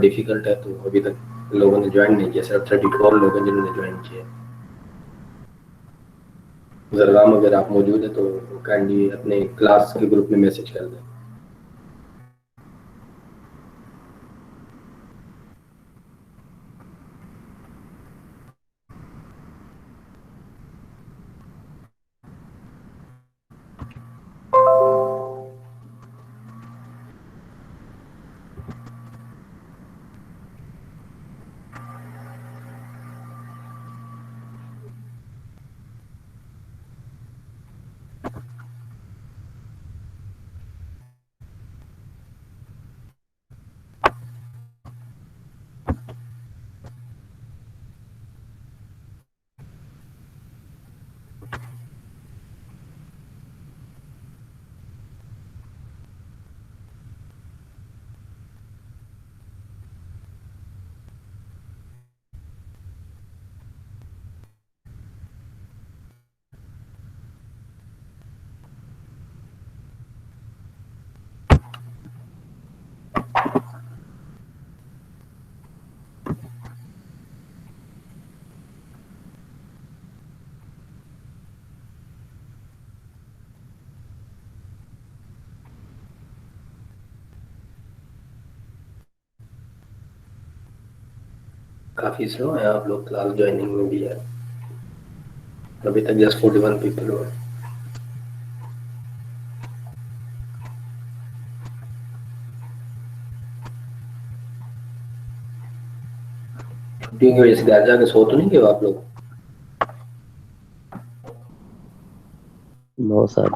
Difficult है, तो अभी तक लोगों ने ज्वाइन नहीं किया, सिर्फ 34 लोग हैं जिन्होंने ज्वाइन किया। जरगाम अगर आप मौजूद है तो काइंडली अपने क्लास के ग्रुप में मैसेज कर दें। काफ़ी स्लो है आप लोग क्लास ज्वाइनिंग में भी है। अभी तक जस्ट 41 पीपल हुए। छुट्टियों की वजह से घर जाके सो तो नहीं गए आप लोग? No sir.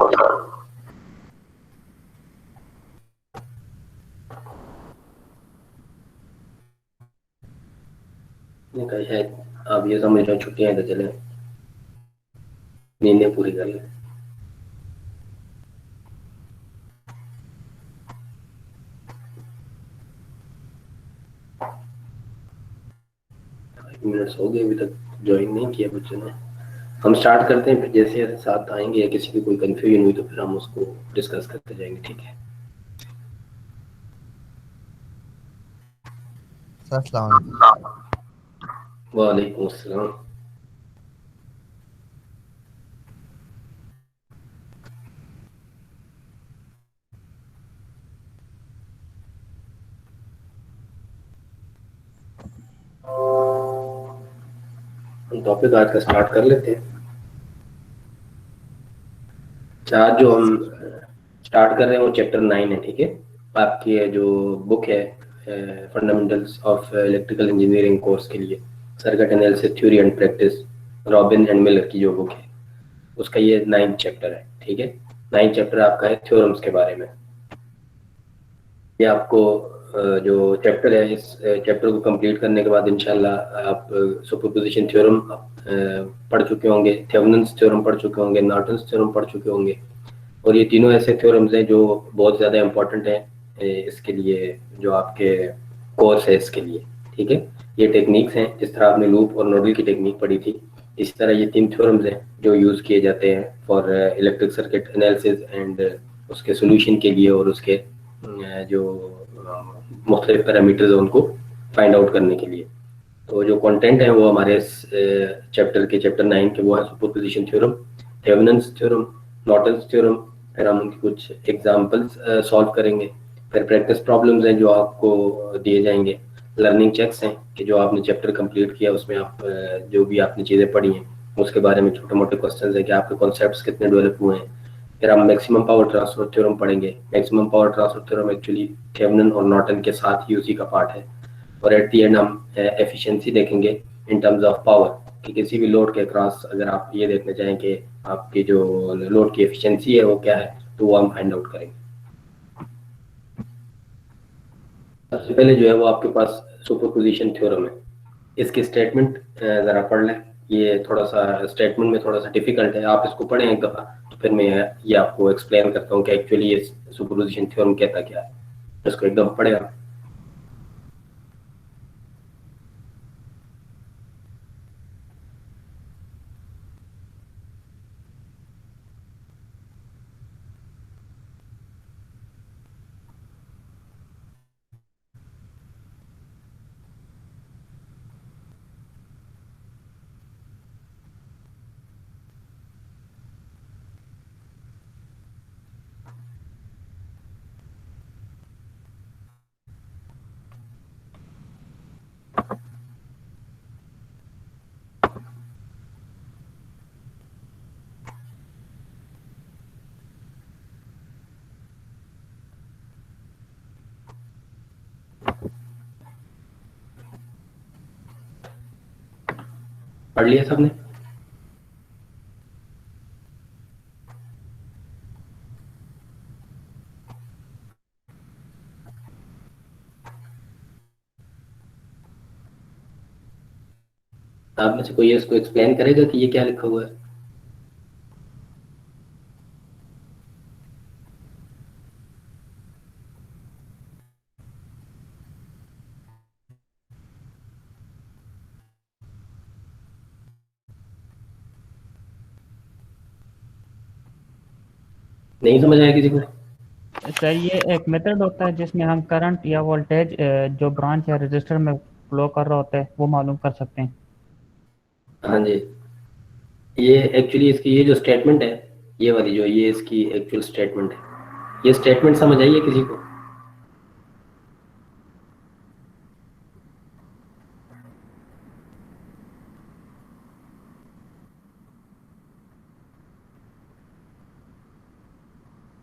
नहीं कहा शायद आप ये समझ रहे हो छुट्टियां हैं तो चले नींदें पूरी कर लें। 5 मिनट्स हो गए, अभी तक ज्वाइन नहीं किया बच्चों ने। हम स्टार्ट करते हैं, फिर जैसे जैसे साथ आएंगे या किसी की कोई कंफ्यूजन हुई तो फिर हम उसको डिस्कस करते जाएंगे, ठीक है? सर अस्सलाम वालेकुम। वालेकुम अस्सलाम। हम टॉपिक आज का स्टार्ट कर लेते हैं। अच्छा, आज जो हम स्टार्ट कर रहे हैं वो चैप्टर 9 है, ठीक है? आपकी ये जो बुक है fundamentals of electrical engineering course के लिए, circuit analysis theory and practice, robin and Miller की जो बुक है, उसका ये 9th चैप्टर है, ठीक है? 9th चैप्टर आपका है थ्योरम्स के बारे में। ये आपको जो चैप्टर है, इस चैप्टर को कंप्लीट करने के बाद इंशाल्लाह आप सुपरपोजिशन थ्योरम पढ़ चुके होंगे, थेवेनिन्स थ्योरम पढ़ चुके होंगे, नॉर्टन्स थ्योरम पढ़ चुके होंगे। और ये तीनों ऐसे थ्योरम्स हैं जो बहुत ज़्यादा इंपॉर्टेंट हैं इसके लिए, जो आपके कोर्स है इसके लिए, ठीक है? ये टेक्निक्स हैं, जिस तरह आपने लूप और नोडल की टेक्निक पढ़ी थी, इसी तरह ये 3 थ्योरम्स हैं जो यूज़ किए जाते हैं for electric circuit analysis and उसके सॉल्यूशन के लिए, और उसके जो मुख्तलिफ पैरामीटर्स हैं उनको फाइंड आउट करने के लिए। तो जो कंटेंट है वो हमारे इस चैप्टर के, चैप्टर 9 के, वो है superposition theorem, Thevenin's theorem, Norton's theorem. फिर हम उनकी कुछ एग्जांपल्स सॉल्व करेंगे। फिर प्रैक्टिस प्रॉब्लम्स हैं जो आपको दिए जाएंगे। लर्निंग चेक्स हैं कि जो आपने चैप्टर कंप्लीट किया उसमें आप जो भी आपने चीज़ें पढ़ी हैं उसके बारे में छोटे मोटे क्वेश्चंस हैं कि आपके कॉन्सेप्ट्स कितने डेवलप हुए हैं। फिर हम मैक्सिमम पावर ट्रांसफर थ्योरम पढ़ेंगे। Maximum power transfer theorem actually Thevenin और नॉर्टन के साथ ही उसी का पार्ट है। और एट दी एंड हम एफिशिएंसी देखेंगे इन टर्म्स ऑफ पावर, कि किसी भी लोड के क्रॉस अगर आप ये देखना चाहें कि आपकी जो लोड की एफिशिएंसी है वो क्या है, तो वो हम फाइंड आउट करेंगे। सबसे पहले जो है वो आपके पास सुपरपोजिशन थ्योरम है। इसकी स्टेटमेंट ज़रा पढ़ लें। ये थोड़ा सा स्टेटमेंट में थोड़ा सा डिफिकल्ट है, आप इसको पढ़ें एक दफ़ा तो फिर मैं ये आपको एक्सप्लेन करता हूँ कि एक्चुअली ये सुपरपोजिशन थ्योरम कहता क्या है। इसको एकदम पढ़े आप। पढ़ लिया सबने? आप में से कोई इसको एक्सप्लेन करेगा कि ये क्या लिखा हुआ है? नहीं समझ आया किसी को? सर ये एक मेथड होता है जिसमें हम करंट या वोल्टेज जो ब्रांच या रजिस्टर में फ्लो कर रहा होता है वो मालूम कर सकते हैं। हाँ जी, ये एक्चुअली इसकी ये जो स्टेटमेंट है, ये वाली जो ये इसकी एक्चुअल स्टेटमेंट है, ये स्टेटमेंट समझ आई है किसी को?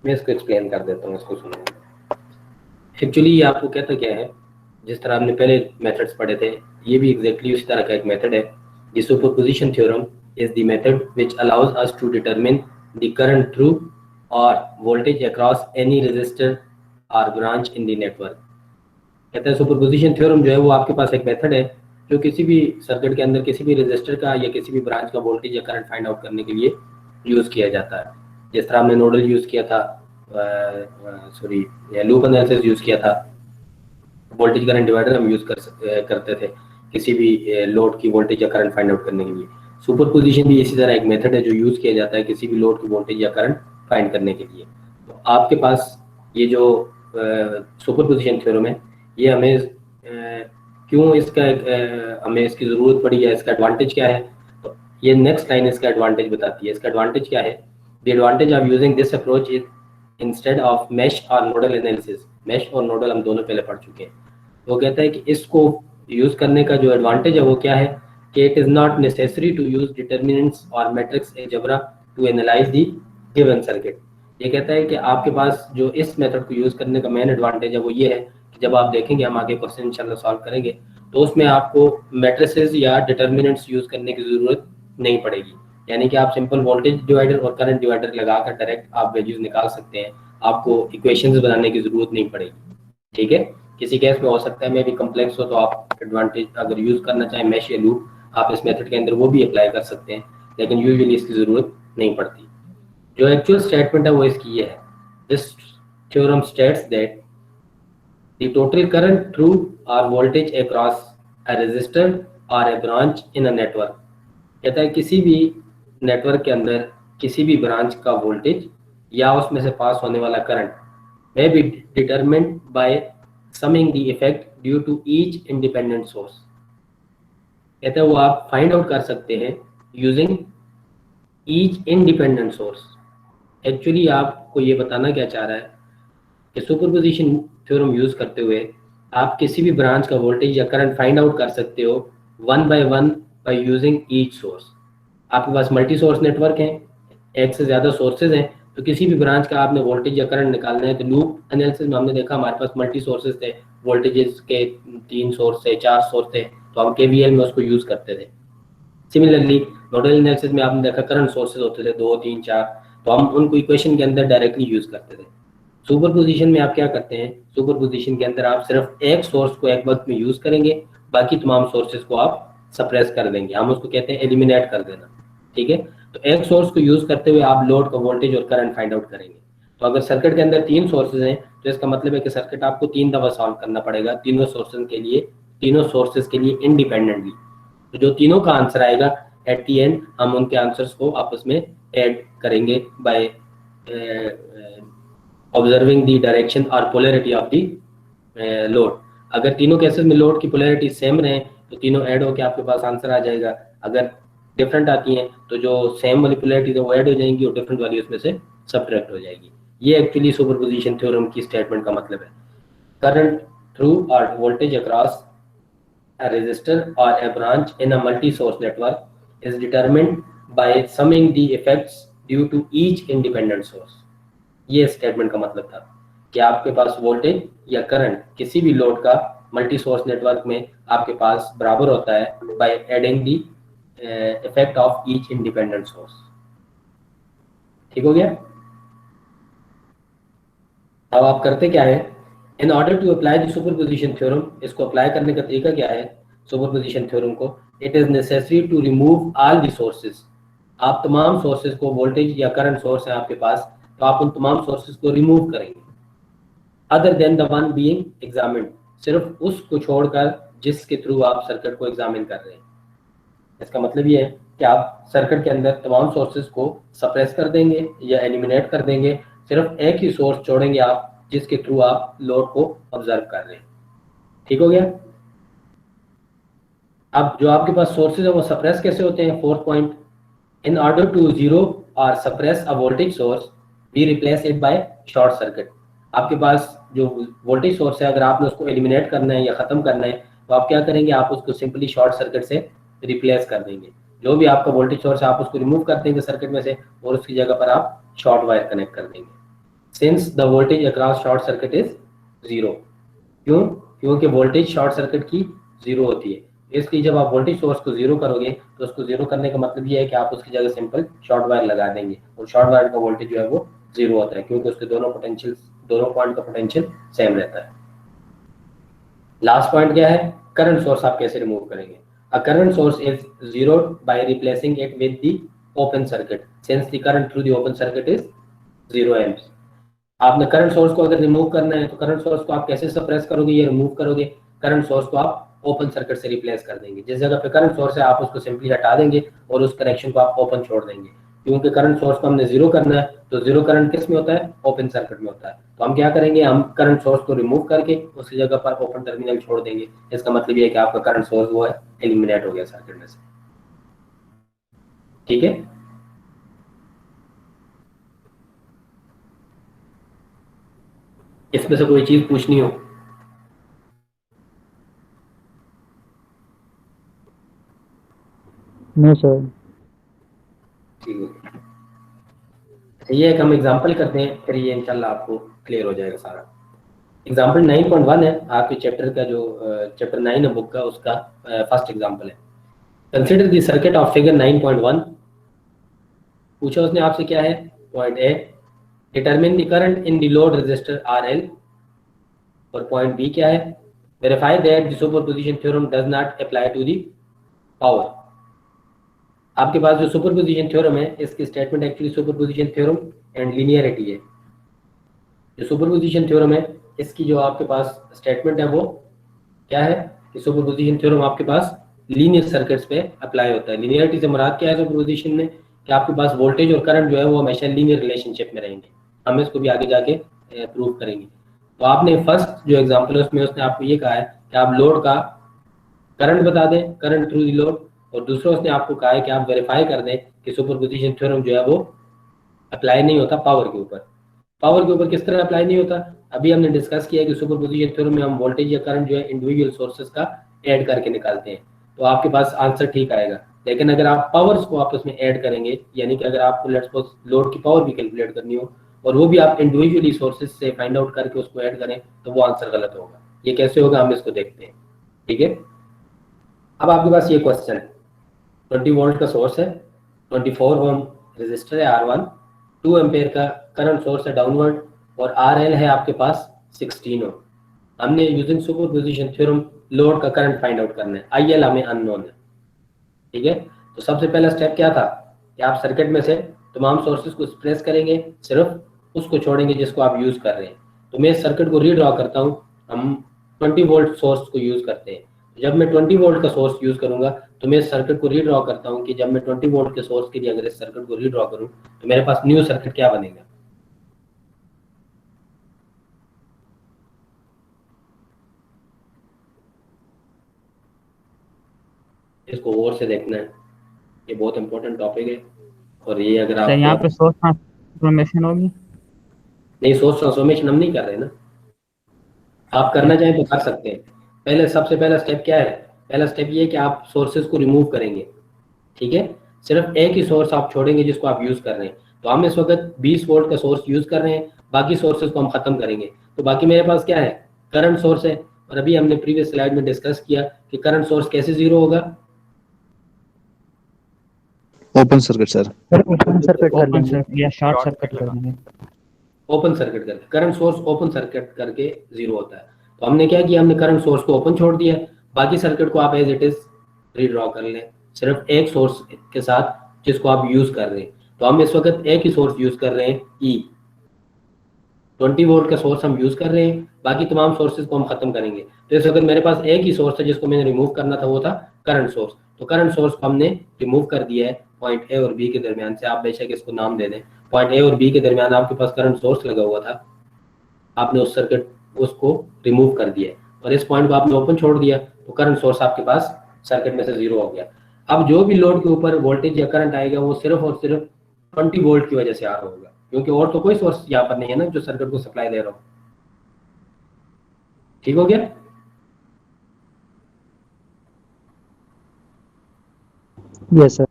मैं इसको एक्सप्लेन कर देता हूँ, इसको सुनो। एक्चुअली ये आपको कहता क्या है, जिस तरह आपने पहले मेथड्स पढ़े थे, ये भी एग्जैक्टली उसी तरह का एक मेथड है। The superposition theorem is the method which allows us to determine the current through or voltage across any resistor or branch in the network. कहता है सुपरपोजिशन थ्योरम जो है वो आपके पास एक मेथड है जो किसी भी सर्किट के अंदर किसी भी रेजिस्टर का या किसी भी ब्रांच का वोल्टेज या करंट फाइंड आउट करने के लिए यूज़ किया जाता है। जिस तरह हमने नोडल यूज़ किया था, सॉरी लूप एनालिसिस यूज़ किया था, वोल्टेज करंट डिवाइडर हम यूज़ करते थे किसी भी लोड की वोल्टेज या करंट फाइंड आउट करने के लिए। सुपरपोजिशन भी इसी तरह एक मेथड है जो यूज़ किया जाता है किसी भी लोड की वोल्टेज या करंट फाइंड करने के लिए। तो आपके पास ये जो सुपरपोजिशन थ्योरम है, ये हमें क्यों इसका हमें इसकी ज़रूरत पड़ी है, इसका एडवांटेज क्या है, तो ये नेक्स्ट लाइन इसका एडवांटेज बताती है। इसका एडवांटेज क्या है? The advantage of using this approach is instead of mesh और नोडल एनालिसिस। मैश और नोडल हम दोनों पहले पढ़ चुके हैं। तो वो कहता है कि इसको यूज़ करने का जो एडवांटेज है वो क्या है कि it is not necessary to use determinants और matrix algebra to analyse the given circuit. ये कहता है कि आपके पास जो इस मेथड को यूज़ करने का मेन एडवांटेज है वो ये है कि जब आप देखेंगे, हम आगे क्वेश्चन इंशाल्लाह सॉल्व करेंगे, तो उसमें आपको मैट्रिसेस या डिटर्मिनेंट्स यूज़ करने की ज़रूरत नहीं पड़ेगी। यानी कि आप सिंपल वोल्टेज डिवाइडर और करंट डिवाइडर लगाकर डायरेक्ट आप वैल्यूज निकाल सकते हैं, आपको इक्वेशंस बनाने की ज़रूरत नहीं पड़ेगी। ठीक है, किसी केस में हो सकता है मे भी कम्प्लेक्स हो, तो आप एडवांटेज अगर यूज़ करना चाहें मैश या लूप, आप इस मेथड के अंदर वो भी अप्लाई कर सकते हैं, लेकिन यूजुअली इसकी ज़रूरत नहीं पड़ती। जो एक्चुअल स्टेटमेंट है वो इसकी ये है, this theorem states that the total current through or voltage across a resistor or a branch in a network। कहता है किसी भी नेटवर्क के अंदर किसी भी ब्रांच का वोल्टेज या उसमें से पास होने वाला current may be determined by summing the effect due to each independent source। कहता है वो आप फाइंड आउट कर सकते हैं using each independent source. Actually आपको ये बताना क्या चाह रहा है कि सुपरपोजिशन थ्योरम यूज करते हुए आप किसी भी ब्रांच का वोल्टेज या करंट फाइंड आउट कर सकते हो one by using each source. आपके पास मल्टी सोर्स नेटवर्क है, एक से ज़्यादा सोर्सेज हैं, तो किसी भी ब्रांच का आपने वोल्टेज या करंट निकालना है तो लूप एनालिसिस में हमने देखा हमारे पास मल्टी सोर्सेज थे, वोल्टेजेस के 3 सोर्स थे, 4 सोर्स थे, तो हम केवीएल में उसको यूज़ करते थे। सिमिलरली नोडल एनालिसिस में आपने देखा करंट सोर्सेज होते थे 2, 3, 4, तो हम उनको इक्वेशन के अंदर डायरेक्टली यूज़ करते थे। सुपरपोजिशन में आप क्या करते हैं, सुपरपोजिशन के अंदर आप सिर्फ एक सोर्स को एक वक्त में यूज करेंगे, बाकी तमाम सोर्सेज को आप सप्रेस कर देंगे, हम उसको कहते हैं एलिमिनेट कर देना। ठीक है, तो एक सोर्स को यूज करते हुए आप लोड का वोल्टेज और करंट फाइंड आउट करेंगे। तो अगर सर्किट के अंदर 3 सोर्सेज हैं तो इसका मतलब है कि सर्किट आपको 3 दफा सॉल्व करना पड़ेगा, तीनों सोर्सेज के लिए इंडिपेंडेंटली। तो जो तीनों का आंसर आएगा एट दी एंड हम उनके आंसर्स को आपस में ऐड करेंगे बाय ऑब्जर्विंग द डायरेक्शन और पोलैरिटी ऑफ द लोड। अगर तीनों केसेस में लोड की पोलैरिटी सेम रहे तो तीनों ऐड होकर आपके पास आंसर आ जाएगा। अगर डिफरेंट आती हैं तो जो सेम वाली पोलैरिटी है वो ऐड हो जाएंगी और डिफरेंट वाली उसमें से सब्ट्रैक्ट हो जाएगी। ये एक्चुअली सुपरपोजिशन थ्योरम की स्टेटमेंट का मतलब है। Current through or voltage across a resistor or a branch in a multi-source network is determined by summing the effects due to each independent source। ये स्टेटमेंट का मतलब था कि आपके पास वोल्टेज या करंट किसी भी लोड का मल्टी सोर्स नेटवर्क में आपके पास बराबर होता है by adding the effect of each independent source. ठीक हो गया। अब आप करते क्या है, in order to apply the superposition theorem, इसको अप्लाई करने का तरीका क्या है सुपरपोजिशन थ्योरम को, it is necessary to remove all the sources. आप तमाम सोर्सेज को, वोल्टेज या करंट सोर्स है आपके पास, तो आप उन तमाम सोर्सेज को रिमूव करेंगे, other than the one being examined, सिर्फ उसको छोड़कर जिसके थ्रू आप सर्किट को एग्जामिन कर रहे हैं। इसका मतलब ये है कि आप सर्किट के अंदर तमाम सोर्सेज को सप्रेस कर देंगे या एलिमिनेट कर देंगे, सिर्फ एक ही सोर्स छोड़ेंगे आप जिसके थ्रू आप लोड को ऑब्जर्व कर रहे हैं। ठीक हो गया। अब जो आपके पास सोर्सेज है वो सप्रेस कैसे होते हैं, fourth point, in order to zero और suppress a voltage source we replace it by short circuit. आपके पास जो वोल्टेज सोर्स है, अगर आपने उसको एलिमिनेट करना है या खत्म करना है, तो आप क्या करेंगे, आप उसको सिंपली शॉर्ट सर्किट से रिप्लेस कर देंगे। जो भी आपका वोल्टेज सोर्स है आप उसको रिमूव कर देंगे सर्किट में से और उसकी जगह पर आप शॉर्ट वायर कनेक्ट कर देंगे। Since the voltage across short circuit is zero, क्यों, क्योंकि वोल्टेज शॉर्ट सर्किट की जीरो होती है, इसलिए जब आप वोल्टेज सोर्स को जीरो करोगे तो उसको जीरो करने का मतलब ये है कि आप उसकी जगह सिंपल शॉर्ट वायर लगा देंगे और शॉर्ट वायर का वोल्टेज जो है वो जीरो होता है, क्योंकि उसके दोनों पोटेंशियल, दोनों पॉइंट का पोटेंशियल सेम रहता है। लास्ट पॉइंट क्या है, करंट सोर्स आप कैसे रिमूव करेंगे। A current source is zeroed by replacing it with the open circuit, since the current through the open circuit is 0 amps. आपने करंट सोर्स को अगर रिमूव करना है तो करंट सोर्स को आप कैसे सप्रेस करोगे या रिमूव करोगे, करंट सोर्स को आप ओपन सर्किट से रिप्लेस कर देंगे। जिस जगह पे करंट सोर्स है आप उसको सिंपली हटा देंगे और उस कनेक्शन को आप ओपन छोड़ देंगे, क्योंकि करंट सोर्स को हमने जीरो करना है, तो जीरो करंट किस में होता है, ओपन सर्किट में होता है। तो हम क्या करेंगे, हम करंट सोर्स को रिमूव करके उसकी जगह पर ओपन टर्मिनल छोड़ देंगे। इसका मतलब ये है कि आपका करंट सोर्स वो है एलिमिनेट हो गया सर्किट में से। ठीक है। इसमें से कोई चीज पूछनी हो? No sir. ठीक है, ये एक हम एग्जांपल करते हैं, फिर ये इंशाल्लाह आपको क्लियर हो जाएगा सारा। एग्जांपल 9.1 है आपके चैप्टर का, जो चैप्टर 9 है बुक का, उसका फर्स्ट एग्जांपल है। Consider the circuit of figure 9.1। पूछा उसने आपसे क्या है, point A, determine the current in the load resistor RL, और पॉइंट बी क्या है, verify that the superposition theorem does not apply to the power. आपके पास जो सुपरपोजिशन थ्योरम है, इसकी statement actually superposition theorem and linearity है। जो सुपरपोजिशन थ्योरम है इसकी जो आपके पास स्टेटमेंट है वो क्या है कि सुपरपोजिशन थ्योरम आपके पास लीनियर सर्किट्स पे अप्लाई होता है। लीनियरिटी से मुराद क्या है सुपरपोजिशन में, कि आपके पास वोल्टेज और करंट जो है वो हमेशा लीनियर रिलेशनशिप में रहेंगे। हम इसको भी आगे जाके प्रूव करेंगे। तो आपने फर्स्ट जो एग्जाम्पल है उसमें उसने आपको ये कहा है कि आप लोड का करंट बता दें, करंट थ्रू दी लोड, और दूसरा उसने आपको कहा है कि आप वेरीफाई कर दें कि सुपरपोजिशन थ्योरम जो है वो अप्लाई नहीं होता पावर के ऊपर। पावर के ऊपर किस तरह अप्लाई नहीं होता, अभी हमने डिस्कस किया कि सुपरपोजिशन थ्योरम में हम वोल्टेज या करंट जो है इंडिविजुअल सोर्सेज का ऐड करके निकालते हैं, तो आपके पास आंसर ठीक आएगा। लेकिन अगर आप पावर्स को आपस में ऐड करेंगे, यानी कि अगर आपको लेट्स सपोज लोड की पावर भी कैलकुलेट करनी हो और वो भी आप इंडिविजुअली सोर्सेज से फाइंड आउट करके उसको ऐड करें, तो वो आंसर गलत होगा। ये कैसे होगा हम इसको देखते हैं। ठीक है। अब आपके पास ये क्वेश्चन है, 20 वोल्ट का सोर्स है, 24 ओम रेजिस्टर है R1, 2 एम्पेयर का करंट सोर्स है डाउनवर्ड, और RL है आपके पास 16 ओम। हमने यूजिंग सुपरपोजिशन थ्योरम लोड का करंट फाइंड आउट करना है, IL हमें अननोन है। ठीक है। तो सबसे पहला स्टेप क्या था कि आप सर्किट में से तमाम सोर्सेज को एक्सप्रेस करेंगे, सिर्फ उसको छोड़ेंगे जिसको आप यूज कर रहे हैं। तो मैं इस सर्किट को रीड्रॉ करता हूँ, हम 20 वोल्ट सोर्स को यूज करते हैं। जब मैं 20 वोल्ट का सोर्स यूज करूंगा तो मैं इस सर्किट को रीड्रॉ करता हूँ कि जब मैं 20 वोल्ट के सोर्स के लिए अगर इस सर्किट को रीड्रॉ करूँ तो मेरे पास न्यू सर्किट क्या बनेगा। इसको और से देखना है, ये बहुत इंपॉर्टेंट टॉपिक है। और ये अगर आप यहाँ पे सोर्स ट्रांसफॉर्मेशन होगी। नहीं, सोर्स ट्रांसफॉर्मेशन हम नहीं कर रहे ना, आप करना चाहें तो कर सकते हैं। पहले सबसे पहला स्टेप क्या है, पहला स्टेप ये है कि आप सोर्सेज को रिमूव करेंगे, ठीक है। सिर्फ एक ही सोर्स आप छोड़ेंगे जिसको आप यूज कर रहे हैं। तो हम इस वक्त 20 वोल्ट का सोर्स यूज कर रहे हैं, बाकी सोर्सेज को हम खत्म करेंगे। तो बाकी मेरे पास क्या है, करंट सोर्स है। और अभी हमने प्रीवियस स्लाइड में डिस्कस किया कि करंट सोर्स कैसे जीरो होगा, open circuit sir. Open circuit कर ओपन लेंगे या शॉर्ट सर्किट कर देंगे। ओपन सर्किट करके, करंट सोर्स ओपन सर्किट करके जीरो होता है। तो हमने क्या किया, हमने करंट सोर्स को ओपन छोड़ दिया, बाकी सर्किट को आप एज इट इज रीड्रॉ कर लें, सिर्फ एक सोर्स के साथ जिसको आप यूज कर रहे हैं। तो हम इस वक्त एक ही सोर्स यूज कर रहे हैं, ई 20 वोल्ट का सोर्स हम यूज कर रहे हैं, बाकी तमाम सोर्सेज को हम खत्म करेंगे। तो इस वक्त मेरे पास एक ही सोर्स था जिसको मैंने रिमूव करना था, वो था करंट सोर्स। तो करंट सोर्स को हमने रिमूव कर दिया है पॉइंट ए और बी के दरमियान से। आप बेशक इसको नाम दे दें, पॉइंट ए और बी के दरमियान आपके पास करंट सोर्स लगा हुआ था, आपने उस सर्किट उसको रिमूव कर दिया और इस पॉइंट को आपने ओपन छोड़ दिया, तो करंट सोर्स आपके पास सर्किट में से जीरो हो गया। अब जो भी लोड के ऊपर वोल्टेज या करंट आएगा वो सिर्फ और सिर्फ 20 वोल्ट की वजह से आ रहा होगा, क्योंकि और तो कोई सोर्स यहाँ पर नहीं है ना जो सर्किट को सप्लाई दे रहा हो। ठीक हो गया? Yes sir.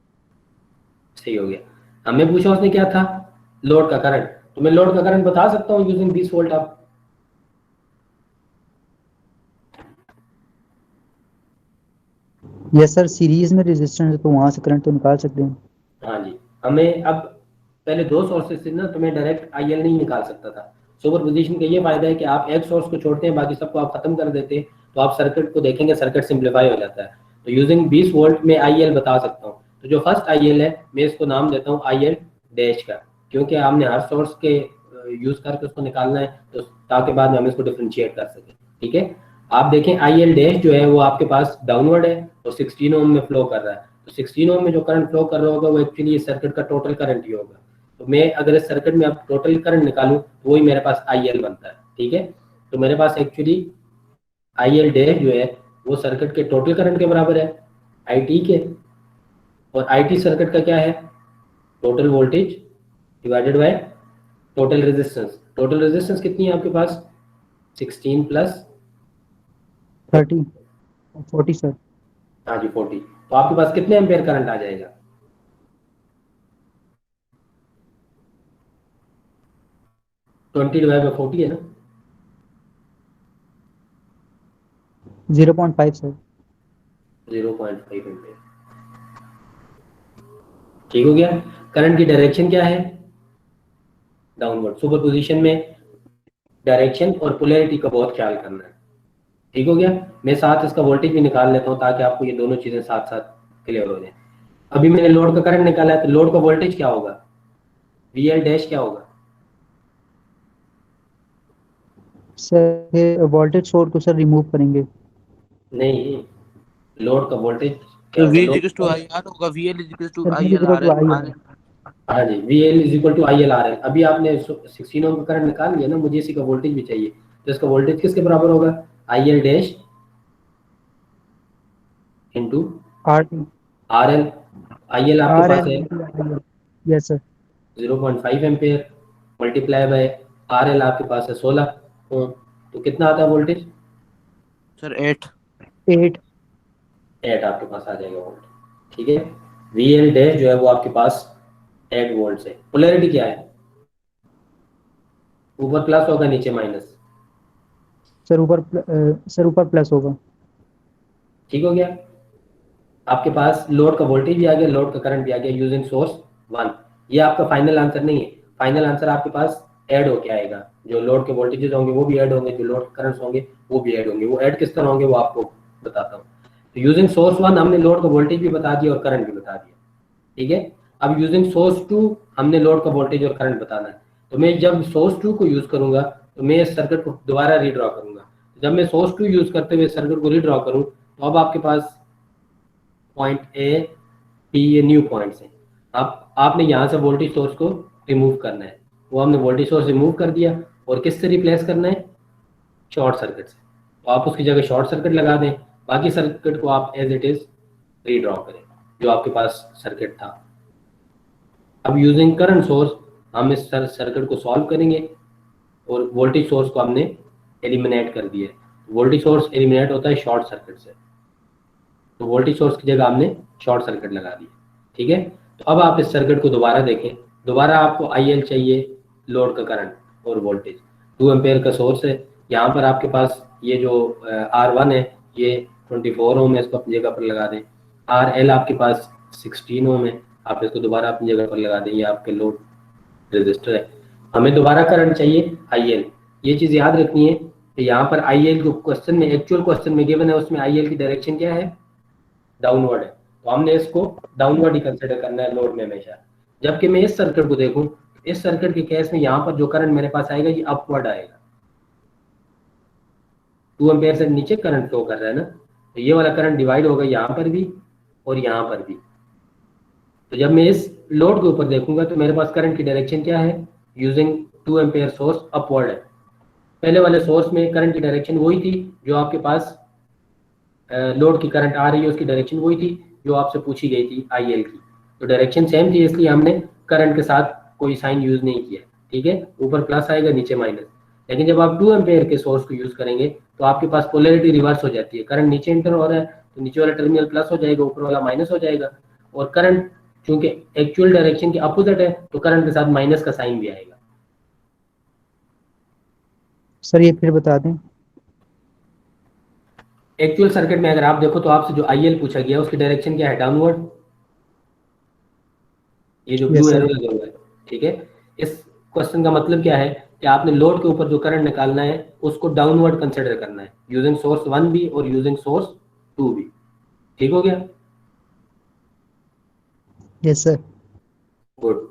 सही हो गया। हमें पूछा उसने क्या था, लोड का करंट। तो मैं लोड का करंट बता सकता हूँ यूजिंग 20 वोल्ट। आप यस सर, सीरीज में रेजिस्टेंस है तो वहां से करंट तो निकाल सकते हैं। हाँ जी, हमें अब पहले दो सोर्सेज से ना, तो मैं डायरेक्ट आईएल नहीं निकाल सकता था। सुपर पोजिशन का ये फायदा है कि आप एक सोर्स को छोड़ते हैं, बाकी सबको आप खत्म कर देते हैं, तो आप सर्किट को देखेंगे, सर्किट सिंप्लीफाई हो जाता है। तो यूजिंग 20 वोल्ट में आईएल बता सकता हूँ। तो जो फर्स्ट आईएल है, मैं इसको नाम देता हूँ आईएल डैश का, क्योंकि हमने हर सोर्स के यूज करके उसको निकालना है, तो ताकि बाद में हम इसको डिफ्रेंशिएट कर सकें। ठीक है, आप देखें आईएल डैश जो है वो आपके पास डाउनवर्ड है और 16 ओम में फ्लो कर रहा है। तो 16 ओम में जो करंट फ्लो कर रहा होगा वो एक्चुअली इस सर्किट का टोटल करंट ही होगा। तो मैं अगर इस सर्किट में अब टोटल करंट निकालूं तो वही मेरे पास आईएल बनता है। ठीक है, तो मेरे पास एक्चुअली आईएल डैश जो है वो सर्किट के टोटल करंट के बराबर है, आईटी के। और आईटी सर्किट का क्या है, total voltage divided by total resistance. Total resistance कितनी है आपके पास, 16 प्लस 30 40 सर। हाँ जी 40। तो आपके पास कितने एम्पेयर करंट आ जाएगा, 20 डिवाइड बाय 40 है ना, 0.5 सर। 0.5 एम्पेयर। ठीक हो गया। करंट की डायरेक्शन क्या है, डाउनवर्ड। सुपर पोजिशन में डायरेक्शन और पोलैरिटी का बहुत ख्याल करना है। ठीक हो गया। मैं साथ इसका वोल्टेज भी निकाल लेता हूँ ताकि आपको ये दोनों चीजें साथ साथ क्लियर हो जाए। अभी मैंने लोड का करंट निकाला है, तो लोड का वोल्टेज क्या होगा, वीएल डैश क्या होगा, सर वोल्टेज सोर्स को सर रिमूव करेंगे। नहीं, लोड का वोल्टेज क्या तो होगा, V load equals to IR होगा, VL equals to sir V IL equal to RL। I. हाँ जी, VL is equal to IL RL। अभी आपने 16 ओम का करंट निकाल लिया ना, मुझे इसी का वोल्टेज भी चाहिए, तो इसका वोल्टेज किसके बराबर होगा, IL dash into R RL। IL आपके पास है yes sir. 0.5 ampere multiply by RL आपके पास है 16 ओम। तो कितना आता है वोल्टेज, सर 8। 8 आपके पास आ जाएगा वोल्ट। ठीक है, VL डैश जो है वो आपके पास 8 वोल्ट है। पोलैरिटी क्या है, ऊपर प्लस होगा नीचे माइनस। सर ऊपर प्लस होगा। ठीक हो गया। आपके पास लोड का वोल्टेज भी आ गया, लोड का करंट भी आ गया यूजिंग सोर्स 1। ये आपका फाइनल आंसर नहीं है, फाइनल आंसर आपके पास ऐड होके आएगा। जो लोड के वोल्टेजेस होंगे वो भी ऐड होंगे, जो लोड करंट्स होंगे वो भी ऐड होंगे। वो ऐड किस तरह होंगे वो आपको बताता हूँ। तो यूजिंग सोर्स 1 हमने लोड का वोल्टेज भी बता दिया और करंट भी बता दिया। ठीक है, अब यूजिंग सोर्स 2 हमने लोड का वोल्टेज और करंट बताना है। तो मैं जब सोर्स 2 को यूज करूंगा तो मैं इस सर्किट को दोबारा रीड्रॉ करूंगा। जब मैं सोर्स 2 यूज करते हुए सर्किट को रीड्रॉ करूं तो अब आपके पास पॉइंट ए पी ये न्यू पॉइंट्स हैं। आप आपने यहाँ से वोल्टेज सोर्स को रिमूव करना है, वो हमने वोल्टेज सोर्स रिमूव कर दिया और किससे रिप्लेस करना है, शॉर्ट सर्किट से। तो आप उसकी जगह शॉर्ट सर्किट लगा दें, बाकी सर्किट को आप एज इट इज रीड्रॉ करें जो आपके पास सर्किट था। अब यूजिंग करंट सोर्स हम इस सर्किट को सॉल्व करेंगे। और वोल्टेज सोर्स को हमने एलिमिनेट कर दिया है। वोल्टेज सोर्स एलिमिनेट होता है शॉर्ट सर्किट से, तो वोल्टेज सोर्स की जगह हमने शॉर्ट सर्किट लगा दी। ठीक है, तो अब आप इस सर्किट को दोबारा देखें। दोबारा आपको IL चाहिए, लोड का करंट और वोल्टेज। 2 एम्पेयर का सोर्स है, यहाँ पर आपके पास ये जो R1 है ये 24 ओम है, इसको अपनी जगह पर लगा दें। RL आपके पास 16 ओम है, आप इसको दोबारा अपनी जगह पर लगा दें, ये आपके लोड रजिस्टर है। हमें दोबारा करंट चाहिए IL। ये चीज़ याद रखनी है कि यहाँ पर IL जो क्वेश्चन में, एक्चुअल क्वेश्चन में गिवन है, उसमें IL की डायरेक्शन क्या है, डाउनवर्ड है, तो हमने इसको डाउनवर्ड ही कंसिडर करना है लोड में हमेशा। जबकि मैं इस सर्किट को देखूं, इस सर्किट के केस में यहाँ पर जो करंट मेरे पास आएगा ये अपवर्ड आएगा, 2 एम्पेयर से नीचे करंट फ्लो कर रहा है ना, तो ये वाला करंट डिवाइड होगा यहाँ पर भी और यहाँ पर भी। तो जब मैं इस लोड के ऊपर देखूंगा तो मेरे पास करंट की डायरेक्शन क्या है, यूजिंग 2 एम्पेयर सोर्स अपवर्ड है। पहले वाले सोर्स में करंट की डायरेक्शन वही थी जो आपके पास लोड की करंट आ रही है, उसकी डायरेक्शन वही थी जो आपसे पूछी गई थी IL की, तो डायरेक्शन सेम थी, इसलिए हमने करंट के साथ कोई साइन यूज नहीं किया। ठीक है, ऊपर प्लस आएगा नीचे माइनस। लेकिन जब आप 2 एम्पेयर के सोर्स को यूज करेंगे तो आपके पास पोलैरिटी रिवर्स हो जाती है, करंट नीचे इंटर हो रहा है तो नीचे वाला टर्मिनल प्लस हो जाएगा, ऊपर वाला माइनस हो जाएगा, और करंट चूंकि एक्चुअल डायरेक्शन के अपोजिट है तो करंट के साथ माइनस का साइन भी आएगा। सर ये फिर बता दें। एक्चुअल सर्किट में अगर आप देखो तो आपसे जो IL पूछा गया उसकी डायरेक्शन क्या है, डाउनवर्ड, ये जो ब्लू एरो लगा हुआ है। ठीक है, इस क्वेश्चन का मतलब क्या है कि आपने लोड के ऊपर जो करंट निकालना है उसको डाउनवर्ड कंसिडर करना है, यूजिंग सोर्स 1 भी और यूजिंग सोर्स 2 भी। ठीक हो गया? Yes sir. गुड।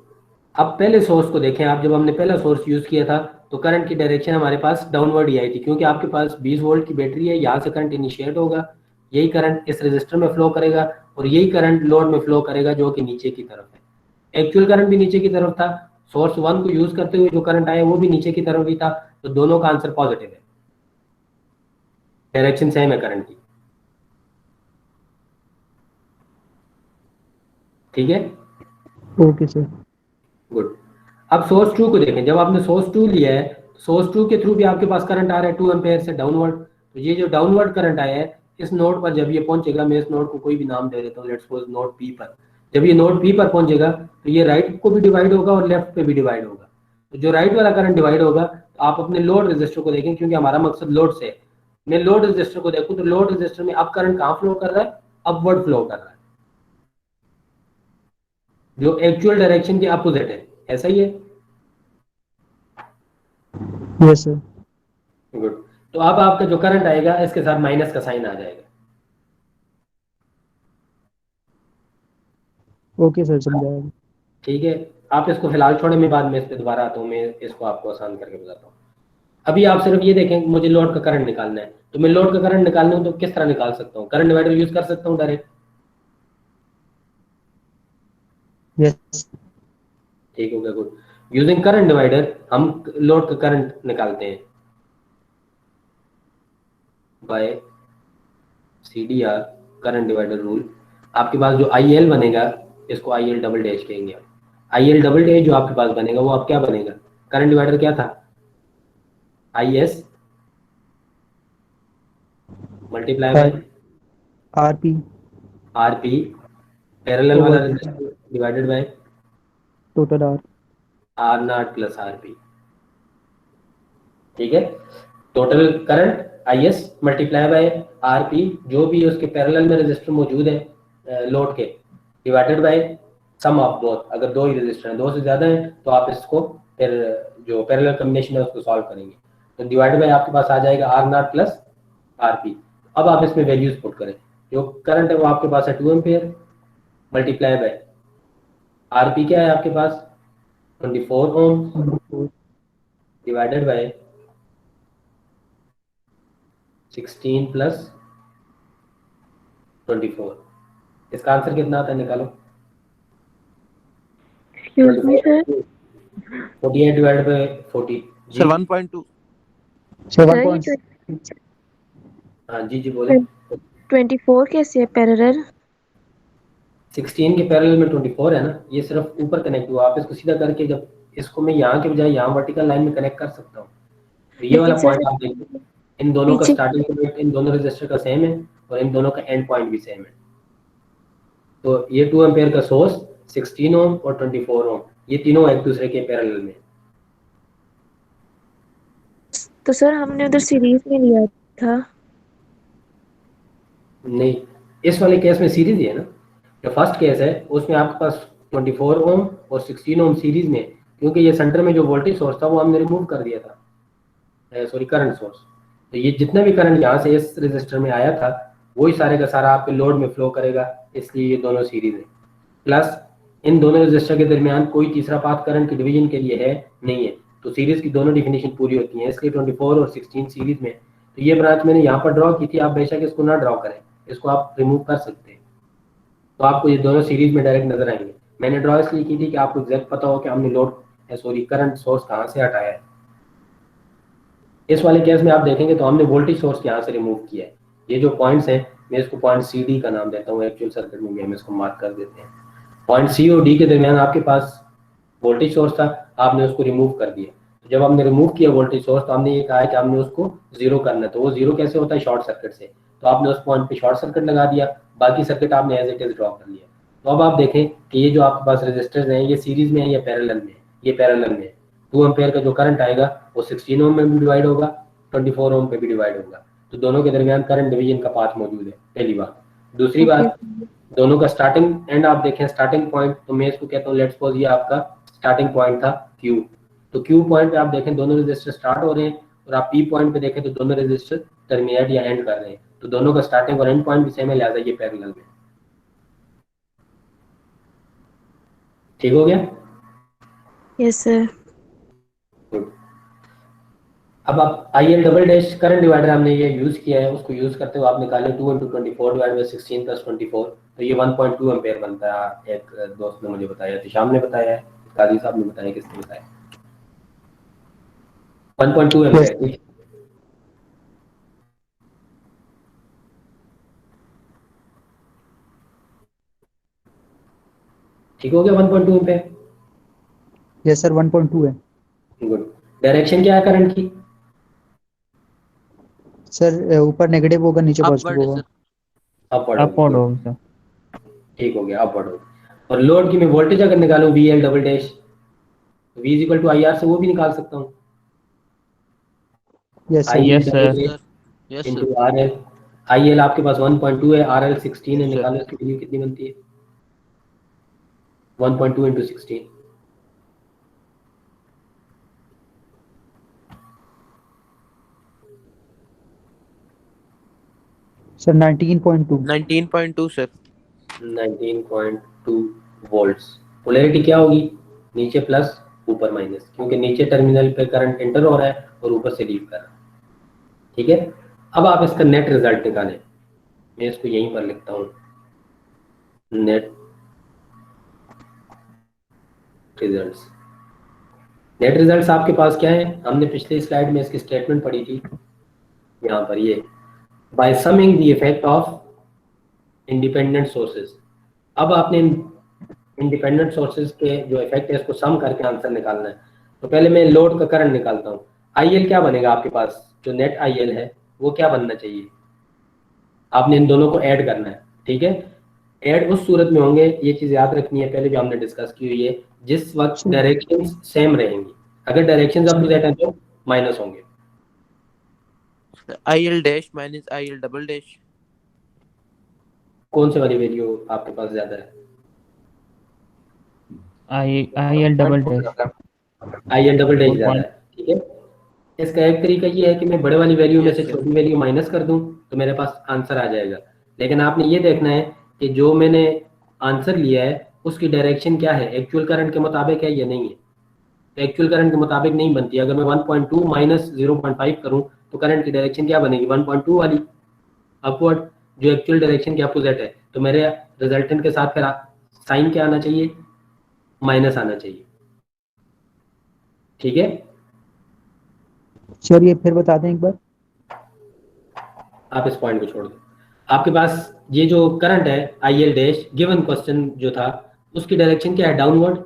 अब पहले सोर्स को देखें आप, जब हमने पहला सोर्स यूज किया था तो करंट की डायरेक्शन हमारे पास डाउनवर्ड ही आई थी, क्योंकि आपके पास 20 वोल्ट की बैटरी है, यहाँ से करंट इनिशिएट होगा, यही करंट इस रजिस्टर में फ्लो करेगा और यही करंट लोड में फ्लो करेगा जो कि नीचे की तरफ है। एक्चुअल करंट भी नीचे की तरफ था, सोर्स 1 को यूज करते हुए जो करंट आया वो भी नीचे की तरफ ही था, तो दोनों का आंसर पॉजिटिव है, डायरेक्शन सेम है करंट की। ठीक है, ओके सर। गुड। अब सोर्स 2 को देखें, जब आपने सोर्स 2 लिया है, सोर्स 2 के थ्रू भी आपके पास करंट आ रहा है 2 एम्पेयर से डाउनवर्ड, तो ये जो डाउनवर्ड करंट आया है इस नोड पर जब ये पहुंचेगा, मैं इस नोड को कोई भी नाम दे देता हूँ, लेट्स सपोज नोड P पर, जब ये नोड P पर पहुंचेगा तो ये राइट को भी डिवाइड होगा और लेफ्ट पे भी डिवाइड होगा। तो जो राइट वाला करंट डिवाइड होगा तो आप अपने लोड रजिस्टर को देखें, क्योंकि हमारा मकसद लोड से है। मैं लोड रजिस्टर को देखूं तो लोड रजिस्टर में अब करंट कहाँ फ्लो कर रहा है, अपवर्ड फ्लो कर रहा है, जो एक्चुअल डायरेक्शन के अपोजिट है। ऐसा ही है? Yes sir. गुड। तो अब आपका जो करंट आएगा इसके साथ माइनस का साइन आ जाएगा। ओके सर, समझाएगा। ठीक है, आप इसको फिलहाल छोड़े, मैं बाद में इस पे दोबारा आता हूँ, मैं इसको आपको आसान करके बताता हूँ। अभी आप सिर्फ ये देखें, मुझे लोड का करंट निकालना है, तो मैं लोड का करंट निकालना हूँ तो किस तरह निकाल सकता हूँ, करंट डिवाइडर यूज कर सकता हूँ डायरेक्ट। यस। ठीक हो गया, गुड। यूजिंग करंट डिवाइडर हम लोड का करंट निकालते हैं by CDR current divider rule. आपके पास जो IL बनेगा इसको IL डबल डैश कहेंगे। IL डबल डैश जो आपके पास बनेगा वो अब क्या बनेगा, करंट डिवाइडर क्या था, IS multiply by RP parallel वाला resistance divided by total R naught plus RP। ठीक है, total current IS multiply by RP, जो भी उसके पैरेलल में रेजिस्टर मौजूद है लोड के, divided by sum of both. अगर दो ही रेजिस्टर हैं, दो से ज्यादा है तो आप इसको फिर जो पैरेलल कॉम्बिनेशन है उसको सॉल्व करेंगे, तो डिवाइडेड बाय आपके पास आ जाएगा R नॉट प्लस RP। अब आप इसमें वैल्यूज पुट करें, जो करंट है वो आपके पास है 2 एम्पेयर मल्टीप्लाई बाय RP क्या है आपके पास 24 ओम डिवाइडेड बाय 16 प्लस 24। इसका आंसर कितना आता है, निकालो। Excuse me sir, 48 divided by 40 जी। सर 1.2 सर हाँ जी जी बोले। 24 कैसे है पैरेलल? 16 के पैरेलल में 24 है ना, ये सिर्फ ऊपर कनेक्ट हुआ, आप इसको सीधा करके, जब इसको मैं यहाँ के बजाय यहाँ वर्टिकल लाइन में कनेक्ट कर सकता हूँ, तो ये वाला लेकिन पॉइंट सर आप देखिए, इन दोनों का पीछे स्टार्टिंग पॉइंट इन दोनों रजिस्टर का सेम है और इन दोनों का एंड पॉइंट भी सेम है। तो ये 2 एम्पेयर का सोर्स 16 ओम और 24 ओम ये तीनों एक दूसरे के पैरेलल में। तो सर हमने उधर सीरीज में लिया था। नहीं, इस वाले केस में सीरीज ही है ना। जो फर्स्ट केस है उसमें आपके पास 24 ओम और 16 ओम सीरीज में, क्योंकि ये सेंटर में जो वोल्टेज सोर्स था वो हमने रिमूव कर दिया था, सॉरी करंट सोर्स। तो ये जितना भी करंट यहाँ से इस रजिस्टर में आया था वही सारे का सारा आपके लोड में फ्लो करेगा, इसलिए ये दोनों सीरीज है। प्लस इन दोनों रजिस्टर के दरमियान कोई तीसरा पाथ करंट के डिवीजन के लिए है नहीं है, तो सीरीज की दोनों डिफिनेशन पूरी होती है, इसलिए 24 और 16 सीरीज में। तो ये ब्रांच मैंने यहाँ पर ड्रॉ की थी, आप बेशक इसको ना ड्रॉ करें, इसको आप रिमूव कर सकते हैं, तो आपको ये दोनों सीरीज में डायरेक्ट नजर आएंगे। मैंने ड्रॉ इसलिए की थी कि आपको एग्जैक्ट पता हो कि हमने करंट सोर्स कहाँ से हटाया है। इस वाले केस में आप देखेंगे तो हमने वोल्टेज सोर्स यहाँ से रिमूव किया है। ये जो पॉइंट्स हैं मैं इसको पॉइंट सी डी का नाम देता हूँ, एक्चुअल सर्किट में भी हम इसको मार्क कर देते हैं। पॉइंट सी और डी के दरमियान आपके पास वोल्टेज सोर्स था, आपने उसको रिमूव कर दिया। तो जब हमने रिमूव किया वोल्टेज सोर्स तो हमने ये कहा है कि हमने उसको जीरो करना है, तो वो जीरो कैसे होता है, शॉर्ट सर्किट से। तो आपने उस पॉइंट पे शॉर्ट सर्किट लगा दिया, बाकी सर्किट आपने एज इट इज ड्रॉ कर लिया। तो अब आप देखें कि ये जो आपके पास रजिस्टर्स हैं ये सीरीज में है या पैरेलल में है, ये पैरेलल में है। 2 एम्पेयर का जो करंट आएगा वो 16 ओम में भी डिवाइड होगा, 24 ओम पे भी डिवाइड होगा, तो दोनों के दरमियान करंट डिवीजन का पाथ मौजूद है, पहली बात। दूसरी बात, दोनों का स्टार्टिंग एंड आप देखें, स्टार्टिंग पॉइंट, तो मैं इसको कहता हूँ लेट्स सपोज ये आपका स्टार्टिंग पॉइंट था Q, तो Q पॉइंट पे आप देखें दोनों रजिस्टर स्टार्ट हो रहे हैं, और आप P पॉइंट पे देखें तो दोनों रजिस्टर टर्मिनेट या एंड कर रहे हैं, तो दोनों का स्टार्टिंग और एंड पॉइंट भी सेम है, लिहाजा ये पैरेलल में। ठीक हो गया? Yes sir. अब आप IL double dash current divider हमने ये यूज किया है, उसको यूज करते हुए आप निकालें 2 × 24 डिवाइड बाय 16 + 24, तो ये 1.2 एम्पेयर बनता है। एक दोस्त ने मुझे बताया, तिशाम ने बताया है, काजी साहब ने बताया, किसने बताया, 1.2 एम्पेयर। ठीक हो गया, 1.2 एम्पेयर। यस सर 1.2 है। गुड। डायरेक्शन क्या है करंट की? सर ऊपर नेगेटिव होगा, नीचे पॉजिटिव अपवर्ड है होगा। सर। अपवर्ड होगा सर। ठीक हो गया, अपवर्ड होगा। और लोड की मैं वोल्टेज अगर निकालूं VL double dash, V = IR से वो भी निकाल सकता हूँ। Yes sir. Yes, sir. Yes into sir. RL। IL आपके पास 1.2 है, RL 16 है, Yes, sir. निकालो इसकी वैल्यू कितनी बनती है, 1.2 × 16। सर 19.2। 19.2 सर। 19.2 वोल्ट्स। पोलैरिटी क्या होगी, नीचे प्लस ऊपर माइनस, क्योंकि नीचे टर्मिनल पे करंट एंटर हो रहा है और ऊपर से लीव कर रहा है। ठीक है, अब आप इसका नेट रिजल्ट निकालें, मैं इसको यहीं पर लिखता हूँ, नेट रिजल्ट्स। नेट रिजल्ट्स आपके पास क्या है, हमने पिछली स्लाइड में इसकी स्टेटमेंट पढ़ी थी, यहाँ पर ये by summing the effect of independent sources. अब आपने इंडिपेंडेंट सोर्सेज के जो इफेक्ट है इसको सम करके आंसर निकालना है। तो पहले मैं लोड का करंट निकालता हूँ। IL क्या बनेगा आपके पास, जो नेट IL है वो क्या बनना चाहिए, आपने इन दोनों को ऐड करना है। ठीक है, ऐड उस सूरत में होंगे, ये चीज याद रखनी है, पहले भी हमने डिस्कस की हुई है, जिस वक्त डायरेक्शन सेम रहेंगी। अगर डायरेक्शन अपोजिट है तो माइनस होंगे। IL dash minus IL double dash. कौन से वाली वैल्यू आपके पास ज्यादा है, IL double dash. IL double dash ज्यादा है। ठीक है, इसका एक तरीका ये है कि मैं बड़े वाली वैल्यू में से Yes, sir. छोटी वैल्यू माइनस कर दूं तो मेरे पास आंसर आ जाएगा। लेकिन आपने ये देखना है कि जो मैंने आंसर लिया है उसकी डायरेक्शन क्या है, एक्चुअल करंट के मुताबिक है या नहीं है। तो एक्चुअल करंट के मुताबिक नहीं बनती। अगर मैं 1.2 माइनस 0.5 करूं तो करंट की डायरेक्शन क्या बनेगी, 1.2 वाली अपवर्ड, जो एक्चुअल डायरेक्शन के अपोजिट है। तो मेरे रिजल्टेंट के साथ फिर साइन क्या आना चाहिए, माइनस आना चाहिए। ठीक है, सर ये फिर बता दें एक बार। आप इस पॉइंट को छोड़ दो। आपके पास ये जो करंट है IL डैश, गिवन क्वेश्चन जो था उसकी डायरेक्शन क्या है, downward.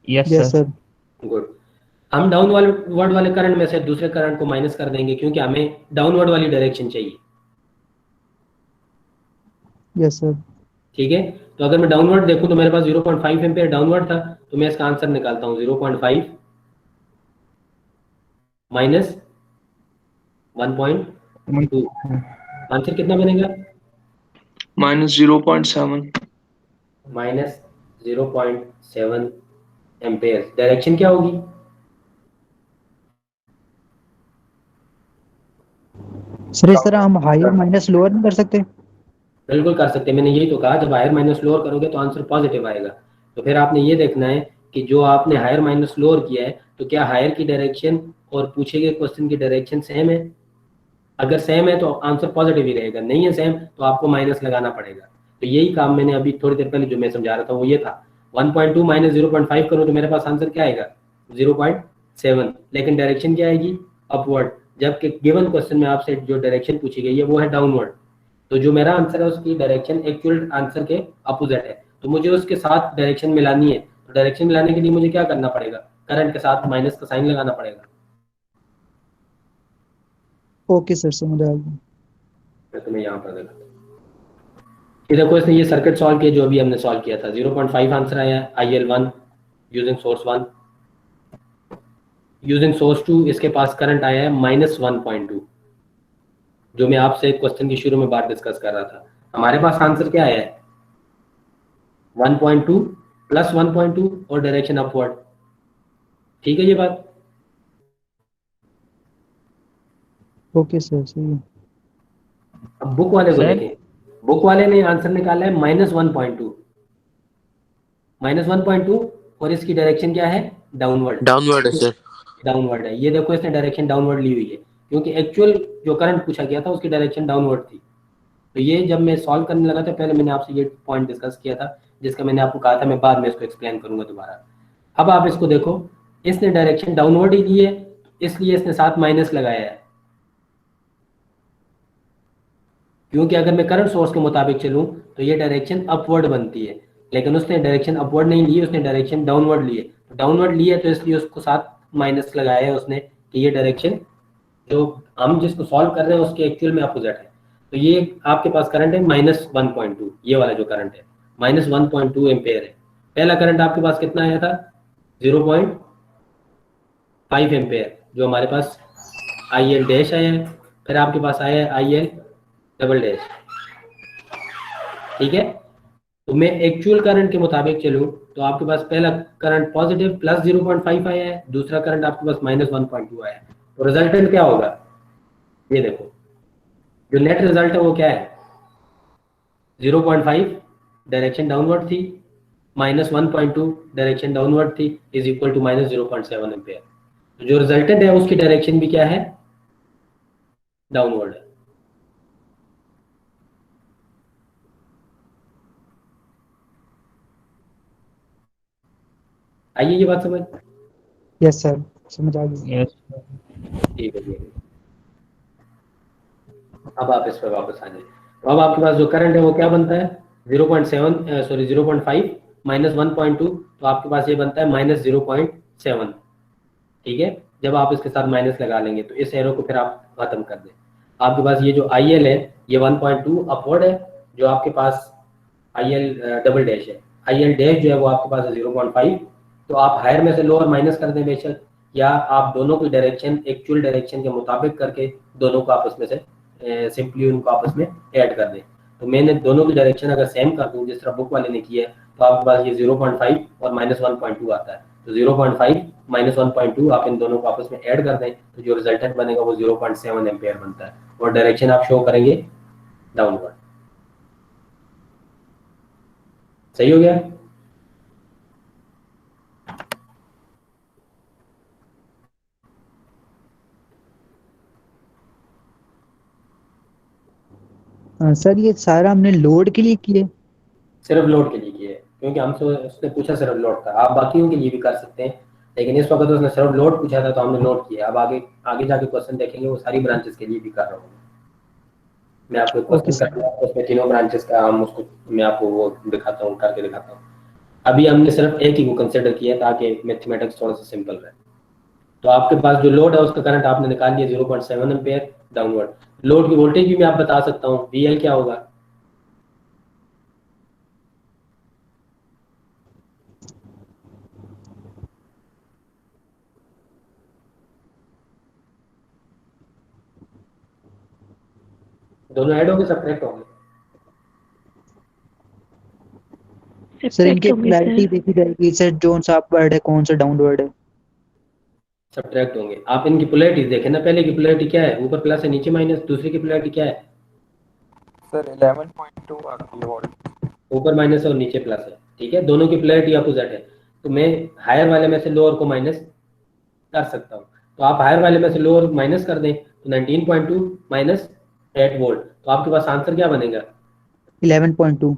Yes yes sir. Sir. Good. हम डाउनवर्ड वाले करंट में से दूसरे करंट को माइनस कर देंगे क्योंकि हमें डाउनवर्ड वाली डायरेक्शन चाहिए। Yes sir. ठीक है, तो अगर मैं डाउनवर्ड देखूं तो मेरे पास 0.5 एम्पियर डाउनवर्ड था, तो मैं इसका आंसर निकालता हूं 0.5 माइनस 1.2, आंसर कितना बनेगा? -0.7। Minus 0.7 ampere. डायरेक्शन क्या होगी? सर इस तरह हम हायर माइनस लोअर नहीं कर सकते? बिल्कुल कर सकते हैं, मैंने यही तो कहा, जब हायर माइनस लोअर करोगे तो आंसर पॉजिटिव आएगा। तो फिर आपने ये देखना है कि जो आपने हायर माइनस लोअर किया है तो क्या हायर की डायरेक्शन और पूछे गए क्वेश्चन की डायरेक्शन सेम है। अगर सेम है तो आंसर पॉजिटिव ही रहेगा, नहीं है सेम तो आपको माइनस लगाना पड़ेगा। तो यही काम मैंने अभी थोड़ी देर पहले जो मैं समझा रहा था वो ये था। 1.2 माइनस 0.5 करूँ तो मेरे पास आंसर क्या आएगा? 0.7, लेकिन डायरेक्शन क्या आएगी? अपवर्ड। जबकि गिवन क्वेश्चन में आपसे जो डायरेक्शन पूछी गई है वो है डाउनवर्ड। तो जो मेरा आंसर है उसकी डायरेक्शन एक्चुअल आंसर के अपोजिट है, तो मुझे उसके साथ डायरेक्शन मिलानी है। तो डायरेक्शन मिलाने के लिए मुझे क्या करना पड़ेगा? करंट के साथ माइनस का साइन लगाना पड़ेगा। ओके सर, समझ आ गया। मैं तुम्हें यहाँ पर देखा, ये देखो इसने ये सर्किट सॉल्व किया जो अभी हमने सॉल्व किया था। 0.5 आंसर आया है IL1 using source 1। Using source 2 इसके पास करंट आया है -1.2, जो मैं आपसे क्वेश्चन की शुरू में बात डिस्कस कर रहा था। हमारे पास आंसर क्या आया है? 1.2 प्लस 1.2 और डायरेक्शन अपवर्ड। ठीक है ये बात? ओके सर, सही है। अब बुक वाले को सर? देखें, बुक वाले ने आंसर निकाला है -1.2, -1.2, और इसकी डायरेक्शन क्या है? डाउनवर्ड। डाउनवर्ड है सर। डाउनवर्ड है, ये देखो इसने डायरेक्शन डाउनवर्ड ली हुई है क्योंकि एक्चुअल जो करंट पूछा गया था उसकी डायरेक्शन डाउनवर्ड थी। तो ये जब मैं सॉल्व करने लगा था पहले मैंने आपसे ये पॉइंट डिस्कस किया था, जिसका मैंने आपको कहा था मैं बाद में इसको एक्सप्लेन करूंगा दोबारा। अब आप इसको देखो, इसने डायरेक्शन डाउनवर्ड ही ली है इसलिए इसने साथ माइनस लगाया है, क्योंकि अगर मैं करंट सोर्स के मुताबिक चलूं तो ये डायरेक्शन अपवर्ड बनती है, लेकिन उसने डायरेक्शन अपवर्ड नहीं ली, उसने डायरेक्शन डाउनवर्ड ली है। तो डाउनवर्ड ली है तो इसलिए उसको साथ माइनस लगाया है उसने कि ये डायरेक्शन जो हम जिसको सॉल्व कर रहे हैं उसके एक्चुअल में अपोजिट है। तो ये आपके पास करंट है -1.2, ये वाला जो करंट है -1.2 एम्पेयर है। पहला करंट आपके पास कितना आया था? 0.5 एम्पेयर, जो हमारे पास IL डैश आया है, फिर आपके पास आया है IL डबल डैश। ठीक है, तो मैं एक्चुअल करंट के मुताबिक चलूं तो आपके पास पहला करंट पॉजिटिव प्लस 0.5 आया है, दूसरा करंट आपके पास -1.2 आया है। तो रिजल्टेंट क्या होगा? ये देखो, जो नेट रिजल्ट है वो क्या है? 0.5 डायरेक्शन डाउनवर्ड थी, -1.2 डायरेक्शन डाउनवर्ड थी, इज इक्वल टू -0.7 एम्पेयर। तो जो रिजल्टेंट है उसकी डायरेक्शन भी क्या है? डाउनवर्ड है। आइए ये बात समझ। यस सर, समझ आ गया। यस। ठीक है, ठीक है। अब आप इस पर वापस आ जाए। तो अब आपके पास जो करंट है वो क्या बनता है? 0.5 माइनस 1.2, तो आपके पास ये बनता है -0.7। ठीक है, जब आप इसके साथ माइनस लगा लेंगे तो इस एरो को फिर आप खत्म कर दें। आपके पास ये जो IL है ये 1.2 अपवर्ड है, जो आपके पास IL डबल डैश है। IL डैश जो है वो आपके पास है 0.5। तो आप हायर में से लोअर माइनस कर दें बेशक, या आप दोनों की डायरेक्शन एक्चुअल डायरेक्शन के मुताबिक करके दोनों को आपस में से सिंपली उनको आपस में ऐड कर दें। तो मैंने दोनों की डायरेक्शन अगर सेम कर दूं जिस तरह बुक वाले ने किया है तो आपके पास ये 0.5 और -1.2 आता है। तो 0.5 -1.2 आप इन दोनों को आपस में ऐड कर दें तो जो रिजल्टेंट बनेगा वो 0.7 एम्पेयर बनता है, और डायरेक्शन आप शो करेंगे डाउनवर्ड। सही हो गया? सर ये सारा हमने लोड के लिए किए? सिर्फ लोड के लिए किया है, क्योंकि हमसे उसने पूछा सिर्फ लोड का। आप बाकियों के लिए भी कर सकते हैं, लेकिन इस वक्त उसने सिर्फ लोड पूछा था तो हमने लोड किया। अब आगे आगे जाके क्वेश्चन देखेंगे वो सारी ब्रांचेस के लिए भी कर रहा हूँ मैं। आपको क्वेश्चन करना है उसमें तीनों ब्रांचेस का, हम उसको मैं आपको वो दिखाता हूँ, करके दिखाता हूँ। अभी हमने सिर्फ एक ही को कंसिडर किया ताकि मैथमेटिक्स थोड़ा सा सिंपल रहे। तो आपके पास जो लोड है उसका करंट आपने निकाल लिया 0.7 एम्पेयर डाउनवर्ड। लोड की वोल्टेज भी मैं आप बता सकता हूँ, VL क्या होगा। दोनों ऐड होंगे सब्ट्रैक्ट होंगे? सर सब्ट्रैक्ट इनकी होंगे पोलैरिटी सर। देखी जाएगी सर, कौन सा अपवर्ड है कौन सा डाउनवर्ड है। सब्ट्रैक्ट होंगे। आप इनकी पोलैरिटी देखें ना, पहले की पोलैरिटी क्या है, ऊपर प्लस है नीचे माइनस, दूसरी की पोलैरिटी क्या है, सर 11.2 आती है वोल्ट। ऊपर माइनस है और नीचे प्लस है, ठीक है, दोनों की पोलैरिटी अपोजिट है। तो मैं हायर वाले में से लोअर को माइनस कर सकता हूँ। तो आप हायर वाले में से लोअर माइनस कर दें तो 19.2 माइनस 8 वोल्ट, तो आपके पास आंसर क्या बनेगा? 11.2।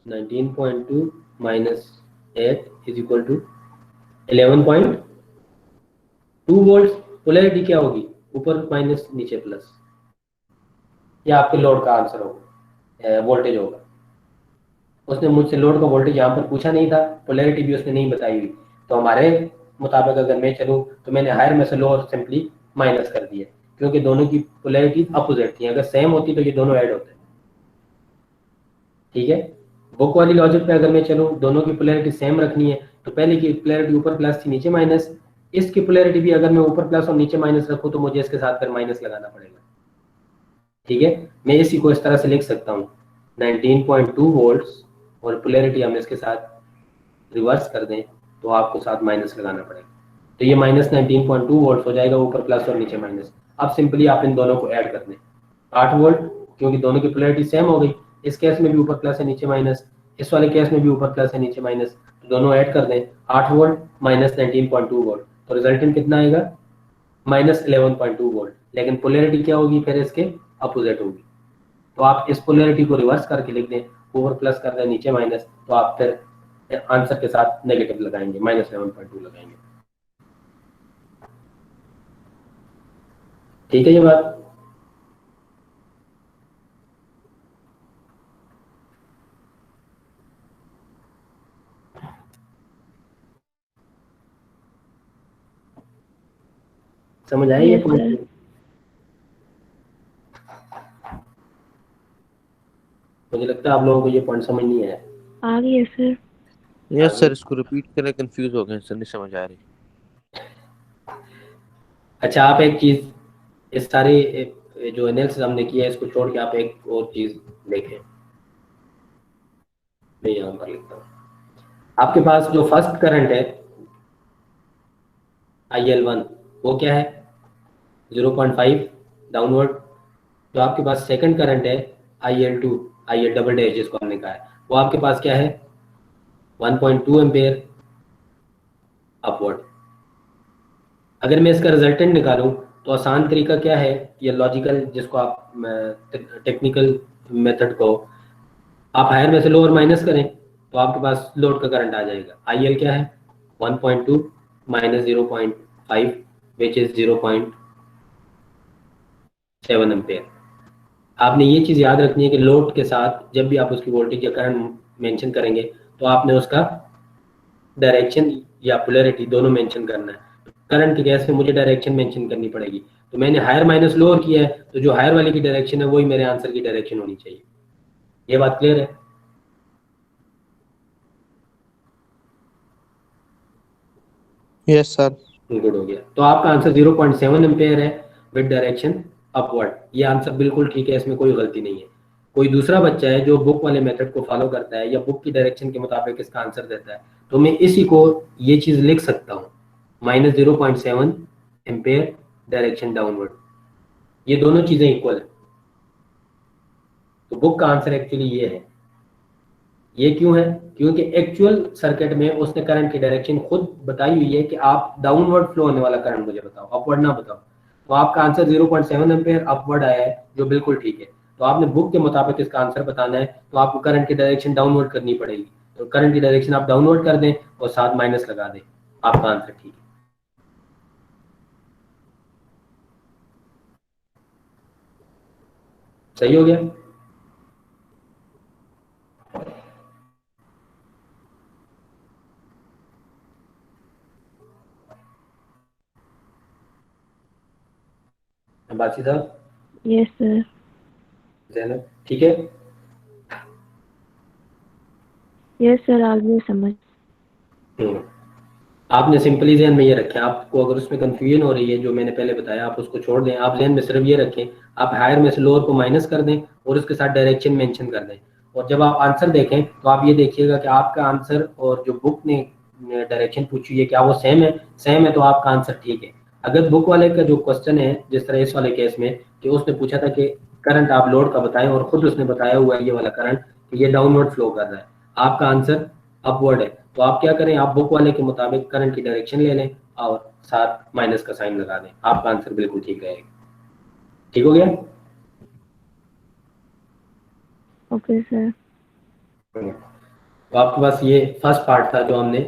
19.2 minus 8 is equal to 11.2 volt. Polarity क्या होगी, ऊपर माइनस नीचे प्लस। ये आपके लोड का आंसर होगा, वोल्टेज होगा। उसने मुझसे लोड का वोल्टेज यहाँ पर पूछा नहीं था, पोलैरिटी भी उसने नहीं बताई हुई। तो हमारे मुताबिक अगर मैं चलूँ तो मैंने हायर में से लोअर सिंपली माइनस कर दिया, क्योंकि दोनों की पोलैरिटी अपोजिट थी। अगर सेम होती तो ये दोनों ऐड होते, ठीक है। बुक वाली लॉजिक पे अगर मैं चलूँ, दोनों की पोलैरिटी सेम रखनी है, तो पहले की पोलैरिटी ऊपर प्लस थी नीचे माइनस, इसकी पोलैरिटी भी अगर मैं ऊपर प्लस और नीचे माइनस रखूँ तो मुझे इसके साथ फिर माइनस लगाना पड़ेगा, ठीक है। मैं इसी को इस तरह से लिख सकता हूँ 19.2 वोल्ट्स, और पोलैरिटी हम इसके साथ रिवर्स कर दें तो आपको साथ माइनस लगाना पड़ेगा। तो ये माइनस 19.2 वोल्ट हो जाएगा, ऊपर प्लस और नीचे माइनस। अब सिंपली आप इन दोनों को ऐड कर दें 8 वोल्ट, क्योंकि दोनों की पोलैरिटी सेम हो गई। इस केस में भी ऊपर प्लस है नीचे माइनस, इस वाले केस में भी ऊपर प्लस है नीचे माइनस, तो दोनों ऐड कर दें 8 वोल्ट माइनस 19.2 वोल्ट, तो रिजल्टेंट कितना आएगा, माइनस 11.2 वोल्ट। लेकिन पोलैरिटी क्या होगी फिर इसके अपोजिट होगी। तो आप इस पोलैरिटी को रिवर्स करके लिख दें, ऊपर प्लस कर दें नीचे माइनस, तो आप फिर आंसर के साथ नेगेटिव लगाएंगे, माइनस 11.2 लगाएंगे, ठीक है ये बात। समझ आई ये यस पॉइंट? सर। मुझे लगता है आप लोगों को ये पॉइंट समझ नहीं आया। आ गया सर। यस आगे। सर, इसको रिपीट करें, कंफ्यूज हो गए सर, नहीं समझ आ रही। अच्छा, आप एक चीज, इस सारे जो एनालिसिस हमने किया है इसको छोड़ के आप एक और चीज देखें। मैं यहाँ पर लिखता हूँ, आपके पास जो फर्स्ट करंट है IL1 वो क्या है, 0.5 डाउनवर्ड। जो आपके पास सेकंड करंट है IL2, IL डबल डैश जिसको हमने कहा है, वो आपके पास क्या है, 1.2 एम्पेयर अपवर्ड। अगर मैं इसका रिजल्टेंट निकालूं तो आसान तरीका क्या है, या लॉजिकल जिसको आप टेक्निकल मेथड को, आप हायर में से लोअर माइनस करें तो आपके पास लोड का करंट आ जाएगा। IL क्या है, 1.2 माइनस 0.5 विच इज 0.7 एम्पेयर। आपने ये चीज़ याद रखनी है कि लोड के साथ जब भी आप उसकी वोल्टेज या करंट मेंशन करेंगे तो आपने उसका डायरेक्शन या पोलैरिटी दोनों मेंशन करना है। करंट के केस में मुझे डायरेक्शन मेंशन करनी पड़ेगी, तो मैंने हायर माइनस लोअर किया है, तो जो हायर वाले की डायरेक्शन है वही मेरे आंसर की डायरेक्शन होनी चाहिए। ये बात क्लियर है? Yes sir. गुड हो गया। तो आपका आंसर 0.7 एम्पेयर है विद डायरेक्शन अपवर्ड। ये आंसर बिल्कुल ठीक है, इसमें कोई गलती नहीं है। कोई दूसरा बच्चा है जो बुक वाले मेथड को फॉलो करता है या बुक की डायरेक्शन के मुताबिक इसका आंसर देता है, तो मैं इसी को ये चीज लिख सकता हूँ, माइनस 0.7 एम्पेयर डायरेक्शन डाउनवर्ड। ये दोनों चीजें इक्वल है। तो बुक का आंसर एक्चुअली ये है। ये क्यों है, क्योंकि एक्चुअल सर्किट में उसने करंट की डायरेक्शन खुद बताई हुई है कि आप डाउनवर्ड फ्लो होने वाला करंट मुझे बताओ, अपवर्ड ना बताओ। तो आपका आंसर 0.7 एम्पेयर अपवर्ड आया है, जो बिल्कुल ठीक है। तो आपने बुक के मुताबिक इसका आंसर बताना है, तो आपको करंट की डायरेक्शन डाउनवर्ड करनी पड़ेगी। तो करंट की डायरेक्शन आप डाउनवर्ड कर दें और साथ माइनस लगा दें, आपका आंसर ठीक है। सही हो गया? अब्बासी साहब, यस सर। ज़ैनब, ठीक है। यस सर, आ गई समझ। आपने सिंपली जहन में ये रखें, आपको अगर उसमें कंफ्यूजन हो रही है जो मैंने पहले बताया आप उसको छोड़ दें, आप जहन में सिर्फ ये रखें, आप हायर में से लोअर को माइनस कर दें और उसके साथ डायरेक्शन मेंशन कर दें। और जब आप आंसर देखें तो आप ये देखिएगा कि आपका आंसर और जो बुक ने डायरेक्शन पूछी है क्या वो सेम है। सेम है तो आपका आंसर ठीक है। अगर बुक वाले का जो क्वेश्चन है, जिस तरह इस वाले केस में कि उसने पूछा था कि करंट आप लोड का बताएं और खुद उसने बताया हुआ है ये वाला करंट कि ये डाउनवर्ड फ्लो कर रहा है, आपका आंसर अपवर्ड है, तो आप क्या करें, आप बुक वाले के मुताबिक करंट की डायरेक्शन ले लें और साथ माइनस का साइन लगा दें, आपका आंसर बिल्कुल ठीक रहेगा। ठीक हो गया? Okay sir. तो आपके पास ये फर्स्ट पार्ट था जो हमने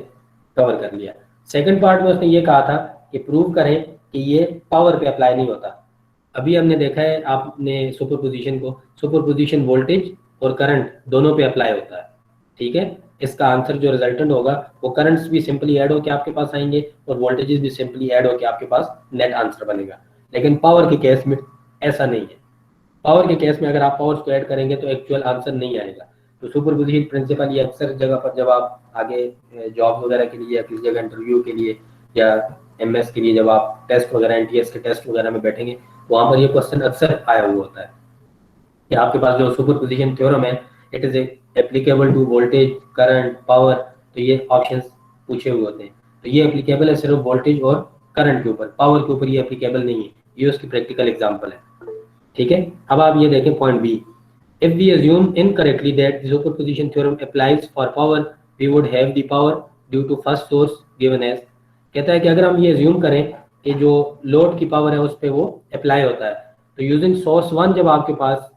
कवर कर लिया। सेकंड पार्ट में उसने ये कहा था कि प्रूव करें कि ये पावर पे अप्लाई नहीं होता। अभी हमने देखा है आपने सुपरपोजिशन को, सुपरपोजिशन वोल्टेज और करंट दोनों पे अप्लाई होता है, ठीक है। इसका आंसर जो रिजल्टेंट होगा वो करंट्स भी सिंपली ऐड होकर आपके पास आएंगे और वोल्टेजेस भी सिंपली ऐड होकर आपके पास नेट आंसर बनेगा। लेकिन पावर के केस में ऐसा नहीं है। पावर के केस में अगर आप पावर्स को ऐड करेंगे तो एक्चुअल आंसर नहीं आएगा। तो सुपरपोजिशन प्रिंसिपल ये अक्सर जगह पर जब आप आगे जॉब वगैरह के लिए या किसी जगह इंटरव्यू के लिए या एमएस के लिए जब आप टेस्ट वगैरह एनटीएस के टेस्ट वगैरह में बैठेंगे तो वहाँ पर ये क्वेश्चन अक्सर आया हुआ होता है कि आपके पास जो सुपरपोजिशन थ्योरम है it is applicable to voltage, current, power, तो ये ऑप्शंस पूछे हुए होते हैं। तो ये एप्लीकेबल है सिर्फ वोल्टेज और करंट के ऊपर, पावर के ऊपर ये एप्लीकेबल नहीं है। ये उसकी प्रैक्टिकल एग्जांपल है, ठीक है। अब आप ये देखें point B, if we assume incorrectly that the superposition theorem applies for power, we would have the power due to first source given as, कहता है कि अगर हम ये assume करें कि जो लोड की पावर है उस पर वो अप्लाई होता है, तो यूजिंग सोर्स वन जब आपके पास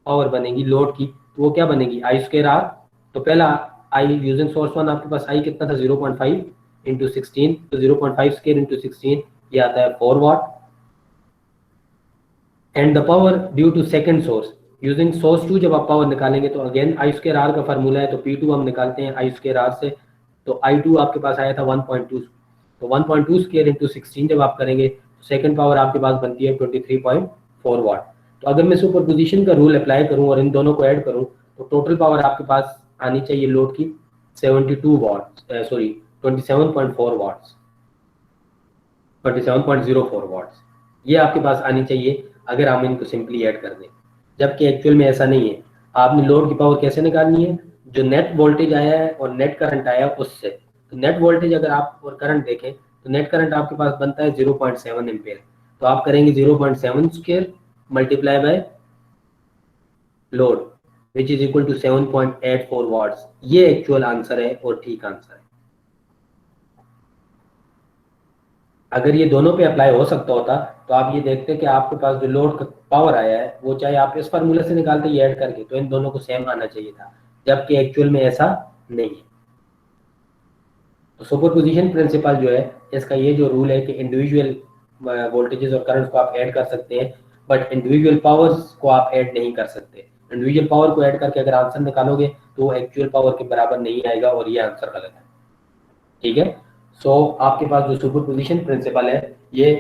पावर बनेगी लोड की तो वो क्या बनेगी, आई स्क्वायर आर। तो पहला आई यूजिंग सोर्स वन आपके पास आई कितना था 0.5 इंटू 16, तो 0.5 स्क्वायर इंटू 16 ये आता है 4 watt. And the power due to second source using source two, जब आप पावर निकालेंगे तो अगेन आई स्क्वायर आर का फार्मूला है, तो P2 हम निकालते हैं आई स्क्वायर आर से, तो I2 आपके पास आया था 1.2, तो 1.2 स्क्वायर इंटू 16 जब आप करेंगे तो सेकंड पावर आपके पास बनती है 23.4 वाट। तो अगर मैं सुपरपोजिशन का रूल अप्लाई करूं और इन दोनों को ऐड करूं तो टोटल पावर आपके पास आनी चाहिए लोड की 72 वाट, सॉरी 27.4 वाट्स, 27.04 वाट्स ये आपके पास आनी चाहिए अगर हम इनको सिंपली ऐड कर दें, जबकि एक्चुअल में ऐसा नहीं है। आपने लोड की पावर कैसे निकालनी है, जो नेट वोल्टेज आया है और नेट करंट आया है उससे। तो नेट वोल्टेज अगर आप और करंट देखें तो नेट करंट आपके पास बनता है 0.7 एम्पेयर, तो आप करेंगे 0.7 square multiply by load which is equal to 7.84 watts. ये एक्चुअल आंसर है और ठीक आंसर है। अगर ये दोनों पे अप्लाई हो सकता होता तो आप ये देखते कि आपके पास जो लोड का पावर आया है वो चाहे आप इस फार्मूले से निकालते ये ऐड करके तो इन दोनों को सेम आना चाहिए था, जबकि एक्चुअल में ऐसा नहीं है। तो सुपरपोजिशन प्रिंसिपल जो है इसका ये जो रूल है कि इंडिविजुअल वोल्टेजेस और करंट को आप ऐड कर सकते हैं बट इंडिविजुअल पावर्स को आप ऐड नहीं कर सकते। इंडिविजुअल पावर को ऐड करके अगर आंसर निकालोगे तो एक्चुअल पावर के बराबर नहीं आएगा और ये आंसर गलत है, ठीक है। सो आपके पास जो सुपरपोजिशन प्रिंसिपल है ये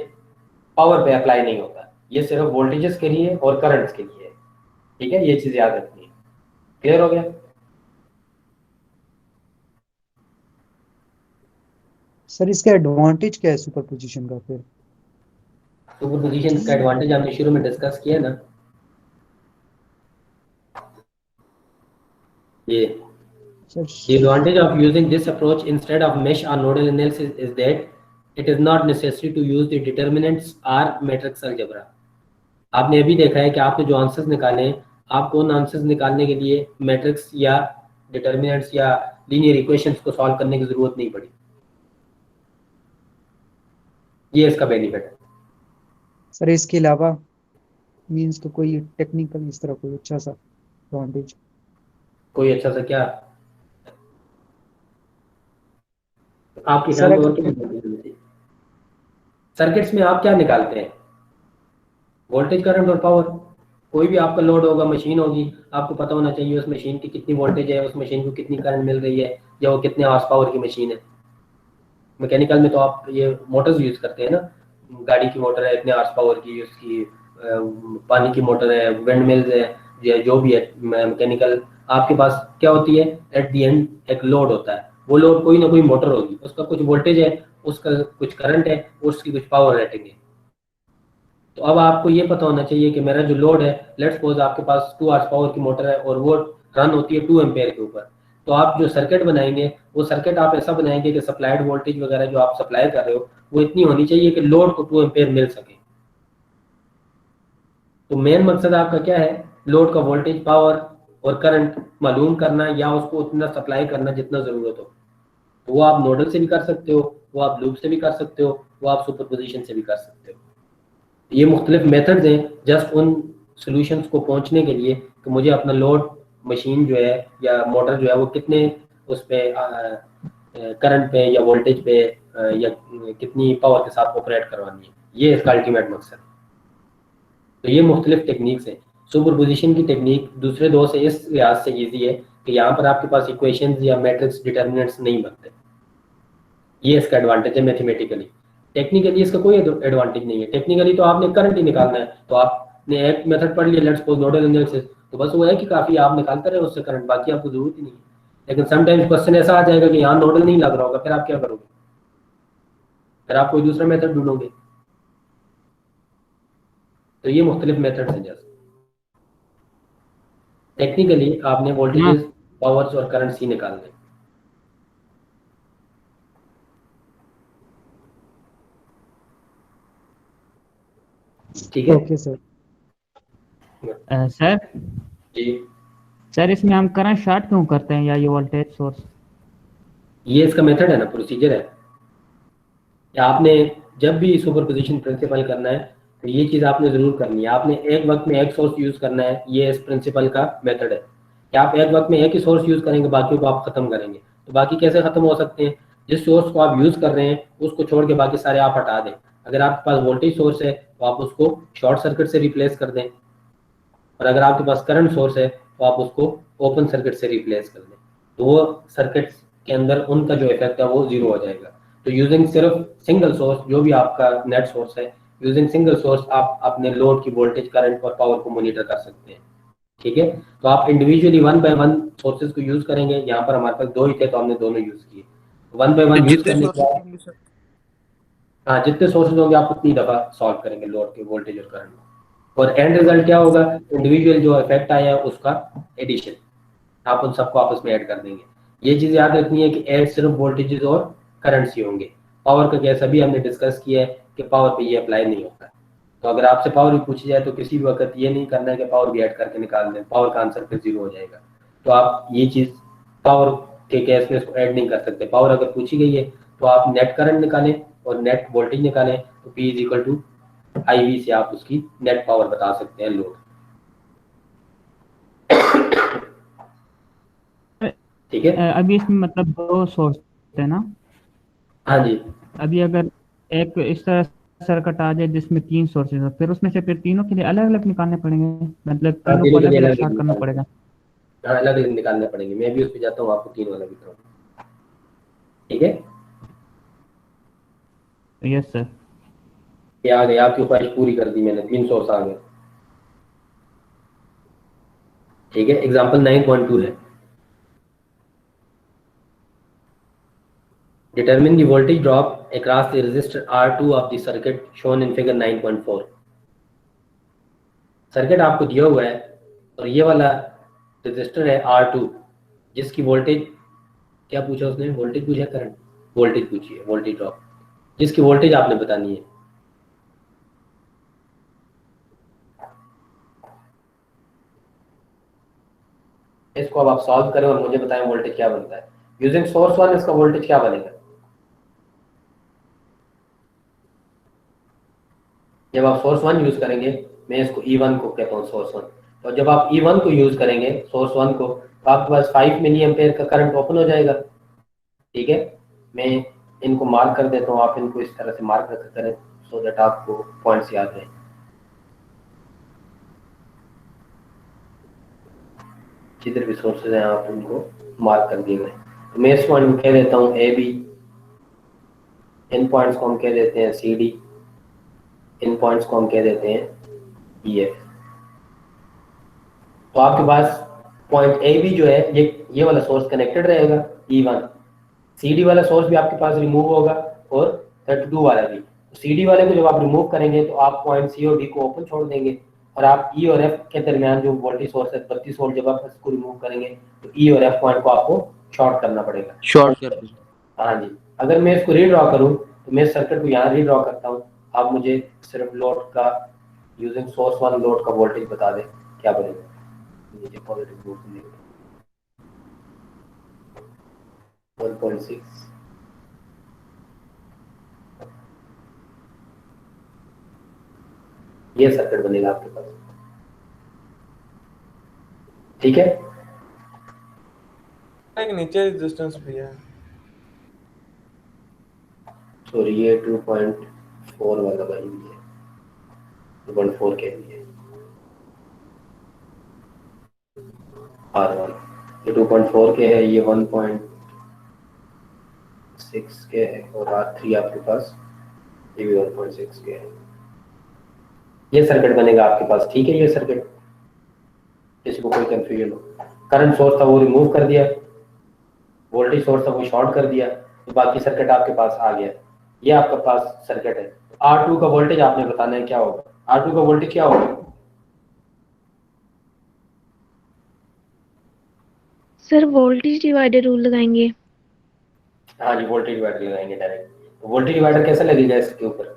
पावर पे अप्लाई नहीं होता, ये सिर्फ वोल्टेजेस के लिए और करंट्स के लिए है, ठीक है। ये चीज याद रखनी है। क्लियर हो गया? सर इसका एडवांटेज क्या है सुपरपोजिशन का फिर? सुपरपोजिशन का एडवांटेज हमने शुरू में डिस्कस किया ना, ये sir the advantage of using this approach instead of mesh or nodal analysis is that it is not necessary to use the determinants or matrix algebra। आपने अभी देखा है कि आपने जो आंसर्स निकाले हैं आपको उन आंसर्स निकालने के लिए मैट्रिक्स या डिटर्मिनेंट्स या लीनियर इक्वेशंस को सॉल्व करने की जरूरत नहीं पड़ी। ये इसका बेनिफिट है। सर इसके अलावा मींस तो कोई टेक्निकल इस तरह कोई अच्छा सा एडवांटेज? कोई अच्छा सा क्या आपके सर ख्याल में और क्या सर्किट्स में आप क्या निकालते हैं, वोल्टेज, करंट और पावर। कोई भी आपका लोड होगा, मशीन होगी, आपको पता होना चाहिए उस मशीन की कितनी वोल्टेज है, उस मशीन को कितनी करंट मिल रही है या वो कितने हॉर्स पावर की मशीन है। मैकेनिकल में तो आप ये मोटर्स यूज करते हैं ना, गाड़ी की मोटर है इतने हॉर्स पावर की, उसकी पानी की मोटर है, विंड मिल्स है, या जो भी है मैकेनिकल, आपके पास क्या होती है, एट द एंड एक लोड होता है। वो लोड कोई ना कोई मोटर होगी, उसका कुछ वोल्टेज है, उसका कुछ करंट है, उसकी कुछ पावर रेटिंग है। तो अब आपको ये पता होना चाहिए कि मेरा जो लोड है, लेट्स सपोज आपके पास 2 आवर्स पावर की मोटर है और वो रन होती है 2 एम्पेयर के ऊपर। तो आप जो सर्किट बनाएंगे, वो सर्किट आप ऐसा बनाएंगे कि सप्लाइड वोल्टेज वगैरह जो आप सप्लाई कर रहे हो वो इतनी होनी चाहिए कि लोड को 2 एम्पेयर मिल सके। तो मेन मकसद आपका क्या है, लोड का वोल्टेज, पावर और करंट मालूम करना, या उसको उतना सप्लाई करना जितना जरूरत हो। तो वो आप नोडल से भी कर सकते हो, वो आप लूप से भी कर सकते हो, वो आप सुपरपोजिशन से भी कर सकते हो। ये मुख्तलिफ मेथड्स हैं जस्ट उन सॉल्यूशंस को पहुंचने के लिए कि मुझे अपना लोड मशीन जो है या मोटर जो है वो कितने उस पे करंट पे या वोल्टेज पे या कितनी पावर के साथ ऑपरेट करवानी है। ये इसका अल्टीमेट मकसद है। तो ये मुख्तलिफ टेक्निक्स हैं। सुपरपोजिशन की टेक्निक दूसरे दो से इस लिहाज से ईजी है कि यहाँ पर आपके पास इक्वेशंस या मैट्रिक्स डिटर्मिनेंट्स नहीं बनते। ये इसका एडवांटेज है मैथमेटिकली। टेक्निकली इसका कोई एडवांटेज नहीं है। टेक्निकली तो आपने करंट ही निकालना है, तो आपने एक मेथड पढ़ लिया, लेट्स सपोज नोडल एनालिसिस, तो बस वो है कि काफी आप निकालते रहे उससे करंट, बाकी आपको जरूरत ही नहीं है। लेकिन समटाइम्स क्वेश्चन ऐसा आ जाएगा कि यहाँ नोडल नहीं लग रहा होगा, फिर आप क्या करोगे? फिर आप कोई दूसरा मेथड ढूंढोगे। तो ये मुख्तलिफ मेथड्स हैं। जैसे टेक्निकली आपने वोल्टेजेस, पावर्स और करंट्स ही निकालने। ठीक है ओके सर। सर जी। सर इसमें हम करंट शॉर्ट क्यों करते हैं, या ये वोल्टेज सोर्स? ये इसका मेथड है ना, प्रोसीजर है। या आपने जब भी सुपरपोजिशन प्रिंसिपल करना है तो ये चीज़ आपने ज़रूर करनी है। आपने एक वक्त में एक सोर्स यूज़ करना है, ये इस प्रिंसिपल का मेथड है कि आप एक वक्त में एक ही सोर्स यूज़ करेंगे, बाकी को आप ख़त्म करेंगे। तो बाकी कैसे ख़त्म हो सकते हैं? जिस सोर्स को आप यूज़ कर रहे हैं उसको छोड़ के बाकी सारे आप हटा दें। अगर आपके पास वोल्टेज सोर्स है तो आप उसको शॉर्ट सर्किट से रिप्लेस कर दें, और अगर आपके पास करंट सोर्स है तो आप उसको ओपन सर्किट से रिप्लेस कर दें। तो वो सर्किट के अंदर उनका जो इफेक्ट है वो जीरो हो जाएगा। तो यूजिंग सिर्फ सिंगल सोर्स, जो भी आपका नेट सोर्स है, यूजिंग सिंगल सोर्स आप अपने लोड की वोल्टेज, करंट और पावर को मॉनिटर कर सकते हैं। ठीक है, तो आप इंडिविजुअली 1 बाय 1 सोर्सेज को यूज करेंगे। यहाँ पर हमारे पास 2 ही थे तो हमने दोनों यूज किए। 1 बाय 1 यूज करने के बाद, हाँ, जितने सोर्सेज होंगे आप उतनी दफा सॉल्व करेंगे लोड के वोल्टेज और करंट, और एंड रिजल्ट क्या होगा? इंडिविजुअल जो इफेक्ट आया है उसका एडिशन, आप उन सबको आपस में ऐड कर देंगे। ये चीज याद रखनी है कि ऐड सिर्फ वोल्टेजेस और करंट्स ही होंगे। पावर का केस अभी हमने डिस्कस किया है कि पावर पे ये अप्लाई नहीं होता। तो अगर आपसे पावर भी पूछी जाए तो किसी भी वक्त ये नहीं करना है कि पावर भी ऐड करके निकाल दें, पावर का आंसर फिर जीरो हो जाएगा। तो आप ये चीज पावर के केस में इसको ऐड नहीं कर सकते। पावर अगर पूछी गई है तो आप नेट करंट निकालें और नेट वोल्टेज निकालें, तो P is equal to IV से आप उसकी नेट पावर बता सकते हैं, लोड। ठीक है, अभी इसमें मतलब 2 सोर्स है ना? हाँ जी। अभी अगर एक इस तरह सर्किट आ जाए जिसमें 3 सोर्सेज हो, फिर उसमें से फिर तीनों के लिए अलग अलग निकालने पड़ेंगे, मतलब तीनों को अलग अलग शॉर्ट करना पड़ेगा। हाँ, अलग अलग निकालने पड़ेंगे। मैं भी उस पर जाता हूँ, आपको 3 वाला भी बताऊँ। ठीक है, यस सर। ये आ गए, आपकी ख्वाहिश पूरी कर दी मैंने, 3 सोर्स आ गए। ठीक है, एग्जाम्पल 9.2 है। Determine the voltage drop across the resistor R2 of the circuit shown in figure 9.4। Circuit आपको दिया हुआ है और ये वाला रेजिस्टर है R2 जिसकी वोल्टेज, क्या पूछा उसने? वोल्टेज पूछा, करंट? वोल्टेज पूछी है, वोल्टेज ड्रॉप, जिसकी वोल्टेज आपने बतानी है। इसको अब आप सॉल्व करें और मुझे बताएं वोल्टेज क्या बनता है। यूजिंग सोर्स 1 इसका वोल्टेज क्या बनेगा? जब आप सोर्स 1 यूज करेंगे, मैं इसको E1 को कहता हूँ, सोर्स 1। तो जब आप E1 को यूज करेंगे, सोर्स 1 को, तो आपके पास 5 मिली एम्पेयर का करंट ओपन हो जाएगा। ठीक है, मैं इनको मार्क कर देता हूँ, आप इनको इस तरह से मार्क करें सो दैट आपको पॉइंट्स याद रहे। जिधर भी सोर्सेज हैं आप उनको मार्क कर दिए गए। तो मैं इस पॉइंट को कह देता हूँ AB, इन पॉइंट्स को हम कह देते हैं CD, इन पॉइंट्स को हम कह देते हैं ये तो आपके पास पॉइंट ए भी जो है ये वाला सोर्स कनेक्टेड रहेगा E1, CD वाला सोर्स भी आपके पास रिमूव होगा और 32 वाला भी। तो CD वाले को जब आप रिमूव करेंगे तो आप पॉइंट C और D को ओपन छोड़ देंगे और आप E और F के दरमियान जो वोल्टेज सोर्स है 32 वोल्ट, जब आप इसको रिमूव करेंगे तो E और F पॉइंट को आपको शॉर्ट करना पड़ेगा। शॉर्ट कर दीजिए। हाँ जी, अगर मैं इसको रीड्रॉ करूँ तो मैं सर्किट को यहाँ रीड्रॉ करता हूँ। आप मुझे सिर्फ लोड का यूजिंग सोर्स 1 लोड का वोल्टेज बता दें क्या बनेगा। नीचे पॉजिटिव 1.6 ये सर्किट बनेगा आपके पास, ठीक है। एक नीचे रेजिस्टेंस भी है। सॉरी ये 2.4 वाला भाई भी है, 2.4 के भी है R1, ये 2.4 के है, ये 1.6 के है और R3 आपके पास ये भी 1.6 के है। ये सर्किट बनेगा आपके पास, ठीक है। ये सर्किट इसको कोई कंफ्यूजन हो, करंट सोर्स था वो रिमूव कर दिया, वोल्टेज सोर्स था वो शॉर्ट कर दिया, तो बाकी सर्किट आपके पास आ गया। ये आपके पास सर्किट है। R2 का वोल्टेज आपने बताना है क्या होगा। R2 का वोल्टेज क्या होगा? सर वोल्टेज डिवाइडर रूल लगाएंगे। हाँ जी, वोल्टेज डिवाइडर लगाएंगे डायरेक्ट। तो वोल्टेज डिवाइडर कैसा लगेगा इसके ऊपर?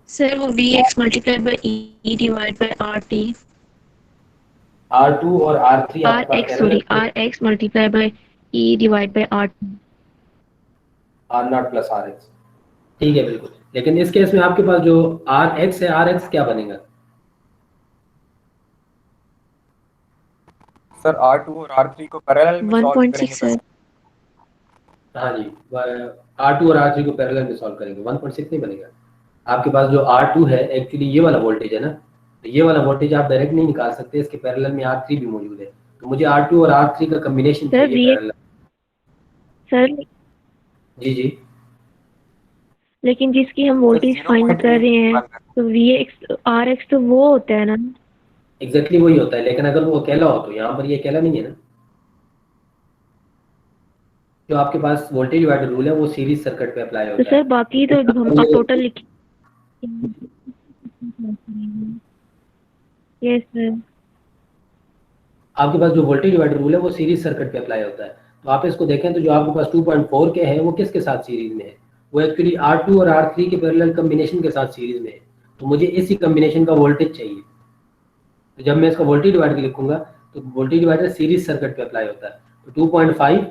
सर वो Vx multiplied by E divide by RT। R2 और R3 आपके पास RX sorry RX multiplied by E divide by RT। R0 plus RX, ठीक है बिल्कुल। लेकिन इस केस में आपके पास जो RX है, RX क्या बनेगा? सर R2 और R3 को पैरेलल में सॉल्व 1.6 करेंगे सर। हाँ जी, R2 और R3 को पैरेलल में सॉल्व करेंगे, 1.6 नहीं बनेगा। आपके पास जो R2 है एक्चुअली ये वाला वोल्टेज है ना, तो ये वाला वोल्टेज आप डायरेक्ट नहीं निकाल सकते, इसके पैरेलल में R3 भी मौजूद है। तो मुझे R2 और R3 का कॉम्बिनेशन सर चाहिए पैरेलल। सर जी जी, लेकिन जिसकी हम वोल्टेज फाइंड कर रहे हैं तो Vx RX तो वो होता है ना। एग्जैक्टली वही होता है, लेकिन अगर वो अकेला हो तो यहाँ पर ये अकेला नहीं है ना। जो आपके पास वोल्टेज डिवाइडर रूल है वो सीरीज सर्किट पे अप्लाई तो होता सर है। बाकी तो हम टोटल लिख। Yes sir. आपके पास जो वोल्टेज डिवाइडर रूल है वो सीरीज सर्किट पे अप्लाई होता है। तो आप इसको देखें तो जो आपके पास 2.4 के है वो किसके साथ सीरीज में है? वो एक्चुअली R2 और R3 के पैरेलल कॉम्बिनेशन के साथ सीरीज में है। तो मुझे इसी कॉम्बिनेशन का वोल्टेज चाहिए। तो जब मैं इसका वोल्टेज डिवाइडर लिखूंगा तो वोल्टेज डिवाइडर सीरीज सर्किट पे अप्लाई होता है। तो 2.5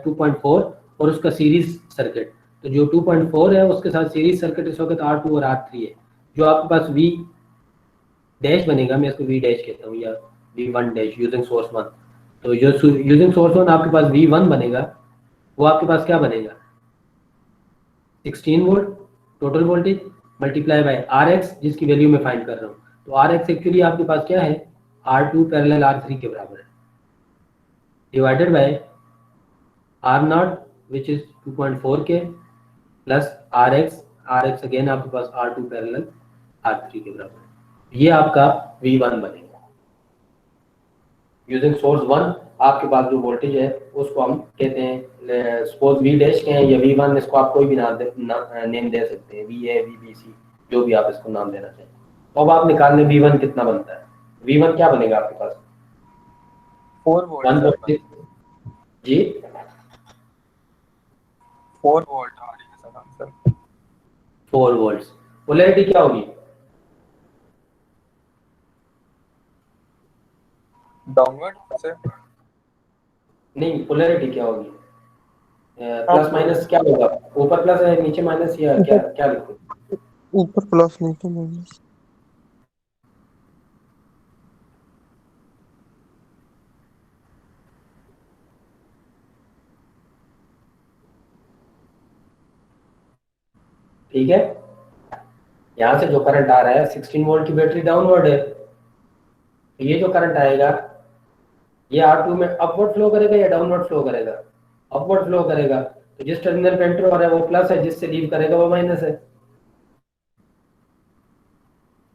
2.4 और उसका सीरीज सर्किट, तो जो 2.4 है उसके साथ सीरीज सर्किट इस वक्त R2 और R3 है। जो आपके पास V डैश बनेगा, मैं इसको V डैश कहता हूँ या V1 डैश यूजिंग सोर्स 1। तो जो यूजिंग सोर्स 1 आपके पास V1 बनेगा वो आपके पास क्या बनेगा? 16 volt total voltage multiply by RX जिसकी वैल्यू मैं फाइंड कर रहा हूँ। तो RX एक्चुअली आपके पास क्या है? R2 पैरेलल R3 के बराबर है, divided by R0 which is 2.4 के प्लस RX अगेन आपके पास R2 पैरेलल R3 के बराबर है। ये आपका V1 बनेगा। यूजिंग सोर्स 1 आपके पास जो वोल्टेज है उसको हम कहते हैं, सपोज V डैश के हैं या V1, इसको आप कोई भी नेम दे सकते हैं, VA VBC जो भी आप इसको नाम देना चाहें। तो अब आप निकाल लें V1 कितना बनता है। V1 क्या बनेगा आपके पास? 4 वोल्ट जी 4 वोल्ट आ रही है सर आंसर। 4 वोल्ट्स। पोलैरिटी क्या होगी? डाउनवर्ड से नहीं, पोलैरिटी क्या होगी? प्लस माइनस क्या होगा? ऊपर प्लस है नीचे माइनस या क्या क्या लिखूं? ऊपर प्लस नीचे माइनस। ठीक है, यहाँ से जो करंट आ रहा है 16 वोल्ट की बैटरी डाउनवर्ड है, तो ये जो करंट आएगा ये R2 में अपवर्ड फ्लो करेगा या डाउनवर्ड फ्लो करेगा? अपवर्ड फ्लो करेगा। तो जिस टर्मिनल पे एंटर हो रहा है वो प्लस है, जिससे लीव करेगा वो माइनस है।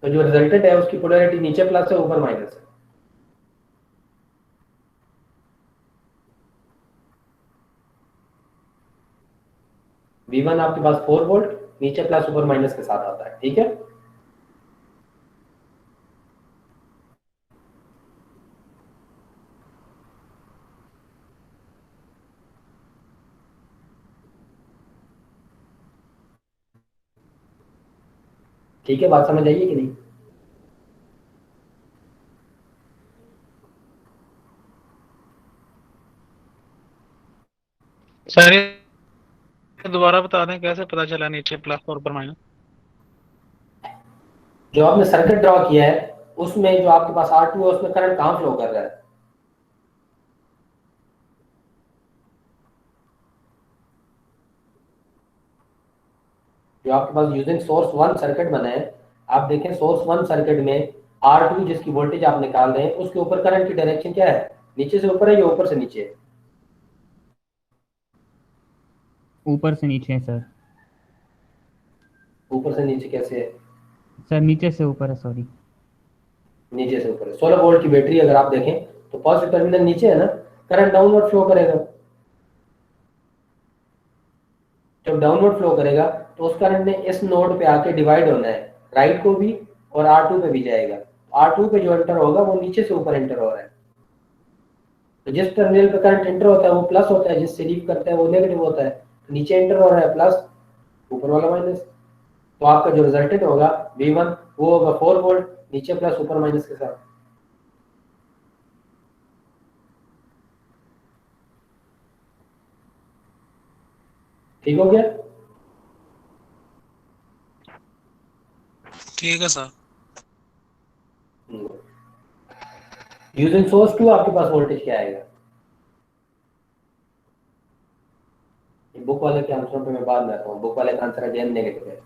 तो जो रिजल्टेंट है उसकी पोलैरिटी नीचे प्लस है ऊपर माइनस है। V1 आपके पास 4 वोल्ट नीचे प्लस ऊपर माइनस के साथ आता है, ठीक है। ठीक है, बात समझ आइए कि नहीं? सर ये दोबारा बता दें कैसे पता चला नीचे प्लस और ऊपर माइनस? जो आपने सर्किट ड्रॉ किया है उसमें जो आपके पास R2 है उसमें करंट कहाँ फ्लो कर रहा है? जो आपके पास यूजिंग सोर्स 1 सर्किट बना है, आप देखें सोर्स 1 सर्किट में R2 जिसकी वोल्टेज आप निकाल रहे हैं उसके ऊपर करंट की डायरेक्शन क्या है? नीचे से ऊपर है या ऊपर से नीचे है? ऊपर से नीचे है सर। ऊपर से नीचे कैसे है? सर नीचे से ऊपर है, सॉरी। नीचे से ऊपर है। 16 वोल्ट की बैटरी अगर आप देखें तो पॉजिटिव टर्मिनल नीचे है ना, करंट डाउनवर्ड फ्लो करेगा। जब डाउनवर्ड फ्लो करेगा तो उस करंट ने इस नोड पे आके डिवाइड होना है, राइट को भी और R2 पे भी जाएगा। R2 पे जो एंटर होगा वो नीचे से ऊपर एंटर हो रहा है। तो जिस टर्मिनल पे करंट एंटर होता है वो प्लस होता है, जिससे लीव करता है वो नेगेटिव होता है। तो नीचे एंटर हो रहा है प्लस, ऊपर वाला माइनस। तो आपका जो रिजल्टेंट होगा V1 वो होगा 4 वोल्ट नीचे प्लस ऊपर माइनस के साथ। ठीक हो गया? ठीक है सर। यूजिंग सोर्स 2 आपके पास वोल्टेज क्या आएगा? बुक वाले के आंसर पे मैं बाद में आता हूँ। बुक वाले का आंसर अगेन नेगेटिव है।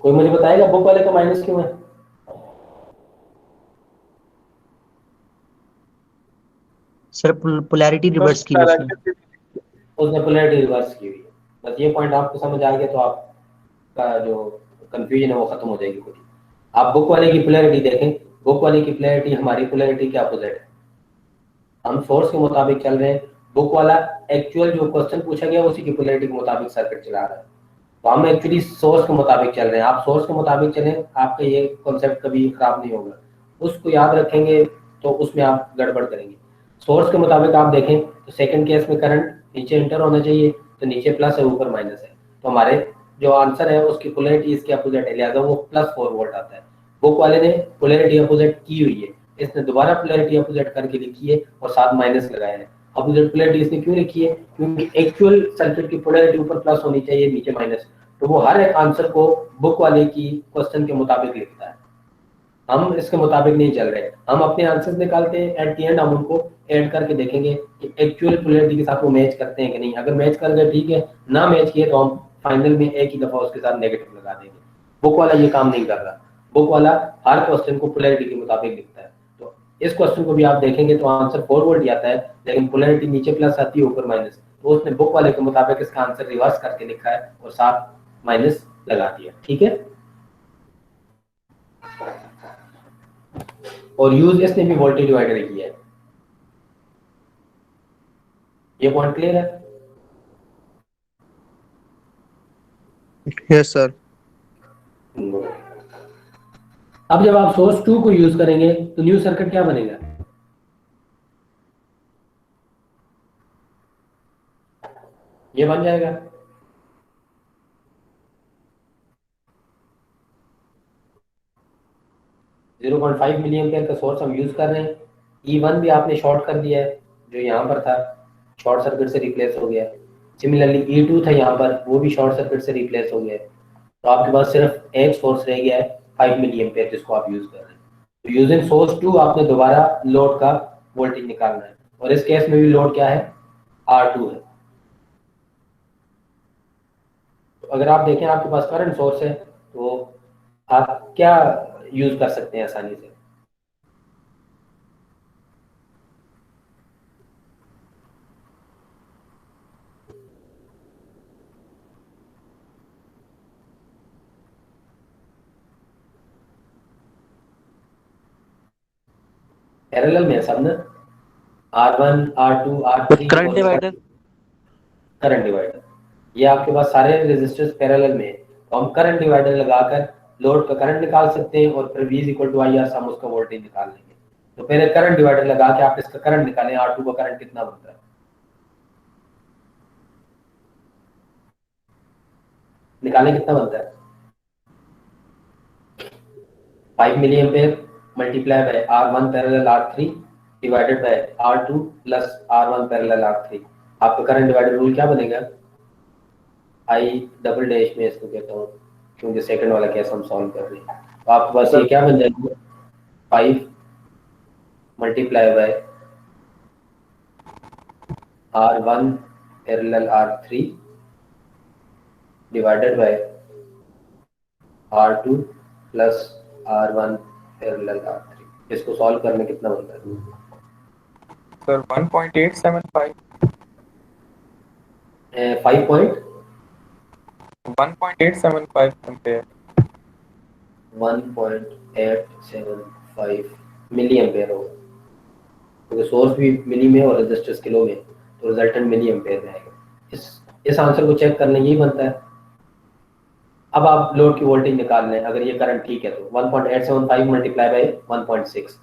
कोई मुझे बताएगा बुक वाले का माइनस क्यों है? सर पोलैरिटी रिवर्स की हुई उसने। उसने पोलैरिटी रिवर्स की हुई है। बस ये पॉइंट आपको समझ आ गया तो आपका जो कंफ्यूजन है वो खत्म हो जाएगी खुद ही। आप बुक वाले की पोलैरिटी देखें, बुक वाले की पोलैरिटी हमारी पोलैरिटी के अपोजिट है। हम सोर्स के मुताबिक चल रहे हैं, बुक वाला एक्चुअल जो क्वेश्चन पूछा गया उसी की पोलैरिटी के मुताबिक सर्किट चला रहा है। तो हम एक्चुअली सोर्स के मुताबिक चल रहे हैं। आप सोर्स के मुताबिक चलें, आपका ये कॉन्सेप्ट कभी खराब नहीं होगा। उसको याद रखेंगे तो उसमें आप गड़बड़ करेंगे। सोर्स के मुताबिक आप देखें तो सेकंड केस में करंट नीचे एंटर होना चाहिए, तो नीचे प्लस है ऊपर माइनस है। तो हमारे जो आंसर है उसकी पोलैरिटी इसके अपोजिट है, लिहाजा वो +4 वोल्ट आता है। बुक वाले ने पोलैरिटी अपोजिट की हुई है, इसने दोबारा पोलैरिटी अपोजिट करके लिखी है और साथ माइनस लगाया है। अपोजिट पोलैरिटी इसने क्यों लिखी है? क्योंकि एक्चुअल सर्किट की पोलैरिटी ऊपर प्लस होनी चाहिए नीचे माइनस। तो वो हर एक आंसर को बुक वाले की क्वेश्चन के मुताबिक लिखता है। हम इसके मुताबिक नहीं चल रहे, हम अपने आंसर्स निकालते हैं, एट द एंड हम उनको ऐड करके देखेंगे कि एक्चुअल पोलैरिटी के साथ वो मैच करते हैं कि नहीं। अगर मैच कर गए ठीक है, ना मैच किए तो हम फाइनल में एक ही दफा उसके साथ नेगेटिव लगा देंगे। बुक वाला ये काम नहीं कर रहा। बुक वाला हर क्वेश्चन को पोलैरिटी के मुताबिक लिखता है। तो इस क्वेश्चन को भी आप देखेंगे तो आंसर 4 वोल्ट ही आता है, लेकिन पोलैरिटी नीचे प्लस आती है ऊपर माइनस। तो उसने बुक वाले के मुताबिक इसका आंसर रिवर्स करके लिखा है और साथ माइनस लगा दिया, ठीक है। और यूज इसने भी वोल्टेज डिवाइडर किया है। ये पॉइंट क्लियर है? Yes sir. अब जब आप सोर्स 2 को यूज करेंगे तो न्यू सर्किट क्या बनेगा? ये बन जाएगा 0.5 मिली एम्पियर का सोर्स हम यूज कर रहे हैं। E1 भी आपने शॉर्ट कर दिया है, जो यहाँ पर था शॉर्ट सर्किट से रिप्लेस हो गया। सिमिलरली E2 था यहाँ पर, वो भी शॉर्ट सर्किट से रिप्लेस हो गया। तो आपके पास सिर्फ एक सोर्स रह गया है 5 मिली एम्पियर, जिसको आप यूज कर रहे हैं। तो यूजिंग सोर्स 2 आपने दोबारा लोड का वोल्टेज निकालना है, और इस केस में भी लोड क्या है? R2 है। तो अगर आप देखें आपके पास करंट सोर्स है तो आप क्या यूज कर सकते हैं आसानी से? पैरेलल में सब ना, R1 R2 R3 current divider, current divider, ये आपके पास सारे रेजिस्टर्स पैरेलल में है, तो हम करंट डिवाइडर लगाकर लोड का करंट निकाल सकते हैं और फिर V = IR से हम उसका वोल्टेज निकाल लेंगे। तो पहले करंट डिवाइडर लगा के आप इसका करंट निकालें, R2 का करंट कितना बनता है, निकालें कितना बनता है, 5 milli ampere multiply by R1 parallel R3 divided by R2 plus R1 parallel R3। आपका करंट डिवाइडर रूल क्या बनेगा, आई डबल डैश में इसको कहता हूँ क्योंकि सेकंड वाला केस हम सॉल्व कर रहे हैं। तो आपके पास ये क्या बन जाएगा, 5 multiply by R1 parallel R3 divided by R2 plus R1 parallel R3। इसको सॉल्व करने कितना बनता है सर 1.875 1.875 एम्पेयर 1.875 मिली एम्पेयर होगा, क्योंकि सोर्स भी मिली में और रेजिस्टर्स किलो में, तो रिजल्टेंट मिली एम्पेयर में आएगा। इस आंसर को चेक करने यही बनता है। अब आप लोड की वोल्टेज निकाल लें, अगर ये करंट ठीक है तो 1.875 multiply by 1.6,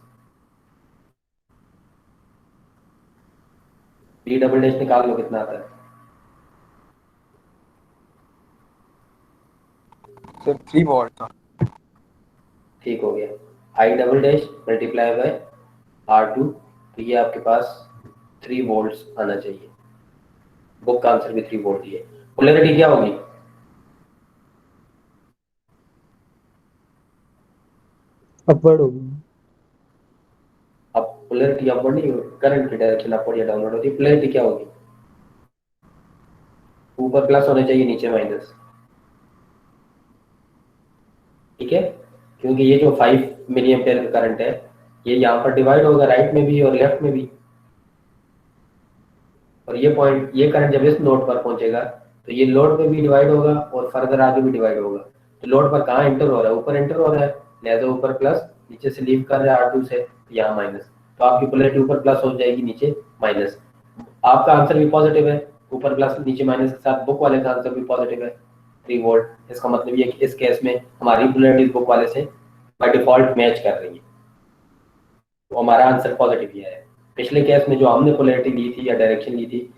V double dash निकाल लो कितना आता है, सर 3 वोल्ट था। ठीक हो गया। I double dash multiply by R2, तो ये आपके पास 3 वोल्ट्स आना चाहिए। बुक का आंसर भी 3 वोल्ट ही है। पोलैरिटी क्या होगी, अपवर्ड होगी। अब पोलैरिटी अपवर्ड नहीं, करंट की डायरेक्शन अपवर्ड या डाउनवर्ड होती है। पोलैरिटी क्या होगी, ऊपर प्लस होने चाहिए, नीचे माइनस, ठीक है, क्योंकि ये जो 5 मिली एम्पेयर का करंट है ये यहाँ पर डिवाइड होगा राइट में भी और लेफ्ट में भी, और ये करंट जब इस नोड पर पहुंचेगा तो ये लोड पे भी डिवाइड होगा और फर्दर आगे भी डिवाइड होगा। तो लोड पर कहाँ एंटर हो रहा है, ऊपर एंटर हो रहा है, लिहाजा ऊपर प्लस, नीचे से लीव कर रहा है R2 से, तो यहाँ माइनस, तो आपकी पोलैरिटी ऊपर प्लस हो जाएगी, नीचे माइनस। आपका आंसर भी पॉजिटिव है, ऊपर प्लस नीचे माइनस के साथ बुक वाले का आंसर भी पॉजिटिव है 3 वोल्ट। इसका मतलब ये कि इस केस में हमारी पोलैरिटी बुक वाले से बाय डिफॉल्ट मैच कर रही है, तो हमारा आंसर पॉजिटिव ही है। पिछले केस में जो हमने पोलैरिटी ली थी या डायरेक्शन ली थी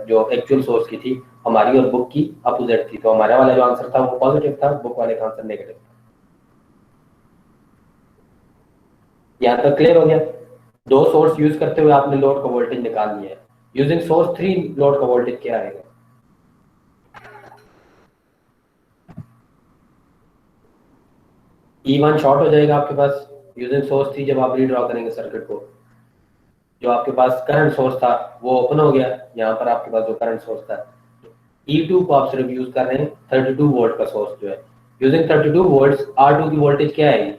जो एक्चुअल सोर्स की थी, हमारी और बुक की अपोजिट थी, तो हमारा वाला जो आंसर था वो पॉजिटिव था, बुक वाले का आंसर नेगेटिव था। यहाँ तक क्लियर हो गया। 2 सोर्स यूज करते हुए आपने लोड का वोल्टेज निकाल लिया है। यूजिंग सोर्स 3 लोड का वोल्टेज क्या आएगा, E1 शॉर्ट हो जाएगा आपके पास यूजिंग सोर्स 3। जब आप रीड्रॉ करेंगे सर्किट को, जो आपके पास करंट सोर्स था वो ओपन हो गया, यहाँ पर आपके पास जो करंट सोर्स था E2 को आप सिर्फ यूज कर रहे हैं 32 वोल्ट का सोर्स जो है। यूजिंग 32 वोल्ट R2 की वोल्टेज क्या आएगी,